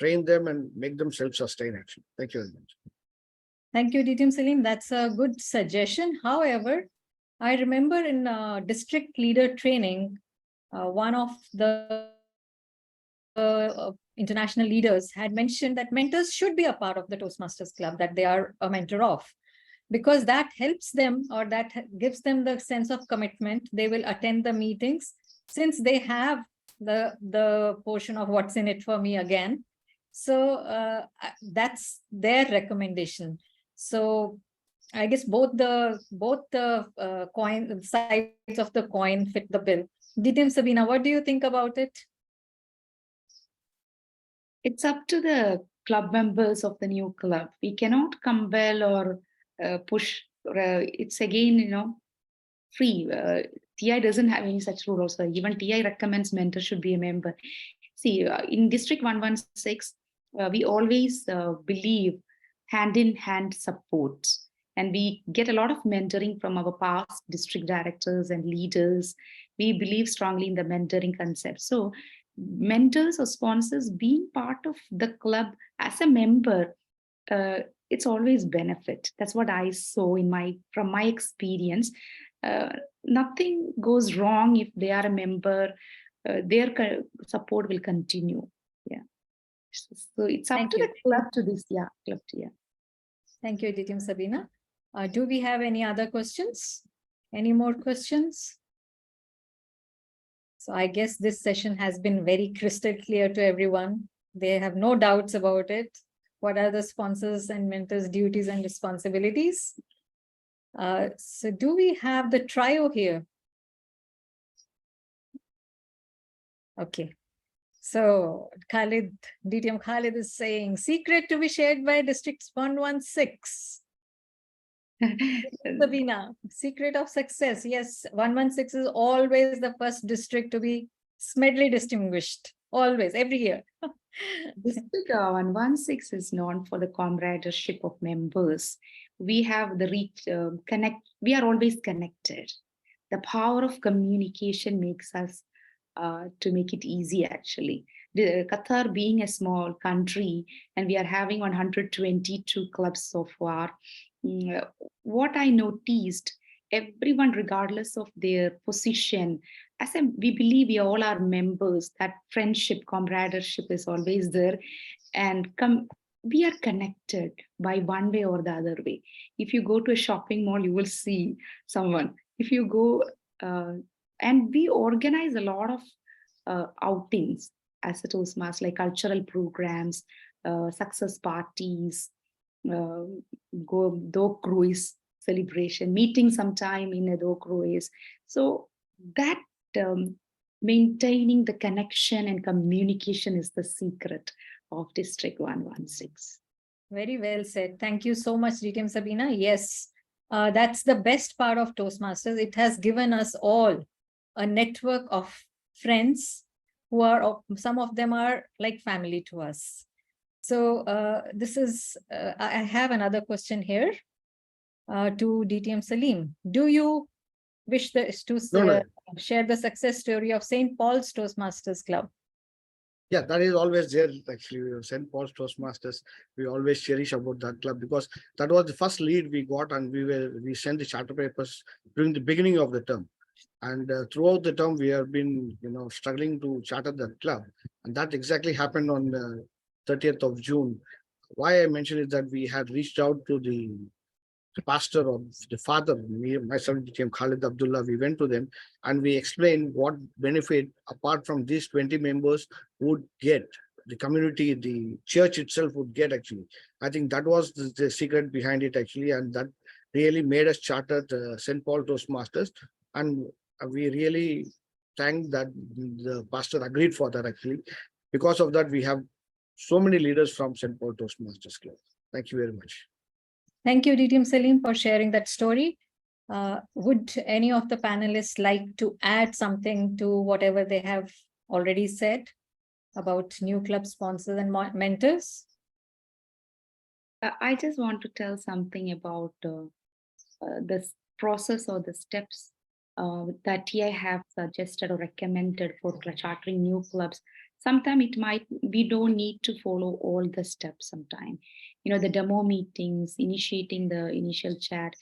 train them and make them self-sustain actually. Thank you very much. Thank you, DTM Salim. That's a good suggestion. However, I remember in district leader training, one of the international leaders had mentioned that mentors should be a part of the Toastmasters Club, that they are a mentor of, because that helps them, or that gives them the sense of commitment. They will attend the meetings since they have the portion of what's in it for me again. So that's their recommendation. So I guess both the sides of the coin fit the bill. DTM Sabina, what do you think about it? It's up to the club members of the new club. We cannot compel or push. It's again, free. TI doesn't have any such rule also. Even TI recommends mentors should be a member. See, in District 116, we always believe hand-in-hand support. And we get a lot of mentoring from our past district directors and leaders. We believe strongly in the mentoring concept. So mentors or sponsors being part of the club as a member, it's always benefit. That's what I saw from my experience. Nothing goes wrong if they are a member. Their support will continue. Yeah. So it's up to the club to this. Yeah, club. Yeah. Thank you, DTM Sabina. Do we have any other questions? Any more questions? So I guess this session has been very crystal clear to everyone. They have no doubts about it. What are the sponsors and mentors' duties and responsibilities? So do we have the trio here? Okay. So Khalid, DTM Khalid is saying, secret to be shared by District 116. Sabina, secret of success. Yes, 116 is always the first district to be smedley distinguished. Always, every year. District 116 is known for the camaraderie of members. We have the we are always connected. The power of communication makes us to make it easy actually. Qatar being a small country, and we are having 122 clubs so far. What I noticed, everyone, regardless of their position, we believe we all are members, that friendship, camaraderie is always there, and we are connected by one way or the other way. If you go to a shopping mall, you will see someone. If you go, and we organize a lot of outings as a Toastmaster, like cultural programs, success parties, go dog cruise celebration, meeting sometime in a dog cruise. So that maintaining the connection and communication is the secret of District 116. Very well said. Thank you so much, DTM Sabina. Yes, that's the best part of Toastmasters. It has given us all a network of friends who are, some of them are like family to us. So this is, I have another question here to DTM Salim. Do you wish to share the success story of St. Paul's Toastmasters Club? Yeah, that is always there. Actually, St. Paul's Toastmasters, we always cherish about that club because that was the first lead we got, and we sent the charter papers during the beginning of the term. And throughout the term, we have been, struggling to charter that club, and that exactly happened on the 30th of June. Why I mentioned is that we had reached out to the pastor or the father, myself, DTM Khalid Abdullah. We went to them and we explained what benefit, apart from these 20 members, would get the community, the church itself would get. Actually, I think that was the secret behind it, actually, and that really made us charter the St. Paul Toastmasters. And we really thank that the pastor agreed for that. Actually, because of that, we have so many leaders from St. Paul Toastmasters Club. Thank you very much. Thank you, DTM Salim, for sharing that story. Would any of the panelists like to add something to whatever they have already said about new club sponsors and mentors? I just want to tell something about this process or the steps that TI have suggested or recommended for chartering new clubs. Sometimes we don't need to follow all the steps sometimes. The demo meetings, initiating the initial chat,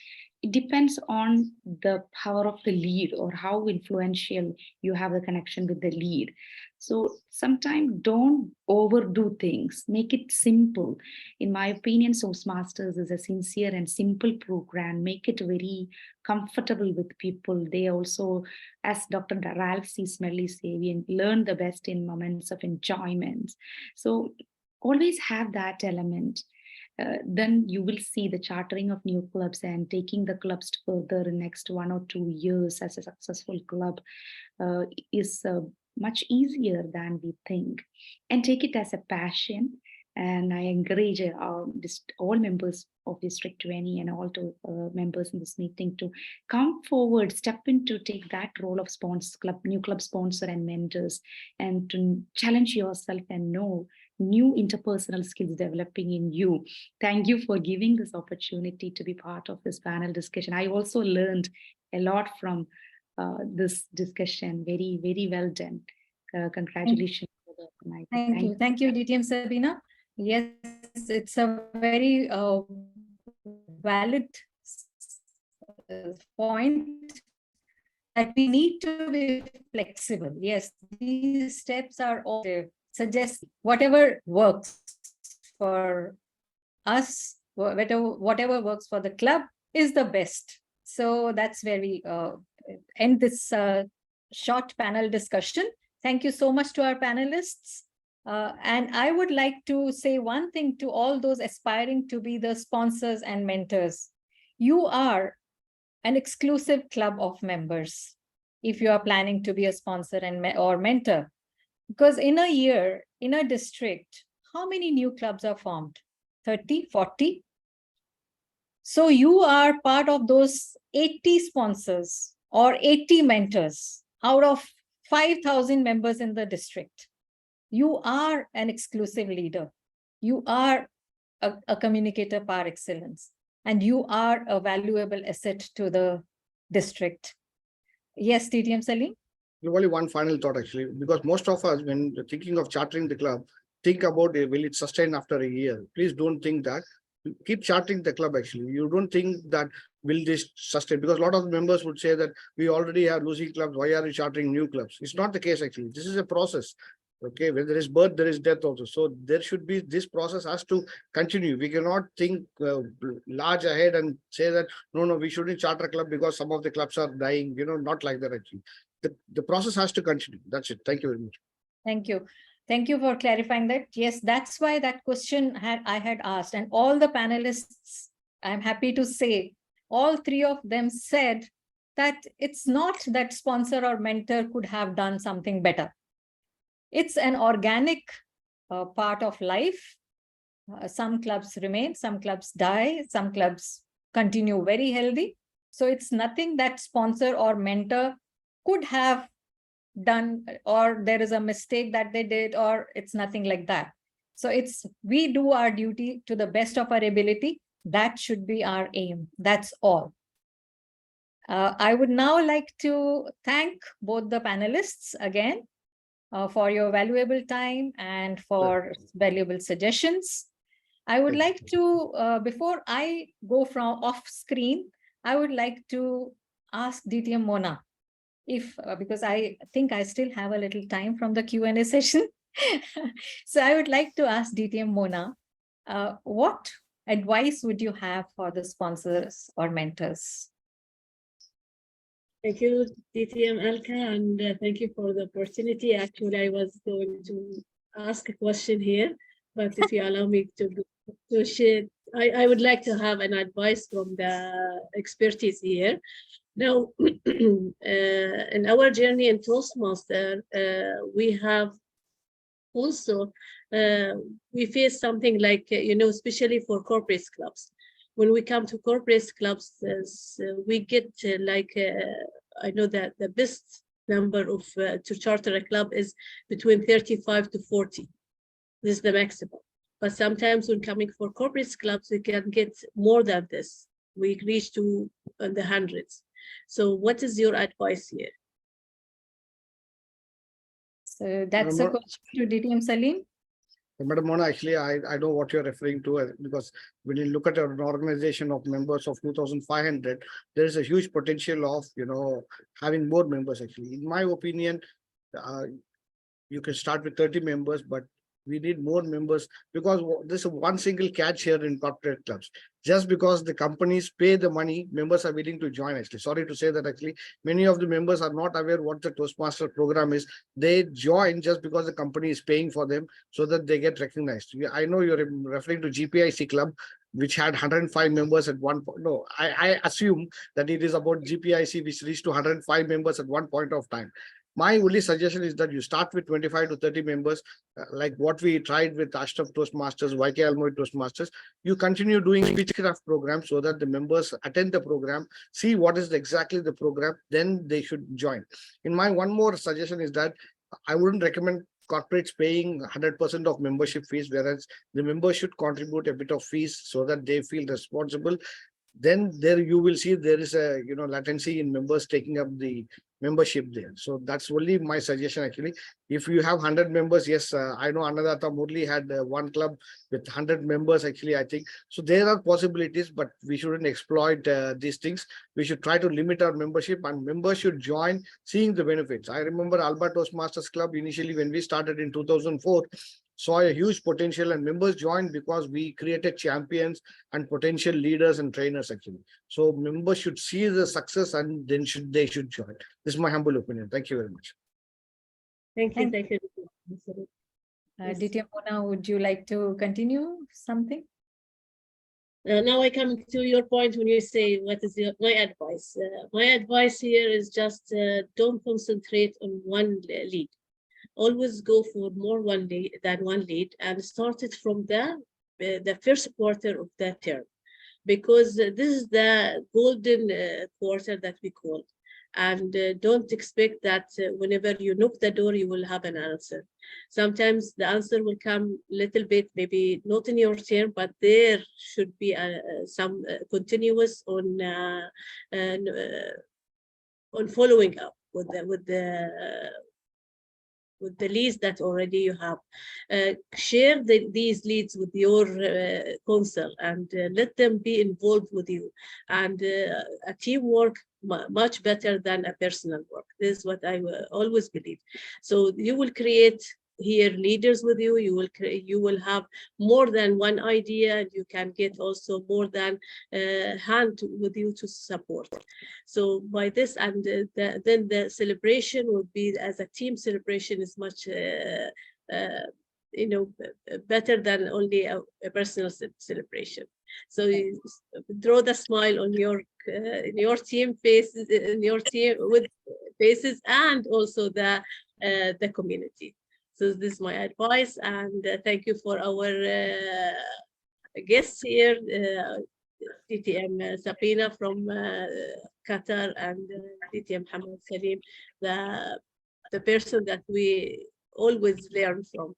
it depends on the power of the lead or how influential you have the connection with the lead. So sometimes don't overdo things, make it simple. In my opinion, Toastmasters is a sincere and simple program. Make it very comfortable with people. They also, as Dr. Ralph C. Smedley say, we learn the best in moments of enjoyment. So always have that element. Then you will see the chartering of new clubs and taking the clubs further in next 1 or 2 years as a successful club is much easier than we think. And take it as a passion. And I encourage all members of District 20 and all members in this meeting to come forward, step in to take that role of new club sponsor and mentors, and to challenge yourself and know new interpersonal skills developing in you. Thank you for giving this opportunity to be part of this panel discussion. I also learned a lot from this discussion. Very, very well done. Congratulations. Thank you, DTM Sabina. Yes, it's a very valid point that we need to be flexible. Yes, these steps are all suggest whatever works for us, whatever works for the club is the best. So that's where we end this short panel discussion. Thank you so much to our panelists. And I would like to say one thing to all those aspiring to be the sponsors and mentors. You are an exclusive club of members if you are planning to be a sponsor or mentor. Because in a year, in a district, how many new clubs are formed? 30, 40? So you are part of those 80 sponsors or 80 mentors out of 5,000 members in the district. You are an exclusive leader. You are a communicator par excellence, and you are a valuable asset to the district. Yes, DTM Salim? Only one final thought, actually, because most of us, when thinking of chartering the club, think about will it sustain after a year. Please don't think that. keep charting the club. Actually, you don't think that will this sustain, because a lot of members would say that we already have losing clubs. Why are you charting new clubs? It's not the case. Actually, this is a process. Okay, when there is birth, there is death also. So there should be, this process has to continue. We cannot think large ahead and say that no, we shouldn't charter a club because some of the clubs are dying. Not like that. Actually, the process has to continue. That's it. Thank you very much. Thank you. Thank you for clarifying that. Yes, that's why that question I had asked, and all the panelists, I'm happy to say, all three of them said that it's not that sponsor or mentor could have done something better. It's an organic part of life. Some clubs remain, some clubs die, some clubs continue very healthy. So it's nothing that sponsor or mentor could have done, or there is a mistake that they did, or it's nothing like that. So we do our duty to the best of our ability. That should be our aim. That's all. I would now like to thank both the panelists again for your valuable time and for valuable suggestions. I would like to, before I go from off screen, I would like to ask DTM Mona, because I think I still have a little time from the Q&A session. So I would like to ask DTM Mona, what advice would you have for the sponsors or mentors? Thank you, DTM Alka, and thank you for the opportunity. Actually, I was going to ask a question here, but if you allow me to share, I would like to have an advice from the expertise here. Now, in our journey in Toastmaster, we have also, we face something like, especially for corporate clubs. When we come to corporate clubs, we get I know that the best number of to charter a club is between 35 to 40. This is the maximum. But sometimes when coming for corporate clubs, we can get more than this. We reach to the hundreds. So what is your advice here? So that's a question to DTM Salim. Madam Mona, actually, I know what you're referring to, because when you look at an organization of members of 2,500, there is a huge potential of, having more members. Actually, in my opinion, you can start with 30 members, but we need more members, because there's one single catch here in corporate clubs. Just because the companies pay the money, members are willing to join. Actually, sorry to say that, actually, many of the members are not aware what the Toastmaster program is. They join just because the company is paying for them so that they get recognized. I know you're referring to GPIC Club, which had 105 members at one point. No, I assume that it is about GPIC, which reached to 105 members at one point of time. My only suggestion is that you start with 25 to 30 members, like what we tried with Ashtaf Toastmasters, YK Almoid Toastmasters. You continue doing speechcraft programs so that the members attend the program, see what is exactly the program, then they should join. In my one more suggestion is that I wouldn't recommend corporates paying 100% of membership fees, whereas the members should contribute a bit of fees so that they feel responsible. Then there you will see there is a latency in members taking up the membership there. So that's only my suggestion. Actually, if you have 100 members, yes, I know Annadatta Murli had one club with 100 members. Actually, I think so there are possibilities, but we shouldn't exploit these things. We should try to limit our membership, and members should join seeing the benefits. I remember Alba Toastmasters Club initially when we started in 2004. Saw a huge potential, and members joined because we created champions and potential leaders and trainers. Actually, so members should see the success, and then they should join. This is my humble opinion. Thank you very much. Thank you. Thank you. DTM Mona, would you like to continue something? Now I come to your point when you say what is my advice. My advice here is just don't concentrate on one lead. Always go for more than one lead, and start it from the first quarter of that term, because this is the golden quarter that we call. And don't expect that whenever you knock the door, you will have an answer. Sometimes the answer will come a little bit, maybe not in your term, but there should be some continuous on following up with the with the leads that already you have. Share these leads with your council and let them be involved with you. And a teamwork much better than a personal work. This is what I always believe. So you will create here leaders with you. You will have more than one idea, and you can get also more than hand with you to support. So by this, and then the celebration would be as a team celebration is much better than only a personal celebration. So you draw the smile on your team faces, in your team with faces, and also the community. So this is my advice, and thank you for our guests here, DTM Sabina from Qatar, and DTM Hamad Salim, the person that we always learn from.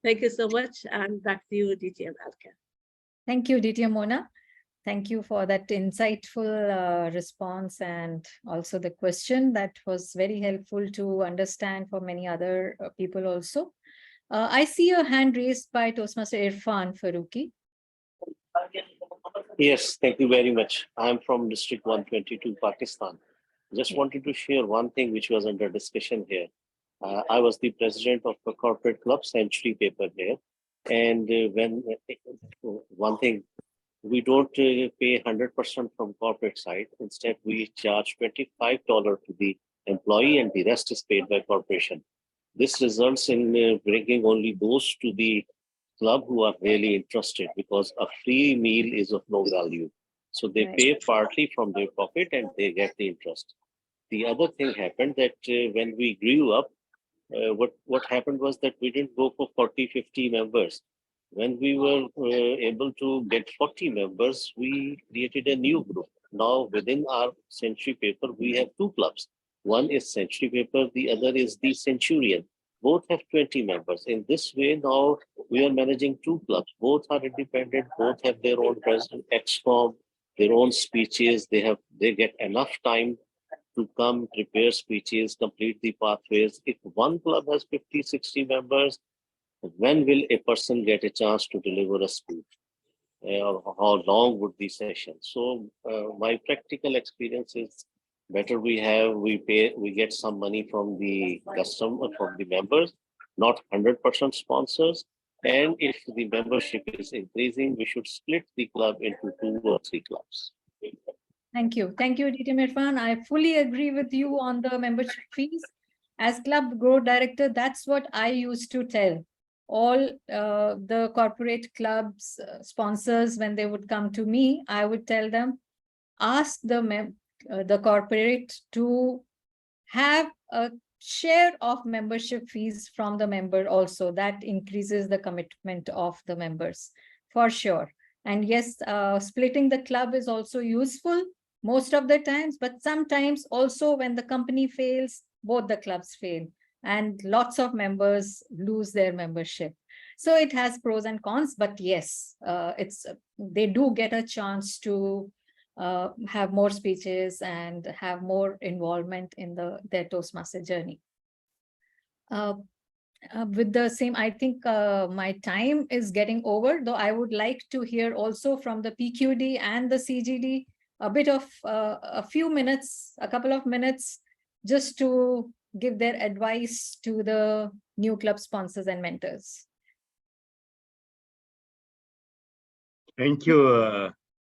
Thank you so much, and back to you, DTM Alka. Thank you, DTM Mona. Thank you for that insightful response, and also the question that was very helpful to understand for many other people also. I see a hand raised by Toastmaster Irfan Faruqi. Yes, thank you very much. I'm from District 122, Pakistan. Just wanted to share one thing which was under discussion here. I was the president of the corporate club Century Paper here. And one thing, we don't pay 100% from corporate side. Instead, we charge $25 to the employee, and the rest is paid by corporation. This results in bringing only those to the club who are really interested, because a free meal is of no value. So they pay partly from their pocket and they get the interest. The other thing happened that when we grew up, what happened was that we didn't go for 40, 50 members. When we were able to get 40 members, we created a new group. Now within our Century Paper, we have two clubs. One is Century Paper, the other is the Centurion. Both have 20 members. In this way, now we are managing two clubs. Both are independent, both have their own president, ExCom, their own speeches. They get enough time to come, prepare speeches, complete the pathways. If one club has 50, 60 members, when will a person get a chance to deliver a speech? How long would the session? So my practical experience is better we get some money from the customer, from the members, not 100% sponsors. And if the membership is increasing, we should split the club into 2 or 3 clubs. Thank you. Thank you, DTM Irfan. I fully agree with you on the membership fees. As Club Growth Director, that's what I used to tell all the corporate clubs sponsors. When they would come to me, I would tell them, ask the corporate to have a share of membership fees from the member also. That increases the commitment of the members for sure. And yes, splitting the club is also useful most of the times, but sometimes also when the company fails, both the clubs fail and lots of members lose their membership. So it has pros and cons, but yes, they do get a chance to have more speeches and have more involvement in their Toastmaster journey. With the same, I think my time is getting over, though I would like to hear also from the PQD and the CGD a bit of a couple of minutes, just to give their advice to the new club sponsors and mentors. Thank you,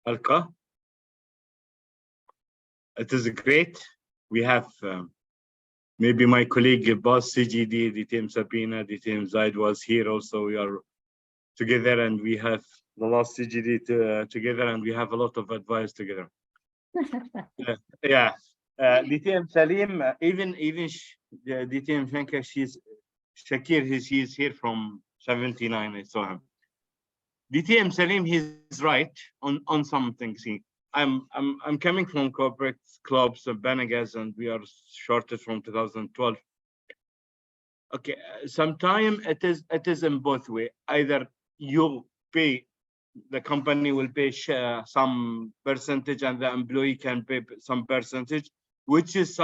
Alka. It is great. We have maybe my colleague, boss CGD, DTM Sabina, DTM Zaid was here also. We are together and we have the last CGD together, and we have a lot of advice together. Yeah. DTM Salim, even DTM Shankar, Shakir, he's here from 79. I saw him. DTM Salim, he's right on some things. I'm coming from corporate clubs of Benegas, and we are shorted from 2012. Okay, sometimes it is in both way. Either you pay, the company will pay some percentage, and the employee can pay some percentage, which is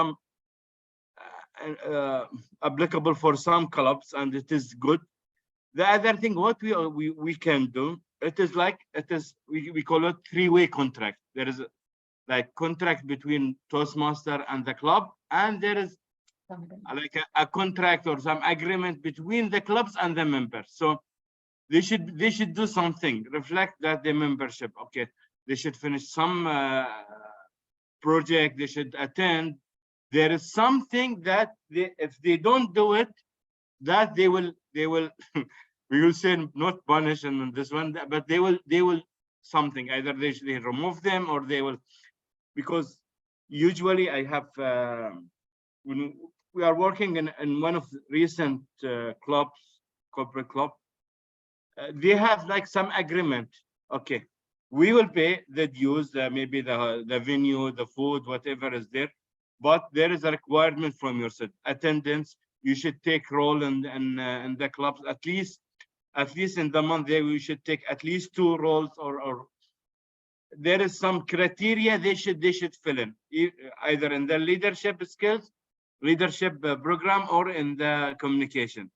applicable for some clubs, and it is good. The other thing, what we can do, it is like, we call it three-way contract. There is like contract between Toastmaster and the club, and there is like a contract or some agreement between the clubs and the members. So they should do something, reflect that the membership, okay, they should finish some project, they should attend. There is something that if they don't do it, that they will we will say not punish in this one, but they will something, either they remove them, or they will, because usually I have when we are working in one of the recent clubs, corporate club, they have like some agreement. Okay, we will pay the dues, maybe the venue, the food, whatever is there, but there is a requirement from your side, attendance. You should take role in the clubs at least in the month. There we should take at least 2 roles, or there is some criteria they should fill in, either in the leadership skills, leadership program, or in the communication.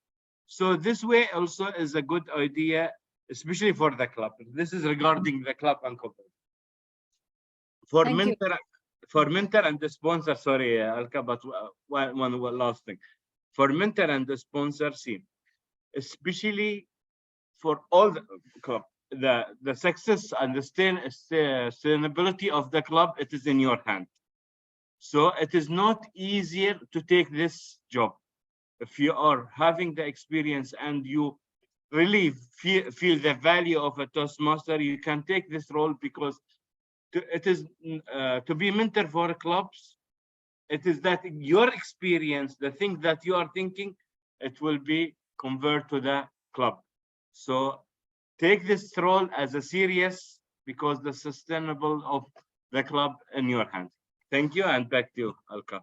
So this way also is a good idea, especially for the club. This is regarding the club and corporate. For mentor and the sponsor, sorry, Alka, but one last thing. For mentor and the sponsor, see, especially for all the club, the success and the sustainability of the club, it is in your hand. So it is not easier to take this job. If you are having the experience and you really feel the value of a Toastmaster, you can take this role, because it is to be mentor for clubs. It is that your experience, the thing that you are thinking, it will be converted to the club. So take this role as a serious, because the sustainable of the club in your hands. Thank you, and back to you, Alka.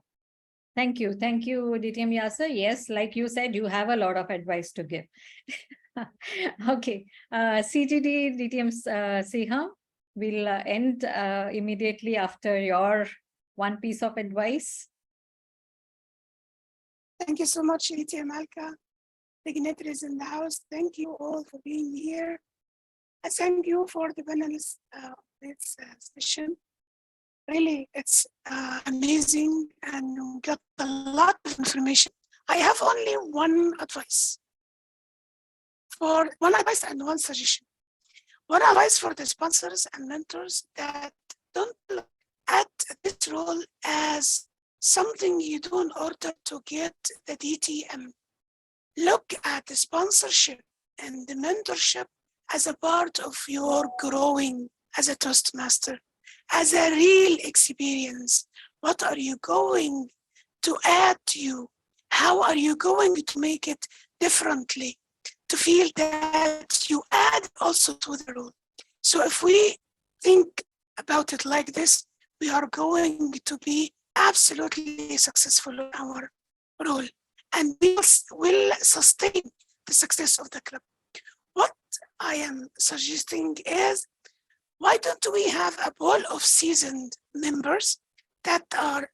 Thank you. Thank you, DTM Yasser. Yes, like you said, you have a lot of advice to give. Okay. CGD, DTM Siham, will end immediately after your one piece of advice. Thank you so much, DTM Alka. Dignitaries in the house, thank you all for being here. I thank you for the panelists this session. Really, it's amazing, and we got a lot of information. I have only one advice and one suggestion. One advice for the sponsors and mentors, that don't look at this role as something you do in order to get the DTM. Look at the sponsorship and the mentorship as a part of your growing as a Toastmaster, as a real experience. What are you going to add to you? How are you going to make it differently, to feel that you add also to the role? So if we think about it like this, we are going to be absolutely successful in our role, and we will sustain the success of the club. What I am suggesting is, why don't we have a pool of seasoned members that are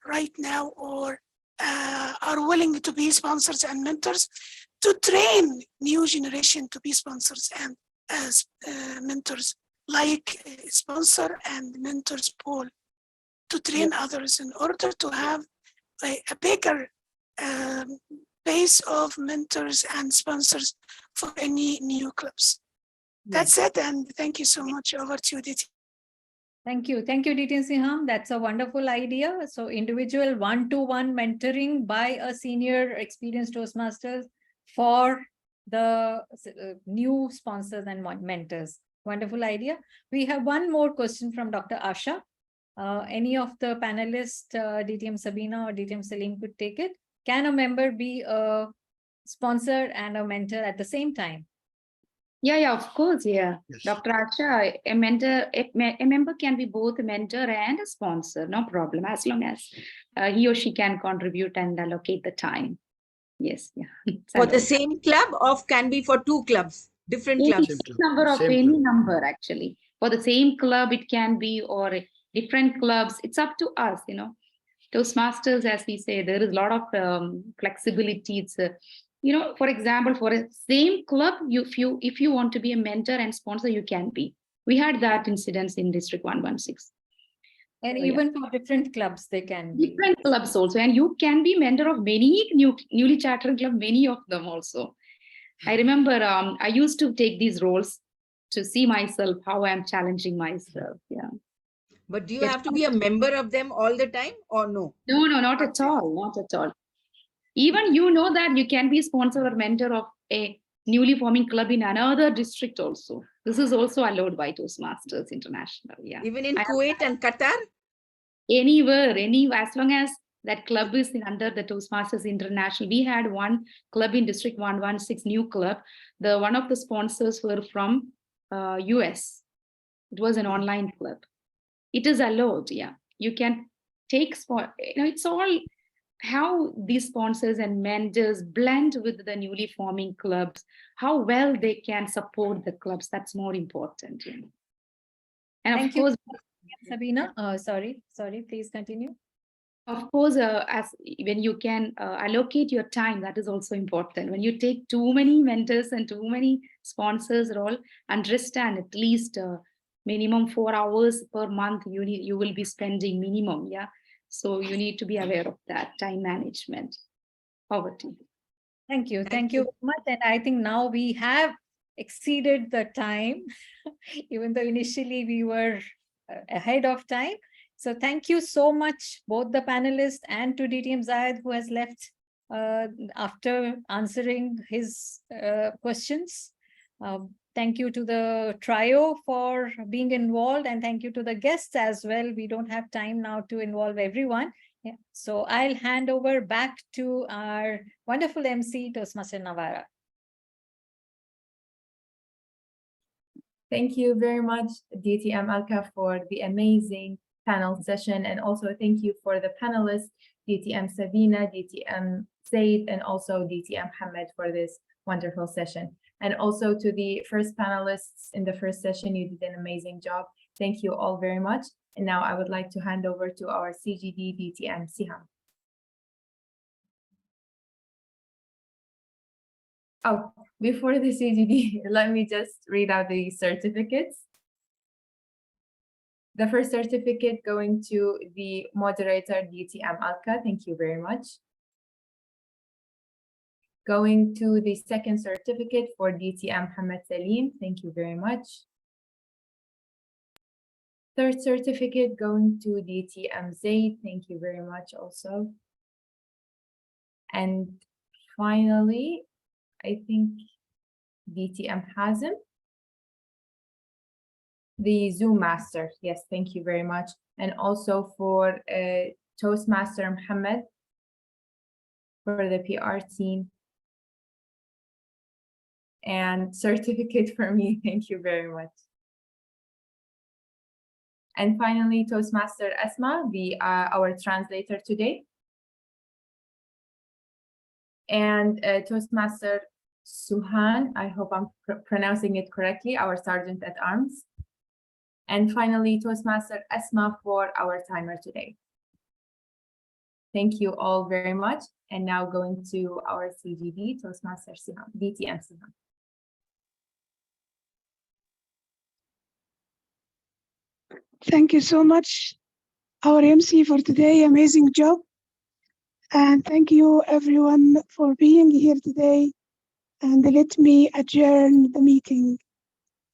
right now, or are willing to be sponsors and mentors, to train new generation to be sponsors and mentors, like sponsor and mentors pool, to train others in order to have a bigger base of mentors and sponsors for any new clubs. That's it, and thank you so much. Over to you, Diti. Thank you. Thank you, DTM Siham. That's a wonderful idea. So individual one-to-one mentoring by a senior experienced Toastmasters for the new sponsors and mentors. Wonderful idea. We have one more question from Dr. Asha. Any of the panelists, DTM Sabina or DTM Salim, could take it. Can a member be a sponsor and a mentor at the same time? Yeah, of course, yeah. Yes. Dr. Asha, a member can be both a mentor and a sponsor, no problem, as long as he or she can contribute and allocate the time. Yes, yeah. For the same club, or can be for 2 clubs, different Any clubs? number of Same any club. number, actually. For the same club, it can be, or different clubs. It's up to us, you know. Toastmasters, as we say, there is a lot of flexibility. It's for example, for a same club, if you want to be a mentor and sponsor, you can be. We had that incidence in District 116. And So, even for different clubs, they can be. Different clubs also, and you can be mentor of many newly chartered club, many of them also. I remember I used to take these roles to see myself how I'm challenging myself. Yeah. But do you have to be a member of them all the time or no? No, not at all. Not at all. Even that you can be sponsor or mentor of a newly forming club in another district also. This is also allowed by Toastmasters International. Yeah. Even in Kuwait and Qatar? Anywhere, as long as that club is under the Toastmasters International. We had one club in District 116, new club. One of the sponsors were from US. It was an online club. It is allowed, yeah. You can take it's all how these sponsors and mentors blend with the newly forming clubs, how well they can support the clubs. That's more important. You know. And Thank of course, Sabina. Sorry, please continue. Of course, as when you can allocate your time, that is also important. When you take too many mentors and too many sponsors role, understand at least minimum 4 hours per month you will be spending minimum. Yeah. So you need to be aware of that time management. Over to you. Thank you very much. And I think now we have exceeded the time, even though initially we were ahead of time. So thank you so much, both the panelists and to DTM Zayed, who has left after answering his questions. Thank you to the trio for being involved, and thank you to the guests as well. We don't have time now to involve everyone. Yeah. So I'll hand over back to our wonderful MC, Toastmaster Nawara. Thank you very much, DTM Alka, for the amazing panel session. And also thank you for the panelists, DTM Sabina, DTM Zaid, and also DTM Hamad for this wonderful session. And also to the first panelists in the first session, you did an amazing job. Thank you all very much. And now I would like to hand over to our CGD DTM Siham. Oh, before the CGD, let me just read out the certificates. The first certificate going to the moderator, DTM Alka. Thank you very much. Going to the second certificate for DTM Hamad Salim. Thank you very much. Third certificate going to DTM Zaid. Thank you very much also. And finally, I think DTM Hazem, the Zoom Master. Yes, thank you very much. And also for Toastmaster Muhammad for the PR team. And certificate for me. Thank you very much. And finally, Toastmaster Asma, our translator today. And Toastmaster Suhan, I hope I'm pronouncing it correctly, our Sergeant at Arms. And finally, Toastmaster Asma for our timer today. Thank you all very much. And now going to our CGD, Toastmaster Suhan, DTM Suhan. Thank you so much, our MC for today. Amazing job. And thank you everyone for being here today. And let me adjourn the meeting.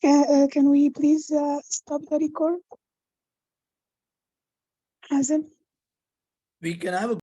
Can we please stop the record? Hazem? We can have a